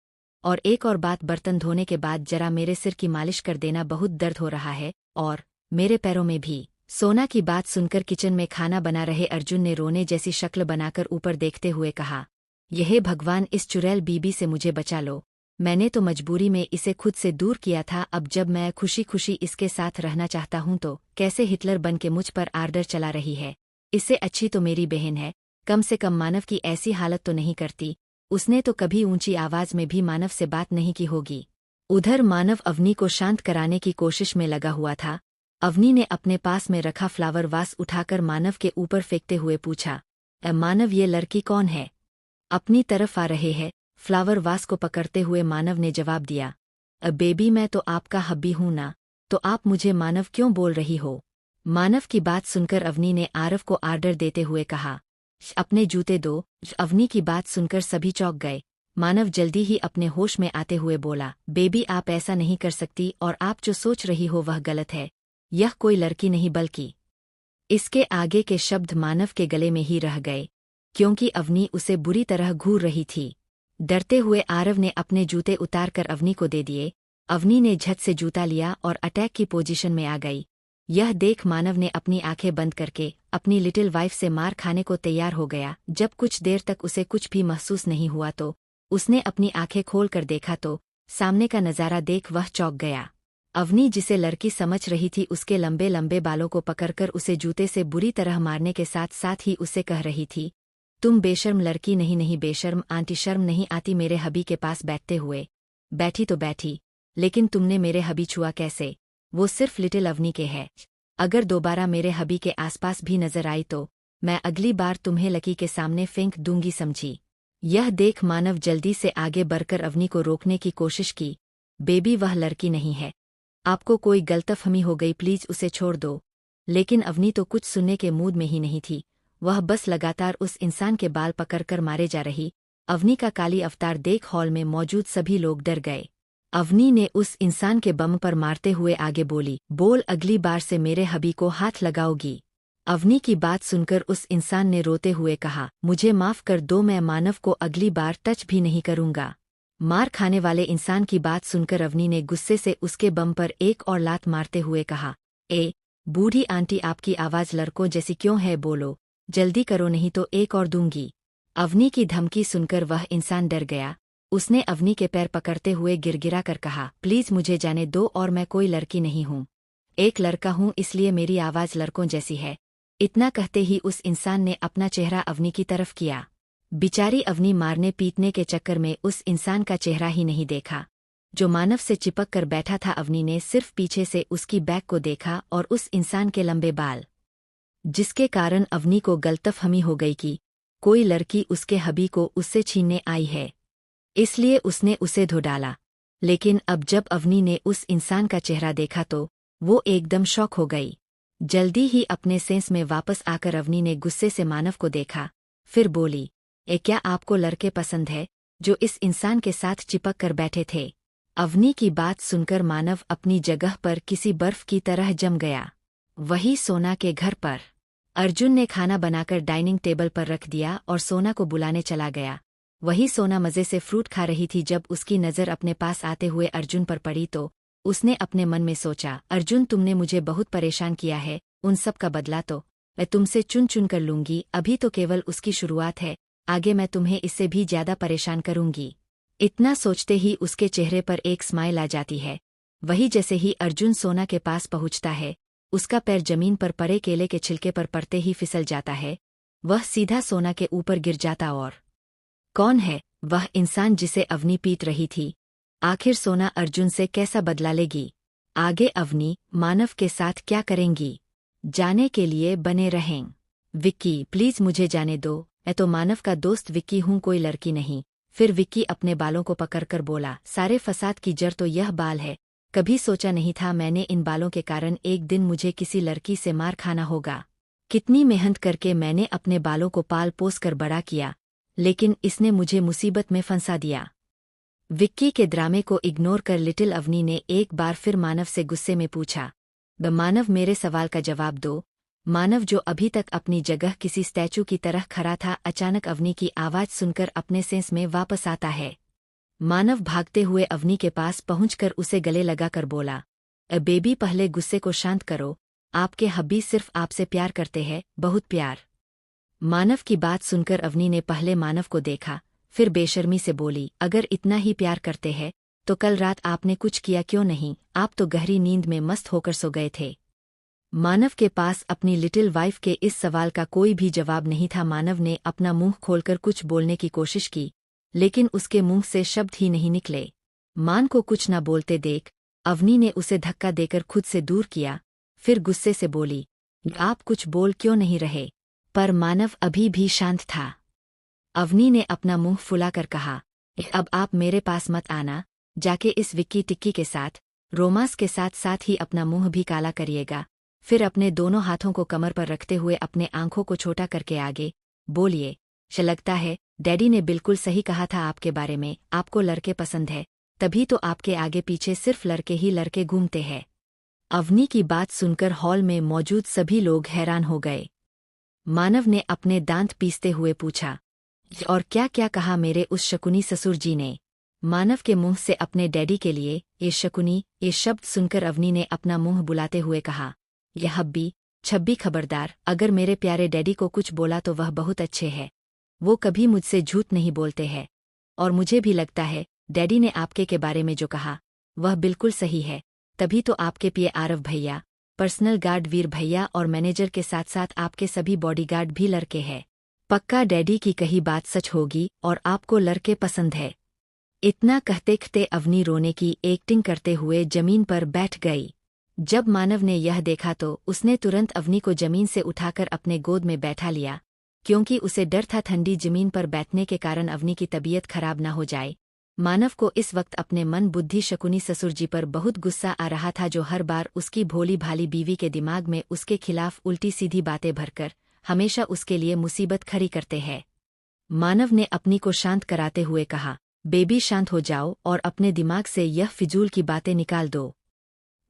और एक और बात, बर्तन धोने के बाद जरा मेरे सिर की मालिश कर देना, बहुत दर्द हो रहा है, और मेरे पैरों में भी। सोना की बात सुनकर किचन में खाना बना रहे अर्जुन ने रोने जैसी शक्ल बनाकर ऊपर देखते हुए कहा, यह भगवान, इस चुड़ैल बीबी से मुझे बचा लो। मैंने तो मजबूरी में इसे खुद से दूर किया था, अब जब मैं खुशी खुशी इसके साथ रहना चाहता हूं तो कैसे हिटलर बन के मुझ पर आर्डर चला रही है। इससे अच्छी तो मेरी बहन है, कम से कम मानव की ऐसी हालत तो नहीं करती। उसने तो कभी ऊंची आवाज में भी मानव से बात नहीं की होगी। उधर मानव अवनी को शांत कराने की कोशिश में लगा हुआ था। अवनी ने अपने पास में रखा फ्लावर वास उठाकर मानव के ऊपर फेंकते हुए पूछा, मानव ये लड़की कौन है? अपनी तरफ आ रहे है? फ्लावर वास को पकड़ते हुए मानव ने जवाब दिया, बेबी मैं तो आपका हब्बी हूं ना, तो आप मुझे मानव क्यों बोल रही हो? मानव की बात सुनकर अवनी ने आरव को आर्डर देते हुए कहा, अपने जूते दो। अवनी की बात सुनकर सभी चौंक गए। मानव जल्दी ही अपने होश में आते हुए बोला, बेबी आप ऐसा नहीं कर सकती और आप जो सोच रही हो वह गलत है। यह कोई लड़की नहीं बल्कि। इसके आगे के शब्द मानव के गले में ही रह गए, क्योंकि अवनी उसे बुरी तरह घूर रही थी। डरते हुए आरव ने अपने जूते उतारकर अवनी को दे दिए। अवनी ने झट से जूता लिया और अटैक की पोजीशन में आ गई। यह देख मानव ने अपनी आंखें बंद करके अपनी लिटिल वाइफ से मार खाने को तैयार हो गया। जब कुछ देर तक उसे कुछ भी महसूस नहीं हुआ तो उसने अपनी आंखें खोलकर देखा तो सामने का नज़ारा देख वह चौंक गया। अवनी जिसे लड़की समझ रही थी उसके लंबे लंबे बालों को पकड़कर उसे जूते से बुरी तरह मारने के साथ साथ ही उसे कह रही थी, तुम बेशर्म लड़की नहीं बेशर्म आंटी, शर्म नहीं आती मेरे हबी के पास बैठते हुए? बैठी तो बैठी, लेकिन तुमने मेरे हबी छुआ कैसे? वो सिर्फ लिटिल अवनी के है। अगर दोबारा मेरे हबी के आसपास भी नजर आई तो मैं अगली बार तुम्हें लकी के सामने फेंक दूंगी, समझी? यह देख मानव जल्दी से आगे बढ़कर अवनी को रोकने की कोशिश की। बेबी वह लड़की नहीं है, आपको कोई गलतफहमी हो गई, प्लीज उसे छोड़ दो। लेकिन अवनी तो कुछ सुनने के मूड में ही नहीं थी। वह बस लगातार उस इंसान के बाल पकड़कर मारे जा रही। अवनी का काली अवतार देख हॉल में मौजूद सभी लोग डर गए। अवनी ने उस इंसान के बम पर मारते हुए आगे बोली, बोल अगली बार से मेरे हबी को हाथ लगाओगी? अवनी की बात सुनकर उस इंसान ने रोते हुए कहा, मुझे माफ कर दो, मैं मानव को अगली बार टच भी नहीं करूंगा। मार खाने वाले इंसान की बात सुनकर अवनी ने गुस्से से उसके बम पर एक और लात मारते हुए कहा, बूढ़ी आंटी आपकी आवाज लड़कों जैसी क्यों है? बोलो जल्दी करो नहीं तो एक और दूंगी। अवनी की धमकी सुनकर वह इंसान डर गया। उसने अवनी के पैर पकड़ते हुए गिरगिरा कर कहा, प्लीज मुझे जाने दो और मैं कोई लड़की नहीं हूँ, एक लड़का हूँ, इसलिए मेरी आवाज लड़कों जैसी है। इतना कहते ही उस इंसान ने अपना चेहरा अवनी की तरफ किया। बिचारी अवनी मारने पीटने के चक्कर में उस इंसान का चेहरा ही नहीं देखा जो मानव से चिपक कर बैठा था। अवनी ने सिर्फ पीछे से उसकी बैक को देखा और उस इंसान के लंबे बाल, जिसके कारण अवनी को गलतफहमी हो गई कि कोई लड़की उसके हबी को उससे छीनने आई है, इसलिए उसने उसे धो डाला। लेकिन अब जब अवनी ने उस इंसान का चेहरा देखा तो वो एकदम शॉक हो गई। जल्दी ही अपने सेंस में वापस आकर अवनी ने गुस्से से मानव को देखा, फिर बोली, क्या आपको लड़के पसंद है जो इस इंसान के साथ चिपक कर बैठे थे? अवनी की बात सुनकर मानव अपनी जगह पर किसी बर्फ की तरह जम गया। वही सोना के घर पर अर्जुन ने खाना बनाकर डाइनिंग टेबल पर रख दिया और सोना को बुलाने चला गया। वही सोना मज़े से फ्रूट खा रही थी। जब उसकी नज़र अपने पास आते हुए अर्जुन पर पड़ी तो उसने अपने मन में सोचा, अर्जुन तुमने मुझे बहुत परेशान किया है, उन सब का बदला तो मैं तुमसे चुन चुन कर लूंगी। अभी तो केवल उसकी शुरुआत है, आगे मैं तुम्हें इससे भी ज्यादा परेशान करूंगी। इतना सोचते ही उसके चेहरे पर एक स्माइल आ जाती है। वही जैसे ही अर्जुन सोना के पास पहुंचता है, उसका पैर जमीन पर पड़े केले के छिलके पर पड़ते ही फिसल जाता है। वह सीधा सोना के ऊपर गिर जाता। और कौन है वह इंसान जिसे अवनी पीट रही थी? आखिर सोना अर्जुन से कैसा बदला लेगी? आगे अवनी मानव के साथ क्या करेंगी? जाने के लिए बने रहें। विक्की प्लीज मुझे जाने दो, मैं तो मानव का दोस्त विक्की हूँ, कोई लड़की नहीं। फिर विक्की अपने बालों को पकड़कर बोला, सारे फसाद की जड़ तो यह बाल है। कभी सोचा नहीं था मैंने इन बालों के कारण एक दिन मुझे किसी लड़की से मार खाना होगा। कितनी मेहनत करके मैंने अपने बालों को पाल पोस कर बड़ा किया, लेकिन इसने मुझे मुसीबत में फंसा दिया। विक्की के ड्रामे को इग्नोर कर लिटिल अवनी ने एक बार फिर मानव से गुस्से में पूछा, मानव मेरे सवाल का जवाब दो। मानव जो अभी तक अपनी जगह किसी स्टैचू की तरह खड़ा था, अचानक अवनी की आवाज सुनकर अपने सेंस में वापस आता है। मानव भागते हुए अवनी के पास पहुंचकर उसे गले लगाकर बोला, बेबी पहले गुस्से को शांत करो, आपके हब्बी सिर्फ आपसे प्यार करते हैं, बहुत प्यार। मानव की बात सुनकर अवनी ने पहले मानव को देखा, फिर बेशर्मी से बोली, अगर इतना ही प्यार करते हैं तो कल रात आपने कुछ किया क्यों नहीं? आप तो गहरी नींद में मस्त होकर सो गए थे। मानव के पास अपनी लिटिल वाइफ के इस सवाल का कोई भी जवाब नहीं था। मानव ने अपना मुंह खोलकर कुछ बोलने की कोशिश की, लेकिन उसके मुंह से शब्द ही नहीं निकले। मान को कुछ न बोलते देख अवनी ने उसे धक्का देकर खुद से दूर किया, फिर गुस्से से बोली, आप कुछ बोल क्यों नहीं रहे? पर मानव अभी भी शांत था। अवनी ने अपना मुंह फुलाकर कहा, अब आप मेरे पास मत आना, जाके इस विक्की टिक्की के साथ रोमांस के साथ साथ ही अपना मुंह भी काला करिएगा। फिर अपने दोनों हाथों को कमर पर रखते हुए अपने आंखों को छोटा करके आगे बोलिए, लगता है डैडी ने बिल्कुल सही कहा था आपके बारे में, आपको लड़के पसंद है, तभी तो आपके आगे पीछे सिर्फ लड़के ही लड़के घूमते हैं। अवनी की बात सुनकर हॉल में मौजूद सभी लोग हैरान हो गए। मानव ने अपने दांत पीसते हुए पूछा, और क्या क्या कहा मेरे उस शकुनी ससुर जी ने? मानव के मुंह से अपने डैडी के लिए ये शकुनी ये शब्द सुनकर अवनी ने अपना मुंह बुलाते हुए कहा, यह हब्बी छब्बी खबरदार, अगर मेरे प्यारे डैडी को कुछ बोला तो वह बहुत अच्छे हैं। वो कभी मुझसे झूठ नहीं बोलते हैं, और मुझे भी लगता है डैडी ने आपके के बारे में जो कहा वह बिल्कुल सही है। तभी तो आपके पिए आरव भैया, पर्सनल गार्ड वीर भैया और मैनेजर के साथ साथ आपके सभी बॉडीगार्ड भी लड़के हैं। पक्का डैडी की कही बात सच होगी और आपको लड़के पसंद है। इतना कहते कहते अवनी रोने की एक्टिंग करते हुए जमीन पर बैठ गई। जब मानव ने यह देखा तो उसने तुरंत अवनी को जमीन से उठाकर अपने गोद में बैठा लिया, क्योंकि उसे डर था ठंडी जमीन पर बैठने के कारण अवनी की तबीयत खराब न हो जाए। मानव को इस वक्त अपने मन बुद्धि शकुनी ससुर जी पर बहुत गुस्सा आ रहा था, जो हर बार उसकी भोली भाली बीवी के दिमाग में उसके खिलाफ उल्टी सीधी बातें भरकर हमेशा उसके लिए मुसीबत खड़ी करते हैं। मानव ने अपनी को शांत कराते हुए कहा, बेबी शांत हो जाओ और अपने दिमाग से यह फिजूल की बातें निकाल दो।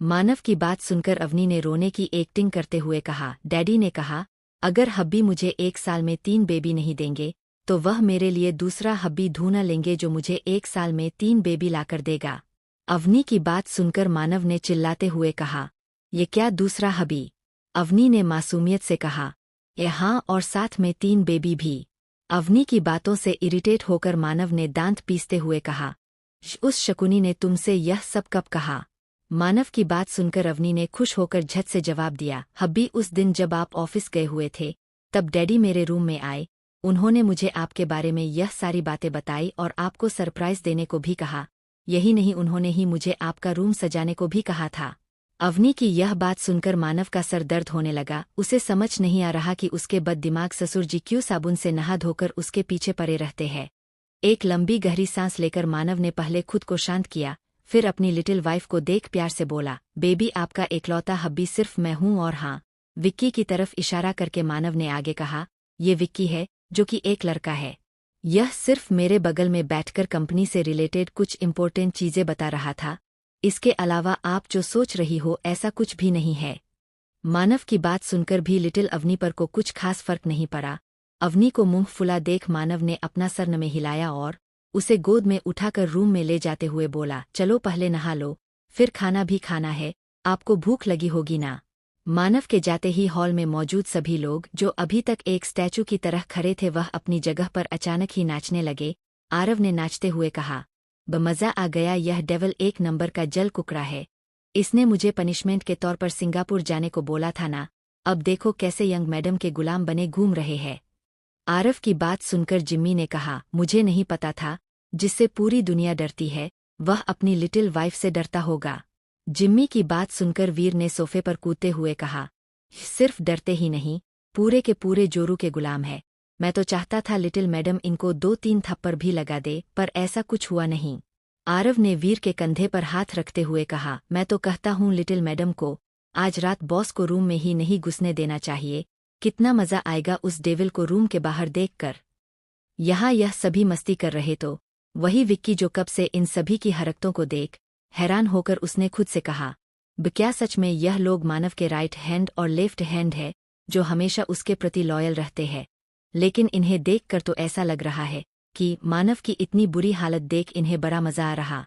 मानव की बात सुनकर अवनी ने रोने की एक्टिंग करते हुए कहा, डैडी ने कहा अगर हब्बी मुझे 1 साल में 3 बेबी नहीं देंगे तो वह मेरे लिए दूसरा हब्बी ढूंढ लेंगे जो मुझे 1 साल में 3 बेबी लाकर देगा। अवनी की बात सुनकर मानव ने चिल्लाते हुए कहा, ये क्या दूसरा हब्बी? अवनी ने मासूमियत से कहा, ये हाँ, और साथ में 3 बेबी भी। अवनी की बातों से इरिटेट होकर मानव ने दांत पीसते हुए कहा, उस शकुनी ने तुमसे यह सब कब कहा? मानव की बात सुनकर अवनी ने खुश होकर झट से जवाब दिया, हब्बी उस दिन जब आप ऑफिस गए हुए थे तब डैडी मेरे रूम में आए, उन्होंने मुझे आपके बारे में यह सारी बातें बताई और आपको सरप्राइज देने को भी कहा। यही नहीं, उन्होंने ही मुझे आपका रूम सजाने को भी कहा था। अवनी की यह बात सुनकर मानव का सर दर्द होने लगा। उसे समझ नहीं आ रहा कि उसके बददिमाग ससुर जी क्यों साबुन से नहा धोकर उसके पीछे पड़े रहते हैं। एक लंबी गहरी सांस लेकर मानव ने पहले खुद को शांत किया, फिर अपनी लिटिल वाइफ को देख प्यार से बोला, बेबी आपका एकलौता हब्बी सिर्फ मैं हूँ। और हाँ, विक्की की तरफ इशारा करके मानव ने आगे कहा, ये विक्की है जो कि एक लड़का है। यह सिर्फ मेरे बगल में बैठकर कंपनी से रिलेटेड कुछ इंपॉर्टेंट चीजें बता रहा था, इसके अलावा आप जो सोच रही हो ऐसा कुछ भी नहीं है। मानव की बात सुनकर भी लिटिल अवनी पर को कुछ खास फर्क नहीं पड़ा। अवनी को मुंह फुला देख मानव ने अपना सर न में हिलाया और उसे गोद में उठाकर रूम में ले जाते हुए बोला, चलो पहले नहा लो, फिर खाना भी खाना है, आपको भूख लगी होगी ना। मानव के जाते ही हॉल में मौजूद सभी लोग जो अभी तक एक स्टैचू की तरह खड़े थे वह अपनी जगह पर अचानक ही नाचने लगे। आरव ने नाचते हुए कहा, बमज़ा आ गया, यह डेवल 1 नंबर का जल कुकड़ा है। इसने मुझे पनिशमेंट के तौर पर सिंगापुर जाने को बोला था ना, अब देखो कैसे यंग मैडम के गुलाम बने घूम रहे हैं। आरव की बात सुनकर जिम्मी ने कहा, मुझे नहीं पता था, जिससे पूरी दुनिया डरती है वह अपनी लिटिल वाइफ से डरता होगा। जिम्मी की बात सुनकर वीर ने सोफे पर कूदते हुए कहा, सिर्फ डरते ही नहीं, पूरे के पूरे जोरू के गुलाम है। मैं तो चाहता था लिटिल मैडम इनको 2-3 थप्पड़ भी लगा दे, पर ऐसा कुछ हुआ नहीं। आरव ने वीर के कंधे पर हाथ रखते हुए कहा, मैं तो कहता हूँ लिटिल मैडम को आज रात बॉस को रूम में ही नहीं घुसने देना चाहिए। कितना मजा आएगा उस डेविल को रूम के बाहर देखकर। यहाँ यह सभी मस्ती कर रहे तो वही विक्की जो कब से इन सभी की हरकतों को देख हैरान होकर उसने खुद से कहा, क्या सच में यह लोग मानव के राइट हैंड और लेफ्ट हैंड है जो हमेशा उसके प्रति लॉयल रहते हैं। लेकिन इन्हें देखकर तो ऐसा लग रहा है कि मानव की इतनी बुरी हालत देख इन्हें बड़ा मजा आ रहा।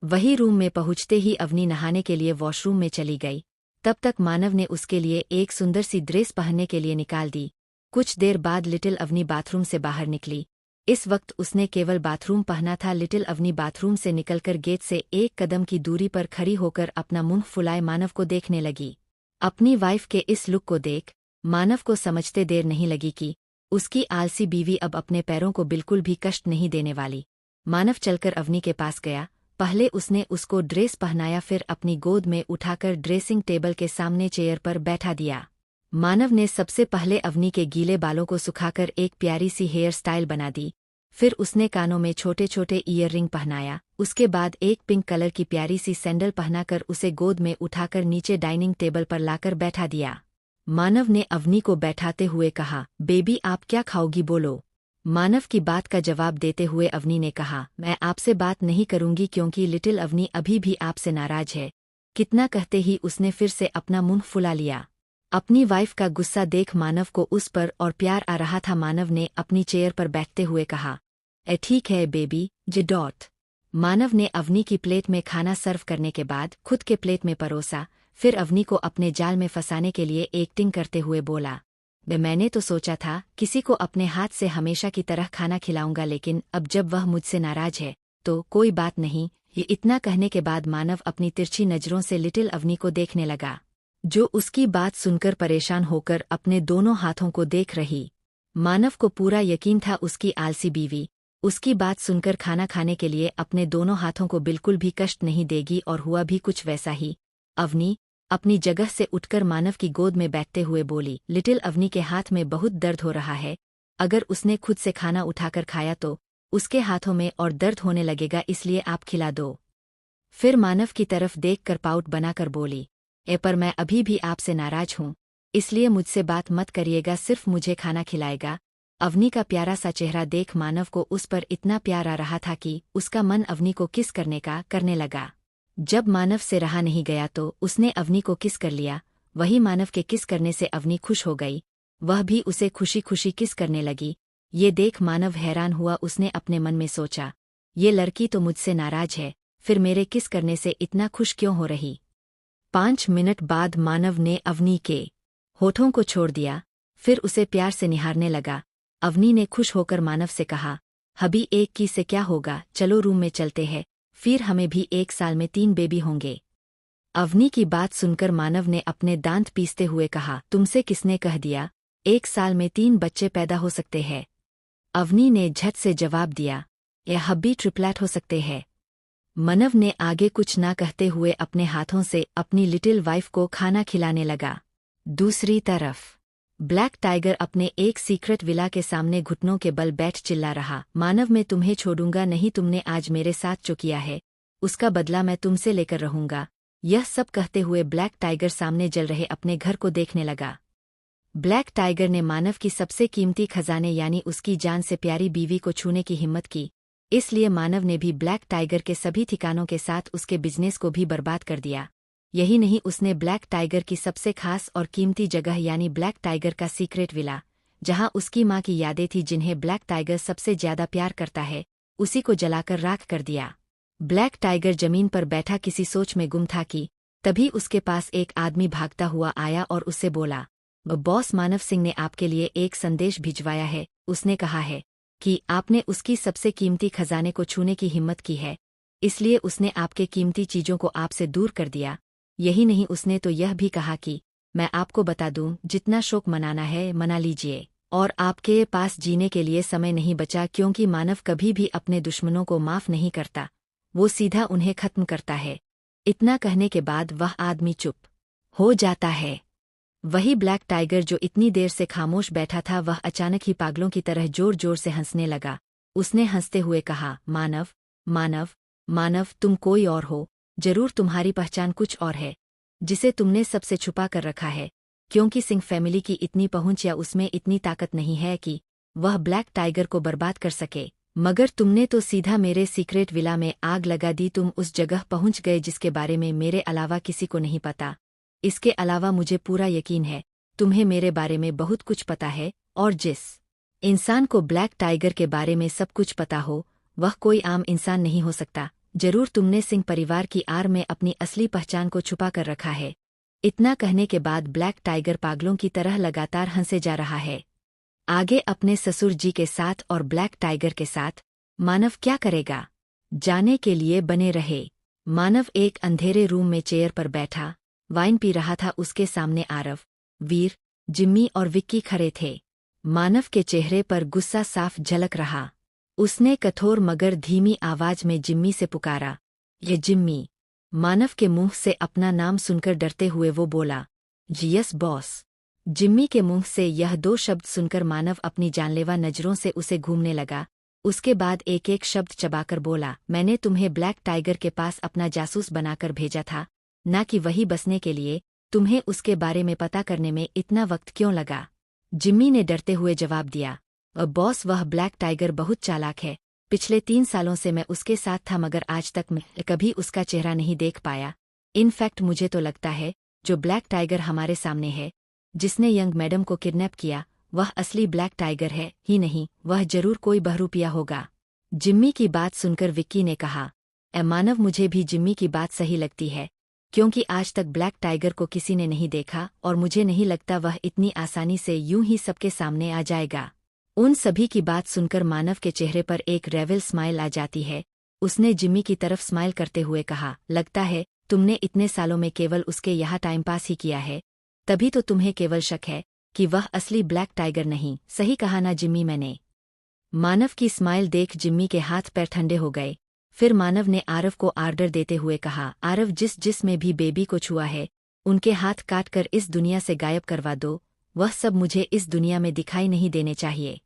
वही रूम में पहुंचते ही अवनी नहाने के लिए वॉशरूम में चली गई। तब तक मानव ने उसके लिए एक सुंदर सी ड्रेस पहनने के लिए निकाल दी। कुछ देर बाद लिटिल अवनी बाथरूम से बाहर निकली। इस वक्त उसने केवल बाथरूम पहना था। लिटिल अवनी बाथरूम से निकलकर गेट से 1 कदम की दूरी पर खड़ी होकर अपना मुंह फुलाए मानव को देखने लगी। अपनी वाइफ के इस लुक को देख मानव को समझते देर नहीं लगी कि उसकी आलसी बीवी अब अपने पैरों को बिल्कुल भी कष्ट नहीं देने वाली। मानव चलकर अवनी के पास गया। पहले उसने उसको ड्रेस पहनाया, फिर अपनी गोद में उठाकर ड्रेसिंग टेबल के सामने चेयर पर बैठा दिया। मानव ने सबसे पहले अवनी के गीले बालों को सुखाकर एक प्यारी सी हेयर स्टाइल बना दी। फिर उसने कानों में छोटे छोटे ईयररिंग पहनाया। उसके बाद एक पिंक कलर की प्यारी सी सैंडल पहनाकर उसे गोद में उठाकर नीचे डाइनिंग टेबल पर लाकर बैठा दिया। मानव ने अवनी को बैठाते हुए कहा, बेबी आप क्या खाओगी बोलो। मानव की बात का जवाब देते हुए अवनी ने कहा, मैं आपसे बात नहीं करूंगी क्योंकि लिटिल अवनी अभी भी आपसे नाराज है। कितना कहते ही उसने फिर से अपना मुंह फुला लिया। अपनी वाइफ का गुस्सा देख मानव को उस पर और प्यार आ रहा था। मानव ने अपनी चेयर पर बैठते हुए कहा, ठीक है बेबी जे डॉट। मानव ने अवनी की प्लेट में खाना सर्व करने के बाद खुद के प्लेट में परोसा। फिर अवनी को अपने जाल में फंसाने के लिए एक्टिंग करते हुए बोला, मैंने तो सोचा था किसी को अपने हाथ से हमेशा की तरह खाना खिलाऊंगा, लेकिन अब जब वह मुझसे नाराज है तो कोई बात नहीं। ये इतना कहने के बाद मानव अपनी तिरछी नजरों से लिटिल अवनी को देखने लगा, जो उसकी बात सुनकर परेशान होकर अपने दोनों हाथों को देख रही। मानव को पूरा यकीन था उसकी आलसी बीवी उसकी बात सुनकर खाना खाने के लिए अपने दोनों हाथों को बिल्कुल भी कष्ट नहीं देगी, और हुआ भी कुछ वैसा ही। अवनी अपनी जगह से उठकर मानव की गोद में बैठते हुए बोली, लिटिल अवनी के हाथ में बहुत दर्द हो रहा है। अगर उसने खुद से खाना उठाकर खाया तो उसके हाथों में और दर्द होने लगेगा, इसलिए आप खिला दो। फिर मानव की तरफ देखकर पाउट बनाकर बोली, पर मैं अभी भी आपसे नाराज हूँ, इसलिए मुझसे बात मत करिएगा, सिर्फ मुझे खाना खिलाएगा। अवनी का प्यारा सा चेहरा देख मानव को उस पर इतना प्यार आ रहा था कि उसका मन अवनी को किस करने लगा। जब मानव से रहा नहीं गया तो उसने अवनी को किस कर लिया। वही मानव के किस करने से अवनी खुश हो गई, वह भी उसे खुशी खुशी किस करने लगी। ये देख मानव हैरान हुआ। उसने अपने मन में सोचा, ये लड़की तो मुझसे नाराज है, फिर मेरे किस करने से इतना खुश क्यों हो रही। 5 मिनट बाद मानव ने अवनी के होठों को छोड़ दिया, फिर उसे प्यार से निहारने लगा। अवनी ने खुश होकर मानव से कहा, हबी एक की से क्या होगा, चलो रूम में चलते हैं, फिर हमें भी 1 साल में 3 बेबी होंगे। अवनी की बात सुनकर मानव ने अपने दांत पीसते हुए कहा, तुमसे किसने कह दिया 1 साल में 3 बच्चे पैदा हो सकते हैं। अवनी ने झट से जवाब दिया, यह हब्बी ट्रिपलेट हो सकते हैं। मानव ने आगे कुछ ना कहते हुए अपने हाथों से अपनी लिटिल वाइफ को खाना खिलाने लगा। दूसरी तरफ ब्लैक टाइगर अपने एक सीक्रेट विला के सामने घुटनों के बल बैठ चिल्ला रहा, मानव मैं तुम्हें छोड़ूंगा नहीं, तुमने आज मेरे साथ जो किया है उसका बदला मैं तुमसे लेकर रहूंगा। यह सब कहते हुए ब्लैक टाइगर सामने जल रहे अपने घर को देखने लगा। ब्लैक टाइगर ने मानव की सबसे कीमती खजाने यानी उसकी जान से प्यारी बीवी को छूने की हिम्मत की, इसलिए मानव ने भी ब्लैक टाइगर के सभी ठिकानों के साथ उसके बिजनेस को भी बर्बाद कर दिया। यही नहीं, उसने ब्लैक टाइगर की सबसे खास और कीमती जगह यानी ब्लैक टाइगर का सीक्रेट विला, जहां उसकी मां की यादें थी जिन्हें ब्लैक टाइगर सबसे ज्यादा प्यार करता है, उसी को जलाकर राख कर दिया। ब्लैक टाइगर जमीन पर बैठा किसी सोच में गुम था कि तभी उसके पास एक आदमी भागता हुआ आया और उससे बोला, बॉस मानव सिंह ने आपके लिए एक संदेश भिजवाया है। उसने कहा है कि आपने उसकी सबसे कीमती खजाने को छूने की हिम्मत की है, इसलिए उसने आपके कीमती चीजों को आपसे दूर कर दिया। यही नहीं, उसने तो यह भी कहा कि मैं आपको बता दूं, जितना शोक मनाना है मना लीजिए, और आपके पास जीने के लिए समय नहीं बचा, क्योंकि मानव कभी भी अपने दुश्मनों को माफ नहीं करता, वो सीधा उन्हें खत्म करता है। इतना कहने के बाद वह आदमी चुप हो जाता है। वही ब्लैक टाइगर जो इतनी देर से खामोश बैठा था, वह अचानक ही पागलों की तरह जोर जोर से हंसने लगा। उसने हंसते हुए कहा, मानव मानव मानव तुम कोई और हो, जरूर तुम्हारी पहचान कुछ और है जिसे तुमने सबसे छुपा कर रखा है, क्योंकि सिंह फैमिली की इतनी पहुंच या उसमें इतनी ताकत नहीं है कि वह ब्लैक टाइगर को बर्बाद कर सके, मगर तुमने तो सीधा मेरे सीक्रेट विला में आग लगा दी। तुम उस जगह पहुंच गए जिसके बारे में मेरे अलावा किसी को नहीं पता। इसके अलावा मुझे पूरा यकीन है तुम्हें मेरे बारे में बहुत कुछ पता है, और जिस इंसान को ब्लैक टाइगर के बारे में सब कुछ पता हो वह कोई आम इंसान नहीं हो सकता। जरूर तुमने सिंह परिवार की आड़ में अपनी असली पहचान को छुपा कर रखा है। इतना कहने के बाद ब्लैक टाइगर पागलों की तरह लगातार हंसे जा रहा है। आगे अपने ससुर जी के साथ और ब्लैक टाइगर के साथ मानव क्या करेगा, जाने के लिए बने रहे। मानव एक अंधेरे रूम में चेयर पर बैठा वाइन पी रहा था। उसके सामने आरव, वीर, जिम्मी और विक्की खड़े थे। मानव के चेहरे पर गुस्सा साफ झलक रहा। उसने कठोर मगर धीमी आवाज में जिम्मी से पुकारा, ये जिम्मी। मानव के मुंह से अपना नाम सुनकर डरते हुए वो बोला, जी यस बॉस। जिम्मी के मुंह से यह 2 शब्द सुनकर मानव अपनी जानलेवा नजरों से उसे घूमने लगा। उसके बाद एक एक शब्द चबाकर बोला, मैंने तुम्हें ब्लैक टाइगर के पास अपना जासूस बनाकर भेजा था, ना कि वही बसने के लिए। तुम्हें उसके बारे में पता करने में इतना वक्त क्यों लगा? जिम्मी ने डरते हुए जवाब दिया, बॉस वह ब्लैक टाइगर बहुत चालाक है। पिछले 3 सालों से मैं उसके साथ था मगर आज तक मैं कभी उसका चेहरा नहीं देख पाया। इनफैक्ट मुझे तो लगता है जो ब्लैक टाइगर हमारे सामने है, जिसने यंग मैडम को किडनैप किया, वह असली ब्लैक टाइगर है ही नहीं, वह जरूर कोई बहरूपिया होगा। जिम्मी की बात सुनकर विक्की ने कहा, मानव मुझे भी जिम्मी की बात सही लगती है, क्योंकि आज तक ब्लैक टाइगर को किसी ने नहीं देखा और मुझे नहीं लगता वह इतनी आसानी से यूं ही सबके सामने आ जाएगा। उन सभी की बात सुनकर मानव के चेहरे पर एक रेवल स्माइल आ जाती है। उसने जिम्मी की तरफ स्माइल करते हुए कहा, लगता है तुमने इतने सालों में केवल उसके यहाँ टाइम पास ही किया है, तभी तो तुम्हें केवल शक है कि वह असली ब्लैक टाइगर नहीं। सही कहा ना जिम्मी मैंने? मानव की स्माइल देख जिम्मी के हाथ पैर ठंडे हो गए। फिर मानव ने आरव को आर्डर देते हुए कहा, आरव जिस में भी बेबी को छुआ है, उनके हाथ काट कर इस दुनिया से गायब करवा दो। वह सब मुझे इस दुनिया में दिखाई नहीं देने चाहिए।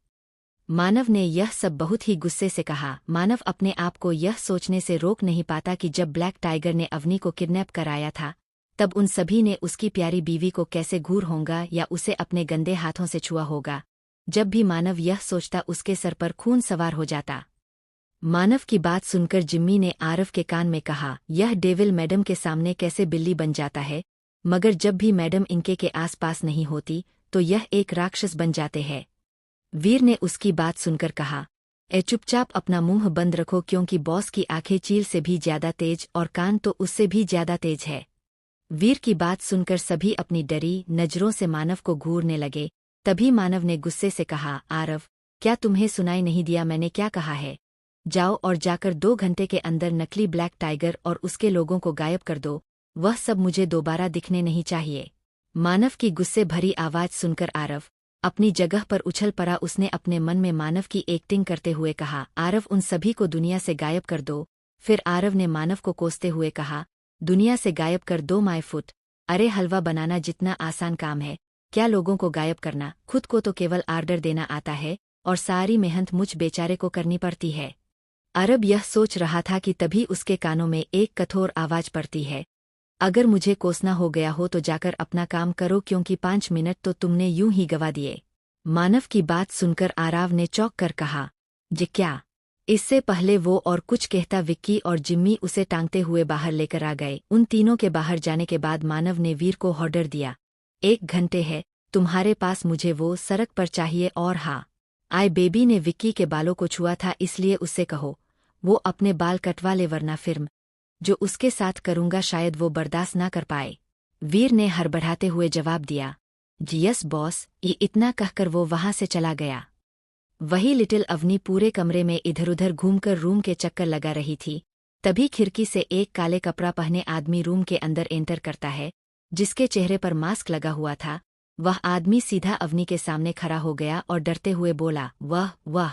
मानव ने यह सब बहुत ही गुस्से से कहा। मानव अपने आप को यह सोचने से रोक नहीं पाता कि जब ब्लैक टाइगर ने अवनी को किडनैप कराया था, तब उन सभी ने उसकी प्यारी बीवी को कैसे घूर होगा या उसे अपने गंदे हाथों से छुआ होगा। जब भी मानव यह सोचता उसके सर पर खून सवार हो जाता। मानव की बात सुनकर जिम्मी ने आरव के कान में कहा, यह डेविल मैडम के सामने कैसे बिल्ली बन जाता है, मगर जब भी मैडम इनके के आसपास नहीं होती तो यह एक राक्षस बन जाते हैं। वीर ने उसकी बात सुनकर कहा, चुपचाप अपना मुंह बंद रखो, क्योंकि बॉस की आंखें चील से भी ज्यादा तेज और कान तो उससे भी ज्यादा तेज है। वीर की बात सुनकर सभी अपनी डरी नजरों से मानव को घूरने लगे। तभी मानव ने गुस्से से कहा, आरव क्या तुम्हें सुनाई नहीं दिया मैंने क्या कहा है? जाओ और जाकर 2 घंटे के अंदर नकली ब्लैक टाइगर और उसके लोगों को गायब कर दो। वह सब मुझे दोबारा दिखने नहीं चाहिए। मानव की गुस्से भरी आवाज सुनकर आरव अपनी जगह पर उछल पड़ा। उसने अपने मन में मानव की एक्टिंग करते हुए कहा, आरव उन सभी को दुनिया से गायब कर दो। फिर आरव ने मानव को कोसते हुए कहा, दुनिया से गायब कर दो माय फुट? अरे हलवा बनाना जितना आसान काम है क्या लोगों को गायब करना? खुद को तो केवल आर्डर देना आता है और सारी मेहनत मुझ बेचारे को करनी पड़ती है। अरब यह सोच रहा था कि तभी उसके कानों में एक कठोर आवाज पड़ती है, अगर मुझे कोसना हो गया हो तो जाकर अपना काम करो, क्योंकि 5 मिनट तो तुमने यूं ही गवा दिए। मानव की बात सुनकर आरव ने चौंक कर कहा, जी क्या? इससे पहले वो और कुछ कहता विक्की और जिम्मी उसे टांगते हुए बाहर लेकर आ गए। उन तीनों के बाहर जाने के बाद मानव ने वीर को ऑर्डर दिया, 1 घंटे है तुम्हारे पास, मुझे वो सड़क पर चाहिए। और हाँ, आए बेबी ने विक्की के बालों को छुआ था, इसलिए उससे कहो वो अपने बाल कटवा ले, वरना फिर जो उसके साथ करूंगा शायद वो बर्दाश्त ना कर पाए। वीर ने हड़बड़ाते हुए जवाब दिया, जी यस बॉस। ये इतना कहकर वो वहां से चला गया। वही लिटिल अवनी पूरे कमरे में इधर उधर घूमकर रूम के चक्कर लगा रही थी। तभी खिड़की से एक काले कपड़ा पहने आदमी रूम के अंदर एंटर करता है, जिसके चेहरे पर मास्क लगा हुआ था। वह आदमी सीधा अवनी के सामने खड़ा हो गया और डरते हुए बोला, वाह।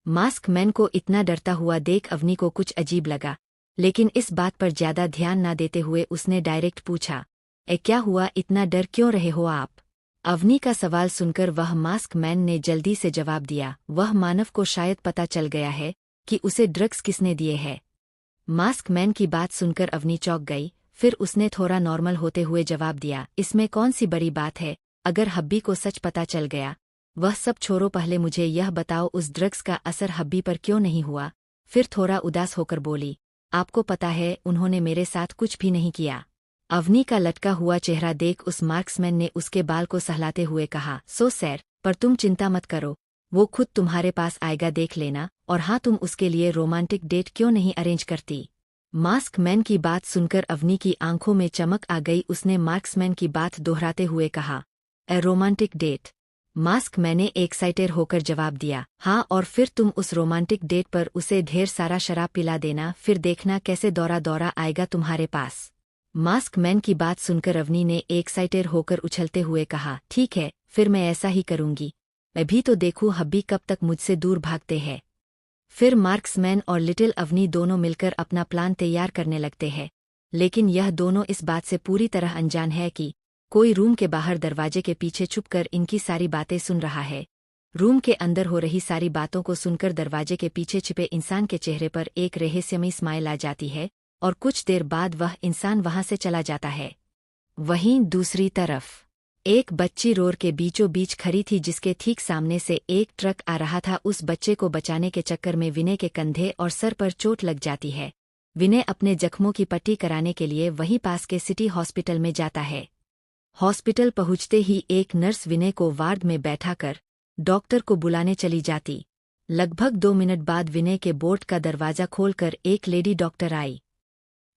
मास्क मैन को इतना डरता हुआ देख अवनी को कुछ अजीब लगा, लेकिन इस बात पर ज्यादा ध्यान ना देते हुए उसने डायरेक्ट पूछा, क्या हुआ, इतना डर क्यों रहे हो आप? अवनी का सवाल सुनकर वह मास्क मैन ने जल्दी से जवाब दिया, वह मानव को शायद पता चल गया है कि उसे ड्रग्स किसने दिए हैं। मास्क मैन की बात सुनकर अवनी चौंक गई। फिर उसने थोड़ा नॉर्मल होते हुए जवाब दिया, इसमें कौन सी बड़ी बात है, अगर हब्बी को सच पता चल गया। वह सब छोड़ो, पहले मुझे यह बताओ उस ड्रग्स का असर हब्बी पर क्यों नहीं हुआ? फिर थोड़ा उदास होकर बोली, आपको पता है उन्होंने मेरे साथ कुछ भी नहीं किया। अवनी का लटका हुआ चेहरा देख उस मार्क्समैन ने उसके बाल को सहलाते हुए कहा, सो सैर, पर तुम चिंता मत करो, वो खुद तुम्हारे पास आएगा, देख लेना। और हाँ, तुम उसके लिए रोमांटिक डेट क्यों नहीं अरेंज करती? मार्क्समैन की बात सुनकर अवनी की आंखों में चमक आ गई। उसने मार्क्समैन की बात दोहराते हुए कहा, ए रोमांटिक डेट? मास्कमैन ने एक्साइटेड होकर जवाब दिया, हाँ, और फिर तुम उस रोमांटिक डेट पर उसे ढेर सारा शराब पिला देना, फिर देखना कैसे दौरा दौरा आएगा तुम्हारे पास। मास्कमैन की बात सुनकर अवनी ने एक्साइटेड होकर उछलते हुए कहा, ठीक है, फिर मैं ऐसा ही करूंगी। मैं भी तो देखूं हब्बी कब तक मुझसे दूर भागते हैं। फिर मार्क्समैन और लिटिल अवनी दोनों मिलकर अपना प्लान तैयार करने लगते हैं, लेकिन यह दोनों इस बात से पूरी तरह अनजान है कि कोई रूम के बाहर दरवाजे के पीछे छुपकर इनकी सारी बातें सुन रहा है। रूम के अंदर हो रही सारी बातों को सुनकर दरवाजे के पीछे छिपे इंसान के चेहरे पर एक रहस्यमयी स्माइल आ जाती है और कुछ देर बाद वह इंसान वहां से चला जाता है। वहीं दूसरी तरफ एक बच्ची रोड के बीचों बीच खड़ी थी जिसके ठीक सामने से एक ट्रक आ रहा था। उस बच्चे को बचाने के चक्कर में विनय के कंधे और सर पर चोट लग जाती है। विनय अपने जख्मों की पट्टी कराने के लिए वहीं पास के सिटी हॉस्पिटल में जाता है। हॉस्पिटल पहुंचते ही एक नर्स विनय को वार्ड में बैठाकर डॉक्टर को बुलाने चली जाती। लगभग 2 मिनट बाद विनय के बोर्ड का दरवाजा खोलकर एक लेडी डॉक्टर आई।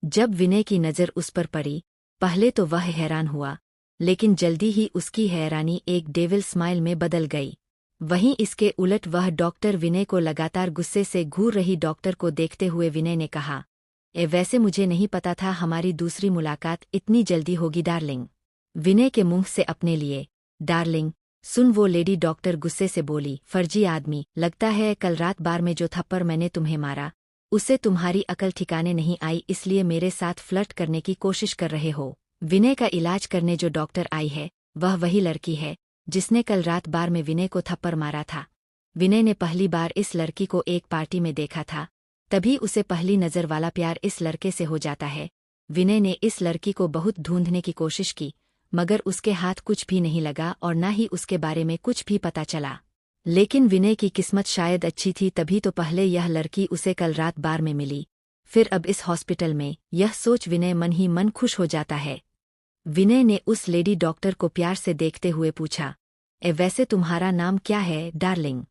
जब विनय की नज़र उस पर पड़ी, पहले तो वह हैरान हुआ, लेकिन जल्दी ही उसकी हैरानी एक डेविल स्माइल में बदल गई। वहीं इसके उलट वह डॉक्टर विनय को लगातार गुस्से से घूर रही डॉक्टर को देखते हुए विनय ने कहा, वैसे मुझे नहीं पता था हमारी दूसरी मुलाकात इतनी जल्दी होगी डार्लिंग। विनय के मुंह से अपने लिए डार्लिंग सुन वो लेडी डॉक्टर गुस्से से बोली, फर्जी आदमी, लगता है कल रात बार में जो थप्पड़ मैंने तुम्हें मारा उससे तुम्हारी अकल ठिकाने नहीं आई, इसलिए मेरे साथ फ्लर्ट करने की कोशिश कर रहे हो। विनय का इलाज करने जो डॉक्टर आई है वह वही लड़की है जिसने कल रात बार में विनय को थप्पड़ मारा था। विनय ने पहली बार इस लड़की को एक पार्टी में देखा था, तभी उसे पहली नज़र वाला प्यार इस लड़के से हो जाता है। विनय ने इस लड़की को बहुत ढूंढने की कोशिश की, मगर उसके हाथ कुछ भी नहीं लगा और न ही उसके बारे में कुछ भी पता चला। लेकिन विनय की किस्मत शायद अच्छी थी, तभी तो पहले यह लड़की उसे कल रात बार में मिली, फिर अब इस हॉस्पिटल में। यह सोच विनय मन ही मन खुश हो जाता है। विनय ने उस लेडी डॉक्टर को प्यार से देखते हुए पूछा, वैसे तुम्हारा नाम क्या है डार्लिंग?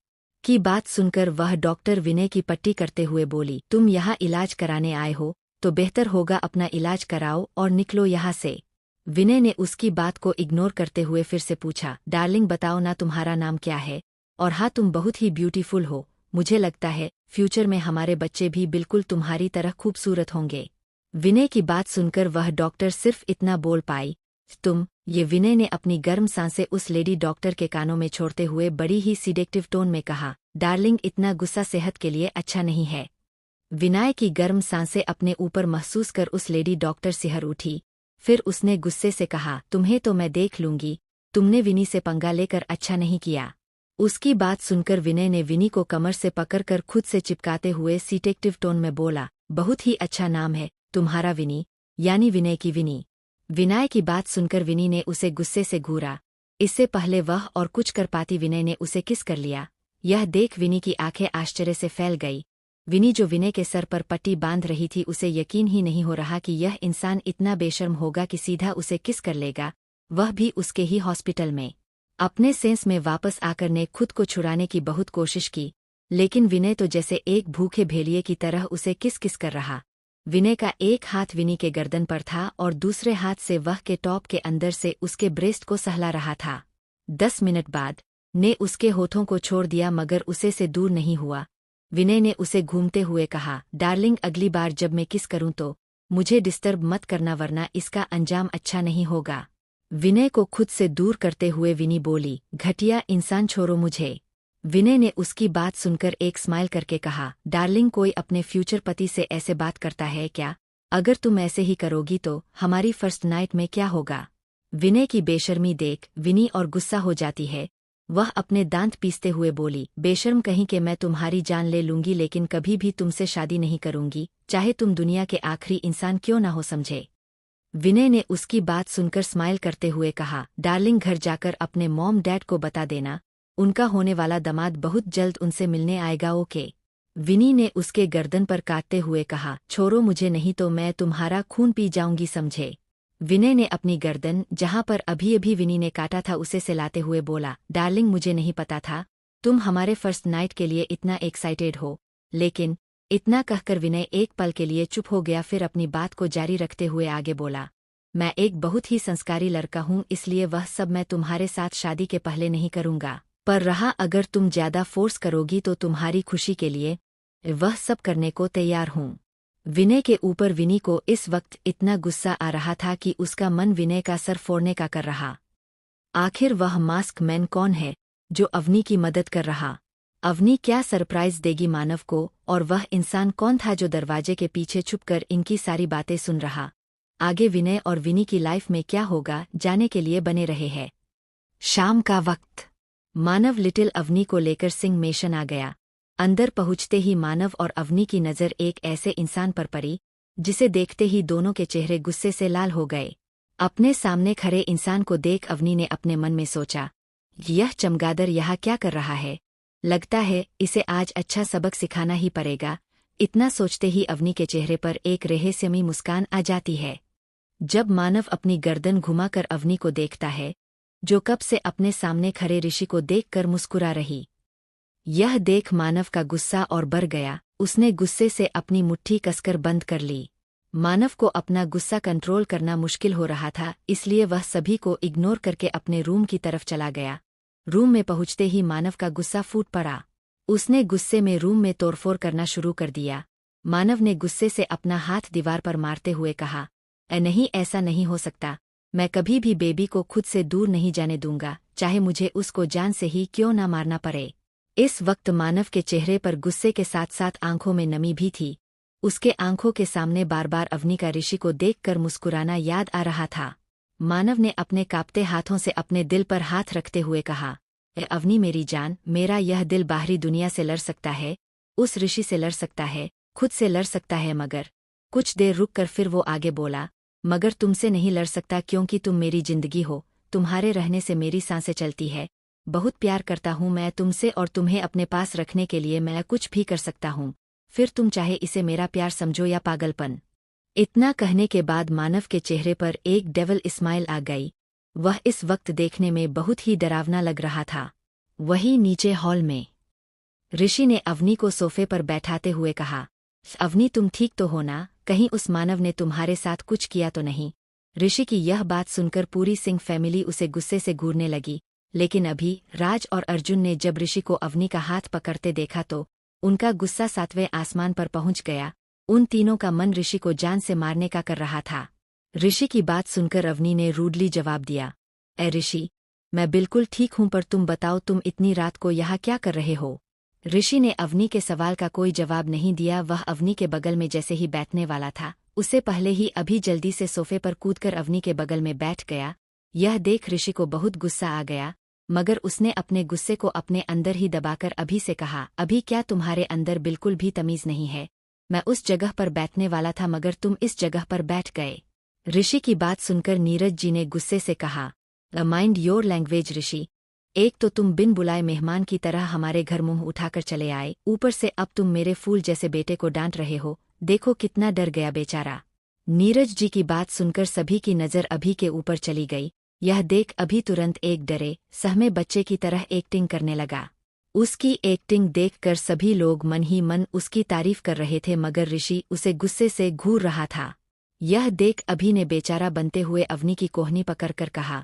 की बात सुनकर वह डॉक्टर विनय की पट्टी करते हुए बोली, तुम यहाँ इलाज कराने आए हो तो बेहतर होगा अपना इलाज कराओ और निकलो यहाँ से। विनय ने उसकी बात को इग्नोर करते हुए फिर से पूछा, डार्लिंग बताओ ना तुम्हारा नाम क्या है? और हाँ, तुम बहुत ही ब्यूटीफुल हो, मुझे लगता है फ्यूचर में हमारे बच्चे भी बिल्कुल तुम्हारी तरह खूबसूरत होंगे। विनय की बात सुनकर वह डॉक्टर सिर्फ इतना बोल पाई, तुम। ये विनय ने अपनी गर्म सांसें उस लेडी डॉक्टर के कानों में छोड़ते हुए बड़ी ही सिडेक्टिव टोन में कहा, डार्लिंग इतना गुस्सा सेहत के लिए अच्छा नहीं है। विनय की गर्म सांसें अपने ऊपर महसूस कर उस लेडी डॉक्टर सिहर उठी। फिर उसने गुस्से से कहा, तुम्हें तो मैं देख लूंगी, तुमने विनी से पंगा लेकर अच्छा नहीं किया। उसकी बात सुनकर विनय ने विनी को कमर से पकड़कर खुद से चिपकाते हुए सिटेक्टिव टोन में बोला, बहुत ही अच्छा नाम है तुम्हारा विनी, यानी विनय की विनी। विनय की बात सुनकर विनी ने उसे गुस्से से घूरा। इससे पहले वह और कुछ कर पाती विनय ने उसे किस कर लिया। यह देख विनी की आंखें आश्चर्य से फैल गई। विनी जो विनय के सर पर पट्टी बांध रही थी, उसे यकीन ही नहीं हो रहा कि यह इंसान इतना बेशर्म होगा कि सीधा उसे किस कर लेगा, वह भी उसके ही हॉस्पिटल में। अपने सेंस में वापस आकर ने खुद को छुड़ाने की बहुत कोशिश की, लेकिन विनय तो जैसे एक भूखे भेड़िए की तरह उसे किस किस कर रहा। विनय का एक हाथ विनी के गर्दन पर था और दूसरे हाथ से वह के टॉप के अंदर से उसके ब्रेस्ट को सहला रहा था। 10 मिनट बाद ने उसके होठों को छोड़ दिया, मगर उसे से दूर नहीं हुआ। विनय ने उसे घूमते हुए कहा, डार्लिंग अगली बार जब मैं किस करूं तो मुझे डिस्टर्ब मत करना, वरना इसका अंजाम अच्छा नहीं होगा। विनय को खुद से दूर करते हुए विनी बोली, घटिया इंसान, छोड़ो मुझे। विनय ने उसकी बात सुनकर एक स्माइल करके कहा, डार्लिंग कोई अपने फ्यूचर पति से ऐसे बात करता है क्या? अगर तुम ऐसे ही करोगी तो हमारी फर्स्ट नाइट में क्या होगा? विनय की बेशर्मी देख विनी और गुस्सा हो जाती है। वह अपने दांत पीसते हुए बोली, बेशर्म कहीं के, मैं तुम्हारी जान ले लूंगी लेकिन कभी भी तुमसे शादी नहीं करूंगी, चाहे तुम दुनिया के आखिरी इंसान क्यों ना हो, समझे? विनय ने उसकी बात सुनकर स्माइल करते हुए कहा, डार्लिंग घर जाकर अपने मॉम डैड को बता देना, उनका होने वाला दामाद बहुत जल्द उनसे मिलने आएगा, ओके? विनी ने उसके गर्दन पर काटते हुए कहा, छोड़ो मुझे नहीं तो मैं तुम्हारा खून पी जाऊंगी, समझे? विनय ने अपनी गर्दन, जहां पर अभी अभी विनी ने काटा था, उसे सहलाते हुए बोला, डार्लिंग मुझे नहीं पता था तुम हमारे फर्स्ट नाइट के लिए इतना एक्साइटेड हो। लेकिन इतना कहकर विनय एक पल के लिए चुप हो गया, फिर अपनी बात को जारी रखते हुए आगे बोला, मैं एक बहुत ही संस्कारी लड़का हूँ, इसलिए वह सब मैं तुम्हारे साथ शादी के पहले नहीं करूँगा, पर रहा अगर तुम ज्यादा फोर्स करोगी तो तुम्हारी खुशी के लिए वह सब करने को तैयार हूँ। विनय के ऊपर विनी को इस वक्त इतना गुस्सा आ रहा था कि उसका मन विनय का सर फोड़ने का कर रहा। आखिर वह मास्क मैन कौन है जो अवनी की मदद कर रहा। अवनी क्या सरप्राइज देगी मानव को, और वह इंसान कौन था जो दरवाजे के पीछे छुपकर इनकी सारी बातें सुन रहा। आगे विनय और विनी की लाइफ में क्या होगा, जाने के लिए बने रहे हैं। शाम का वक्त। मानव लिटिल अवनी को लेकर सिंह मेशन आ गया। अंदर पहुंचते ही मानव और अवनी की नज़र एक ऐसे इंसान पर पड़ी जिसे देखते ही दोनों के चेहरे गुस्से से लाल हो गए। अपने सामने खड़े इंसान को देख अवनी ने अपने मन में सोचा, यह चमगादड़ यहाँ क्या कर रहा है? लगता है इसे आज अच्छा सबक सिखाना ही पड़ेगा। इतना सोचते ही अवनी के चेहरे पर एक रहस्यमयी मुस्कान आ जाती है। जब मानव अपनी गर्दन घुमाकर अवनी को देखता है, जो कब से अपने सामने खड़े ऋषि को देखकर मुस्कुरा रही। यह देख मानव का गुस्सा और बढ़ गया। उसने गुस्से से अपनी मुट्ठी कसकर बंद कर ली। मानव को अपना गुस्सा कंट्रोल करना मुश्किल हो रहा था, इसलिए वह सभी को इग्नोर करके अपने रूम की तरफ चला गया। रूम में पहुंचते ही मानव का गुस्सा फूट पड़ा। उसने गुस्से में रूम में तोड़फोड़ करना शुरू कर दिया। मानव ने गुस्से से अपना हाथ दीवार पर मारते हुए कहा, नहीं, ऐसा नहीं हो सकता। मैं कभी भी बेबी को खुद से दूर नहीं जाने दूंगा, चाहे मुझे उसको जान से ही क्यों ना मारना पड़े। इस वक्त मानव के चेहरे पर गुस्से के साथ साथ आंखों में नमी भी थी। उसके आंखों के सामने बार बार अवनी का ऋषि को देखकर मुस्कुराना याद आ रहा था। मानव ने अपने कांपते हाथों से अपने दिल पर हाथ रखते हुए कहा, अवनी मेरी जान, मेरा यह दिल बाहरी दुनिया से लड़ सकता है, उस ऋषि से लड़ सकता है, खुद से लड़ सकता है, मगर। कुछ देर रुककर फिर वो आगे बोला, मगर तुमसे नहीं लड़ सकता क्योंकि तुम मेरी जिंदगी हो, तुम्हारे रहने से मेरी सांसें चलती है। बहुत प्यार करता हूँ मैं तुमसे और तुम्हें अपने पास रखने के लिए मैं कुछ भी कर सकता हूँ। फिर तुम चाहे इसे मेरा प्यार समझो या पागलपन। इतना कहने के बाद मानव के चेहरे पर एक डेविल स्माइल आ गई। वह इस वक्त देखने में बहुत ही डरावना लग रहा था। वहीं नीचे हॉल में ऋषि ने अवनी को सोफे पर बैठाते हुए कहा, अवनी तुम ठीक तो हो ना? कहीं उस मानव ने तुम्हारे साथ कुछ किया तो नहीं? ऋषि की यह बात सुनकर पूरी सिंह फैमिली उसे गुस्से से घूरने लगी। लेकिन अभी राज और अर्जुन ने जब ऋषि को अवनी का हाथ पकड़ते देखा तो उनका गुस्सा 7वें आसमान पर पहुंच गया। उन तीनों का मन ऋषि को जान से मारने का कर रहा था। ऋषि की बात सुनकर अवनी ने रूडली जवाब दिया, ऋषि, मैं बिल्कुल ठीक हूं, पर तुम बताओ तुम इतनी रात को यहाँ क्या कर रहे हो? ऋषि ने अवनी के सवाल का कोई जवाब नहीं दिया। वह अवनी के बगल में जैसे ही बैठने वाला था, उससे पहले ही अभी जल्दी से सोफे पर कूदकर अवनी के बगल में बैठ गया। यह देख ऋषि को बहुत गुस्सा आ गया, मगर उसने अपने गुस्से को अपने अंदर ही दबाकर अभी से कहा, अभी क्या तुम्हारे अंदर बिल्कुल भी तमीज नहीं है? मैं उस जगह पर बैठने वाला था मगर तुम इस जगह पर बैठ गए। ऋषि की बात सुनकर नीरज जी ने गुस्से से कहा, माइंड योर लैंग्वेज ऋषि। एक तो तुम बिन बुलाए मेहमान की तरह हमारे घर मुंह उठाकर चले आए, ऊपर से अब तुम मेरे फूल जैसे बेटे को डांट रहे हो। देखो कितना डर गया बेचारा। नीरज जी की बात सुनकर सभी की नज़र अभी के ऊपर चली गई। यह देख अभी तुरंत एक डरे सहमे बच्चे की तरह एक्टिंग करने लगा। उसकी एक्टिंग देखकर सभी लोग मन ही मन उसकी तारीफ कर रहे थे, मगर ऋषि उसे गुस्से से घूर रहा था। यह देख अभी ने बेचारा बनते हुए अवनी की कोहनी पकड़कर कहा,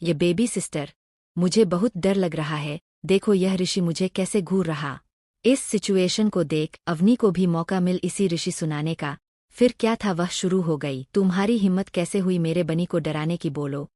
ये बेबी सिस्टर, मुझे बहुत डर लग रहा है। देखो यह ऋषि मुझे कैसे घूर रहा। इस सिचुएशन को देख अवनी को भी मौका मिल इसी ऋषि सुनाने का। फिर क्या था वह शुरू हो गई, तुम्हारी हिम्मत कैसे हुई मेरे बनी को डराने की? बोलो,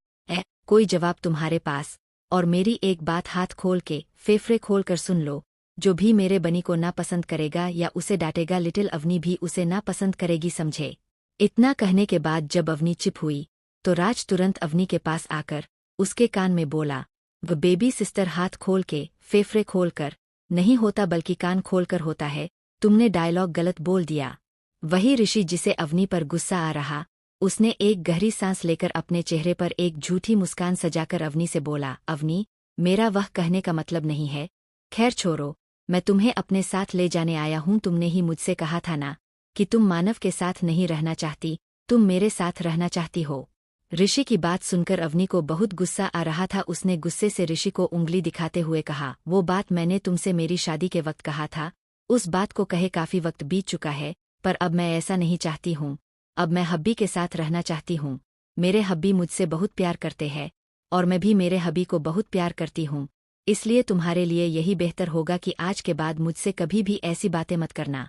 कोई जवाब तुम्हारे पास? और मेरी एक बात हाथ खोल के फेफड़े खोल कर सुन लो, जो भी मेरे बनी को नापसंद करेगा या उसे डांटेगा, लिटिल अवनी भी उसे नापसंद करेगी, समझे? इतना कहने के बाद जब अवनी चुप हुई तो राज तुरंत अवनी के पास आकर उसके कान में बोला, वो बेबी सिस्टर, हाथ खोल के फेफड़े खोल कर नहीं होता बल्कि कान खोलकर होता है। तुमने डायलॉग गलत बोल दिया। वही ऋषि जिसे अवनी पर गुस्सा आ रहा, उसने एक गहरी सांस लेकर अपने चेहरे पर एक झूठी मुस्कान सजाकर अवनी से बोला, अवनी, मेरा वह कहने का मतलब नहीं है। खैर छोड़ो, मैं तुम्हें अपने साथ ले जाने आया हूँ। तुमने ही मुझसे कहा था ना कि तुम मानव के साथ नहीं रहना चाहती, तुम मेरे साथ रहना चाहती हो। ऋषि की बात सुनकर अवनी को बहुत गुस्सा आ रहा था। उसने गुस्से से ऋषि को उंगली दिखाते हुए कहा, वो बात मैंने तुमसे मेरी शादी के वक्त कहा था, उस बात को कहे काफी वक्त बीत चुका है, पर अब मैं ऐसा नहीं चाहती हूँ। अब मैं हब्बी के साथ रहना चाहती हूँ। मेरे हब्बी मुझसे बहुत प्यार करते हैं और मैं भी मेरे हब्बी को बहुत प्यार करती हूँ। इसलिए तुम्हारे लिए यही बेहतर होगा कि आज के बाद मुझसे कभी भी ऐसी बातें मत करना।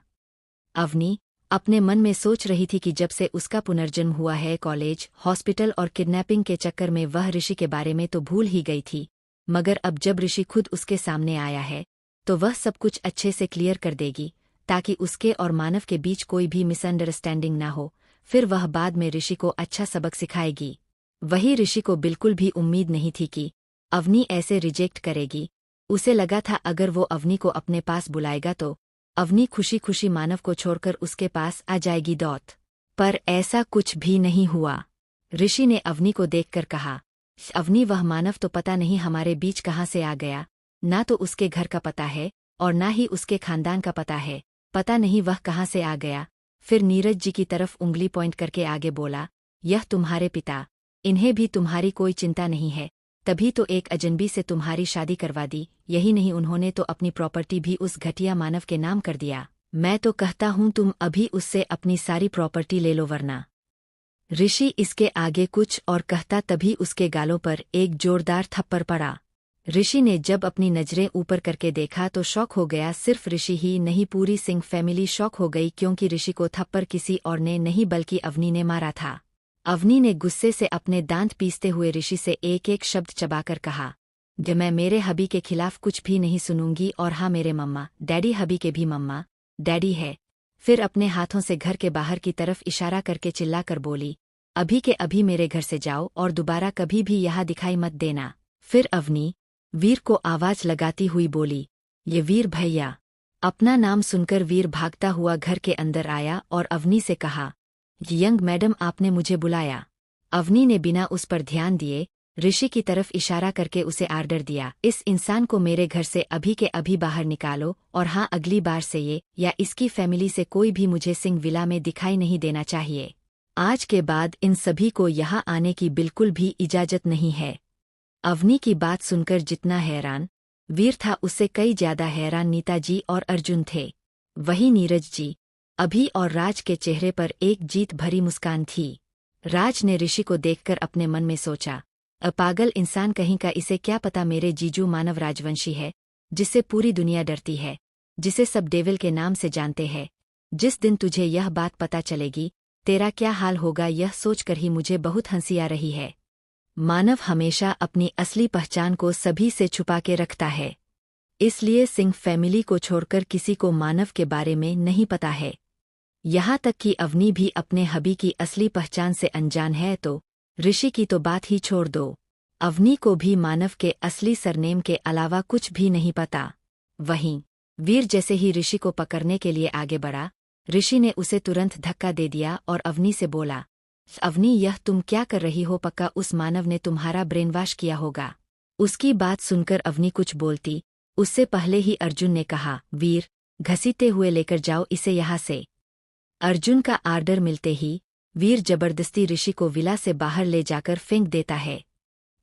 अवनी अपने मन में सोच रही थी कि जब से उसका पुनर्जन्म हुआ है, कॉलेज, हॉस्पिटल और किडनैपिंग के चक्कर में वह ऋषि के बारे में तो भूल ही गई थी। मगर अब जब ऋषि खुद उसके सामने आया है तो वह सब कुछ अच्छे से क्लियर कर देगी, ताकि उसके और मानव के बीच कोई भी मिसअंडरस्टैंडिंग ना हो। फिर वह बाद में ऋषि को अच्छा सबक सिखाएगी। वही ऋषि को बिल्कुल भी उम्मीद नहीं थी कि अवनी ऐसे रिजेक्ट करेगी। उसे लगा था अगर वो अवनी को अपने पास बुलाएगा तो अवनी खुशी खुशी मानव को छोड़कर उसके पास आ जाएगी दौत। पर ऐसा कुछ भी नहीं हुआ। ऋषि ने अवनी को देखकर कहा, अवनी, वह मानव तो पता नहीं हमारे बीच कहाँ से आ गया। ना तो उसके घर का पता है और ना ही उसके खानदान का पता है। पता नहीं वह कहाँ से आ गया। फिर नीरज जी की तरफ उंगली पॉइंट करके आगे बोला, यह तुम्हारे पिता, इन्हें भी तुम्हारी कोई चिंता नहीं है, तभी तो एक अजनबी से तुम्हारी शादी करवा दी। यही नहीं, उन्होंने तो अपनी प्रॉपर्टी भी उस घटिया मानव के नाम कर दिया। मैं तो कहता हूँ तुम अभी उससे अपनी सारी प्रॉपर्टी ले लो, वरना। ऋषि इसके आगे कुछ और कहता तभी उसके गालों पर एक जोरदार थप्पड़ पड़ा। ऋषि ने जब अपनी नजरें ऊपर करके देखा तो शॉक हो गया। सिर्फ ऋषि ही नहीं, पूरी सिंह फैमिली शॉक हो गई, क्योंकि ऋषि को थप्पड़ किसी और ने नहीं बल्कि अवनी ने मारा था। अवनी ने गुस्से से अपने दांत पीसते हुए ऋषि से एक एक शब्द चबाकर कहा, कि मैं मेरे हबी के खिलाफ कुछ भी नहीं सुनूंगी, और हाँ, मेरे मम्मा डैडी, हबी के भी मम्मा डैडी है। फिर अपने हाथों से घर के बाहर की तरफ इशारा करके चिल्लाकर बोली, अभी के अभी मेरे घर से जाओ और दोबारा कभी भी यहाँ दिखाई मत देना। फिर अवनी वीर को आवाज लगाती हुई बोली, ये वीर भैया। अपना नाम सुनकर वीर भागता हुआ घर के अंदर आया और अवनी से कहा, यंग मैडम, आपने मुझे बुलाया। अवनी ने बिना उस पर ध्यान दिए ऋषि की तरफ इशारा करके उसे आर्डर दिया, इस इंसान को मेरे घर से अभी के अभी बाहर निकालो, और हाँ, अगली बार से ये या इसकी फैमिली से कोई भी मुझे सिंह विला में दिखाई नहीं देना चाहिए। आज के बाद इन सभी को यहाँ आने की बिल्कुल भी इजाजत नहीं है। अवनी की बात सुनकर जितना हैरान वीर था, उससे कई ज्यादा हैरान नीता जी और अर्जुन थे। वही नीरज जी, अभी और राज के चेहरे पर एक जीत भरी मुस्कान थी। राज ने ऋषि को देखकर अपने मन में सोचा, पागल इंसान कहीं का, इसे क्या पता मेरे जीजू मानव राजवंशी है, जिससे पूरी दुनिया डरती है, जिसे सब डेविल के नाम से जानते हैं। जिस दिन तुझे यह बात पता चलेगी तेरा क्या हाल होगा, यह सोचकर ही मुझे बहुत हंसी आ रही है। मानव हमेशा अपनी असली पहचान को सभी से छुपा के रखता है, इसलिए सिंह फैमिली को छोड़कर किसी को मानव के बारे में नहीं पता है। यहाँ तक कि अवनी भी अपने हबी की असली पहचान से अनजान है, तो ऋषि की तो बात ही छोड़ दो। अवनी को भी मानव के असली सरनेम के अलावा कुछ भी नहीं पता। वहीं वीर जैसे ही ऋषि को पकड़ने के लिए आगे बढ़ा, ऋषि ने उसे तुरंत धक्का दे दिया और अवनी से बोला, अवनी, यह तुम क्या कर रही हो? पक्का उस मानव ने तुम्हारा ब्रेन वॉश किया होगा। उसकी बात सुनकर अवनी कुछ बोलती उससे पहले ही अर्जुन ने कहा, वीर, घसीटते हुए लेकर जाओ इसे यहाँ से। अर्जुन का आर्डर मिलते ही वीर जबरदस्ती ऋषि को विला से बाहर ले जाकर फेंक देता है।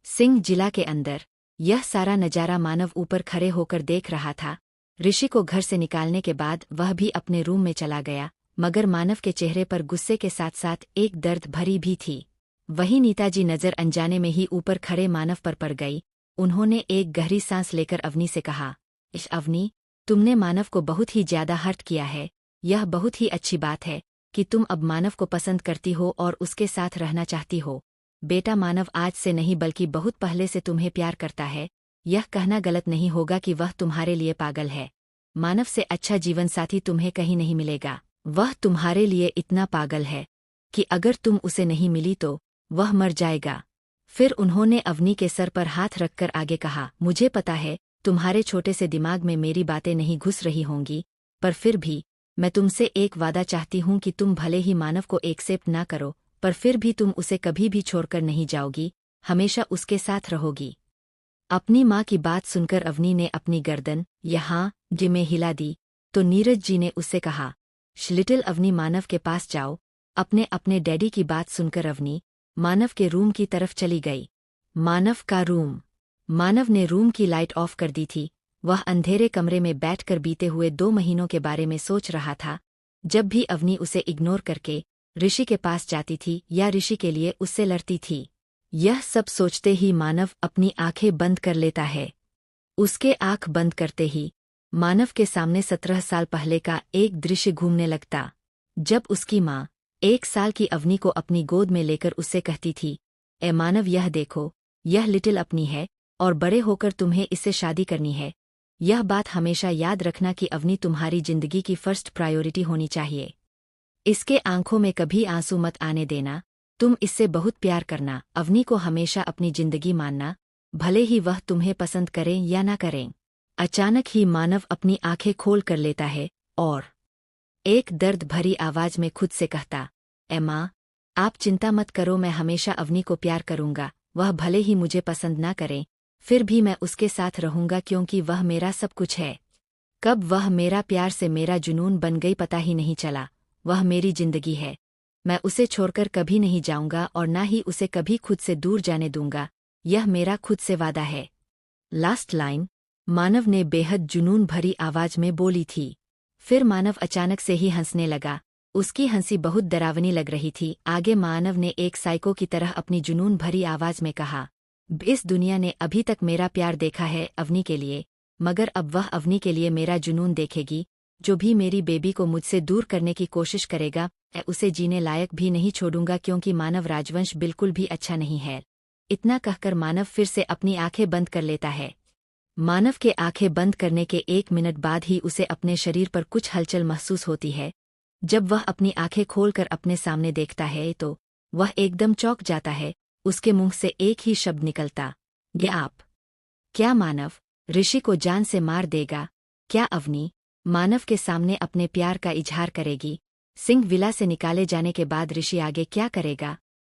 सिंह जिला के अंदर यह सारा नजारा मानव ऊपर खड़े होकर देख रहा था। ऋषि को घर से निकालने के बाद वह भी अपने रूम में चला गया, मगर मानव के चेहरे पर गुस्से के साथ साथ एक दर्द भरी भी थी। वही नीताजी नजर अनजाने में ही ऊपर खड़े मानव पर पड़ गई। उन्होंने एक गहरी सांस लेकर अवनी से कहा, इश अवनी, तुमने मानव को बहुत ही ज्यादा हर्ट किया है। यह बहुत ही अच्छी बात है कि तुम अब मानव को पसंद करती हो और उसके साथ रहना चाहती हो। बेटा, मानव आज से नहीं बल्कि बहुत पहले से तुम्हें प्यार करता है। यह कहना गलत नहीं होगा कि वह तुम्हारे लिए पागल है। मानव से अच्छा जीवन साथी तुम्हें कहीं नहीं मिलेगा। वह तुम्हारे लिए इतना पागल है कि अगर तुम उसे नहीं मिली तो वह मर जाएगा। फिर उन्होंने अवनी के सर पर हाथ रखकर आगे कहा, मुझे पता है तुम्हारे छोटे से दिमाग में मेरी बातें नहीं घुस रही होंगी, पर फिर भी मैं तुमसे एक वादा चाहती हूँ कि तुम भले ही मानव को एक्सेप्ट ना करो, पर फिर भी तुम उसे कभी भी छोड़कर नहीं जाओगी, हमेशा उसके साथ रहोगी। अपनी माँ की बात सुनकर अवनी ने अपनी गर्दन यहाँ जिमे हिला दी, तो नीरज जी ने उससे कहा, लिटिल अवनी, मानव के पास जाओ। अपने डैडी की बात सुनकर अवनी मानव के रूम की तरफ चली गई। मानव का रूम। मानव ने रूम की लाइट ऑफ कर दी थी। वह अंधेरे कमरे में बैठकर बीते हुए 2 महीनों के बारे में सोच रहा था। जब भी अवनी उसे इग्नोर करके ऋषि के पास जाती थी या ऋषि के लिए उससे लड़ती थी, यह सब सोचते ही मानव अपनी आंखें बंद कर लेता है। उसके आंख बंद करते ही मानव के सामने 17 साल पहले का एक दृश्य घूमने लगता, जब उसकी माँ 1 साल की अवनी को अपनी गोद में लेकर उससे कहती थी, ए मानव, यह देखो, यह लिटिल अपनी है, और बड़े होकर तुम्हें इससे शादी करनी है। यह बात हमेशा याद रखना कि अवनी तुम्हारी जिंदगी की फर्स्ट प्रायोरिटी होनी चाहिए। इसके आंखों में कभी आंसू मत आने देना। तुम इससे बहुत प्यार करना। अवनी को हमेशा अपनी जिंदगी मानना, भले ही वह तुम्हें पसंद करें या ना करें। अचानक ही मानव अपनी आंखें खोल कर लेता है और एक दर्द भरी आवाज में खुद से कहता, ए माँ, आप चिंता मत करो, मैं हमेशा अवनी को प्यार करूंगा। वह भले ही मुझे पसंद ना करें, फिर भी मैं उसके साथ रहूंगा क्योंकि वह मेरा सब कुछ है। कब वह मेरा प्यार से मेरा जुनून बन गई पता ही नहीं चला। वह मेरी जिंदगी है। मैं उसे छोड़कर कभी नहीं जाऊंगा और ना ही उसे कभी खुद से दूर जाने दूंगा। यह मेरा खुद से वादा है। लास्ट लाइन मानव ने बेहद जुनून भरी आवाज में बोली थी। फिर मानव अचानक से ही हंसने लगा। उसकी हंसी बहुत डरावनी लग रही थी। आगे मानव ने एक साइको की तरह अपनी जुनून भरी आवाज में कहा, इस दुनिया ने अभी तक मेरा प्यार देखा है अवनी के लिए, मगर अब वह अवनी के लिए मेरा जुनून देखेगी। जो भी मेरी बेबी को मुझसे दूर करने की कोशिश करेगा, मैं उसे जीने लायक भी नहीं छोड़ूंगा क्योंकि मानव राजवंश बिल्कुल भी अच्छा नहीं है। इतना कहकर मानव फिर से अपनी आंखें बंद कर लेता है। मानव के आंखें बंद करने के 1 मिनट बाद ही उसे अपने शरीर पर कुछ हलचल महसूस होती है। जब वह अपनी आंखें खोलकर अपने सामने देखता है तो वह एकदम चौंक जाता है। उसके मुंह से एक ही शब्द निकलता, ये आप? क्या मानव ऋषि को जान से मार देगा? क्या अवनी मानव के सामने अपने प्यार का इजहार करेगी? सिंह विला से निकाले जाने के बाद ऋषि आगे क्या करेगा?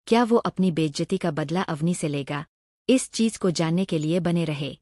क्या वो अपनी बेइज्जती का बदला अवनी से लेगा? इस चीज को जानने के लिए बने रहे।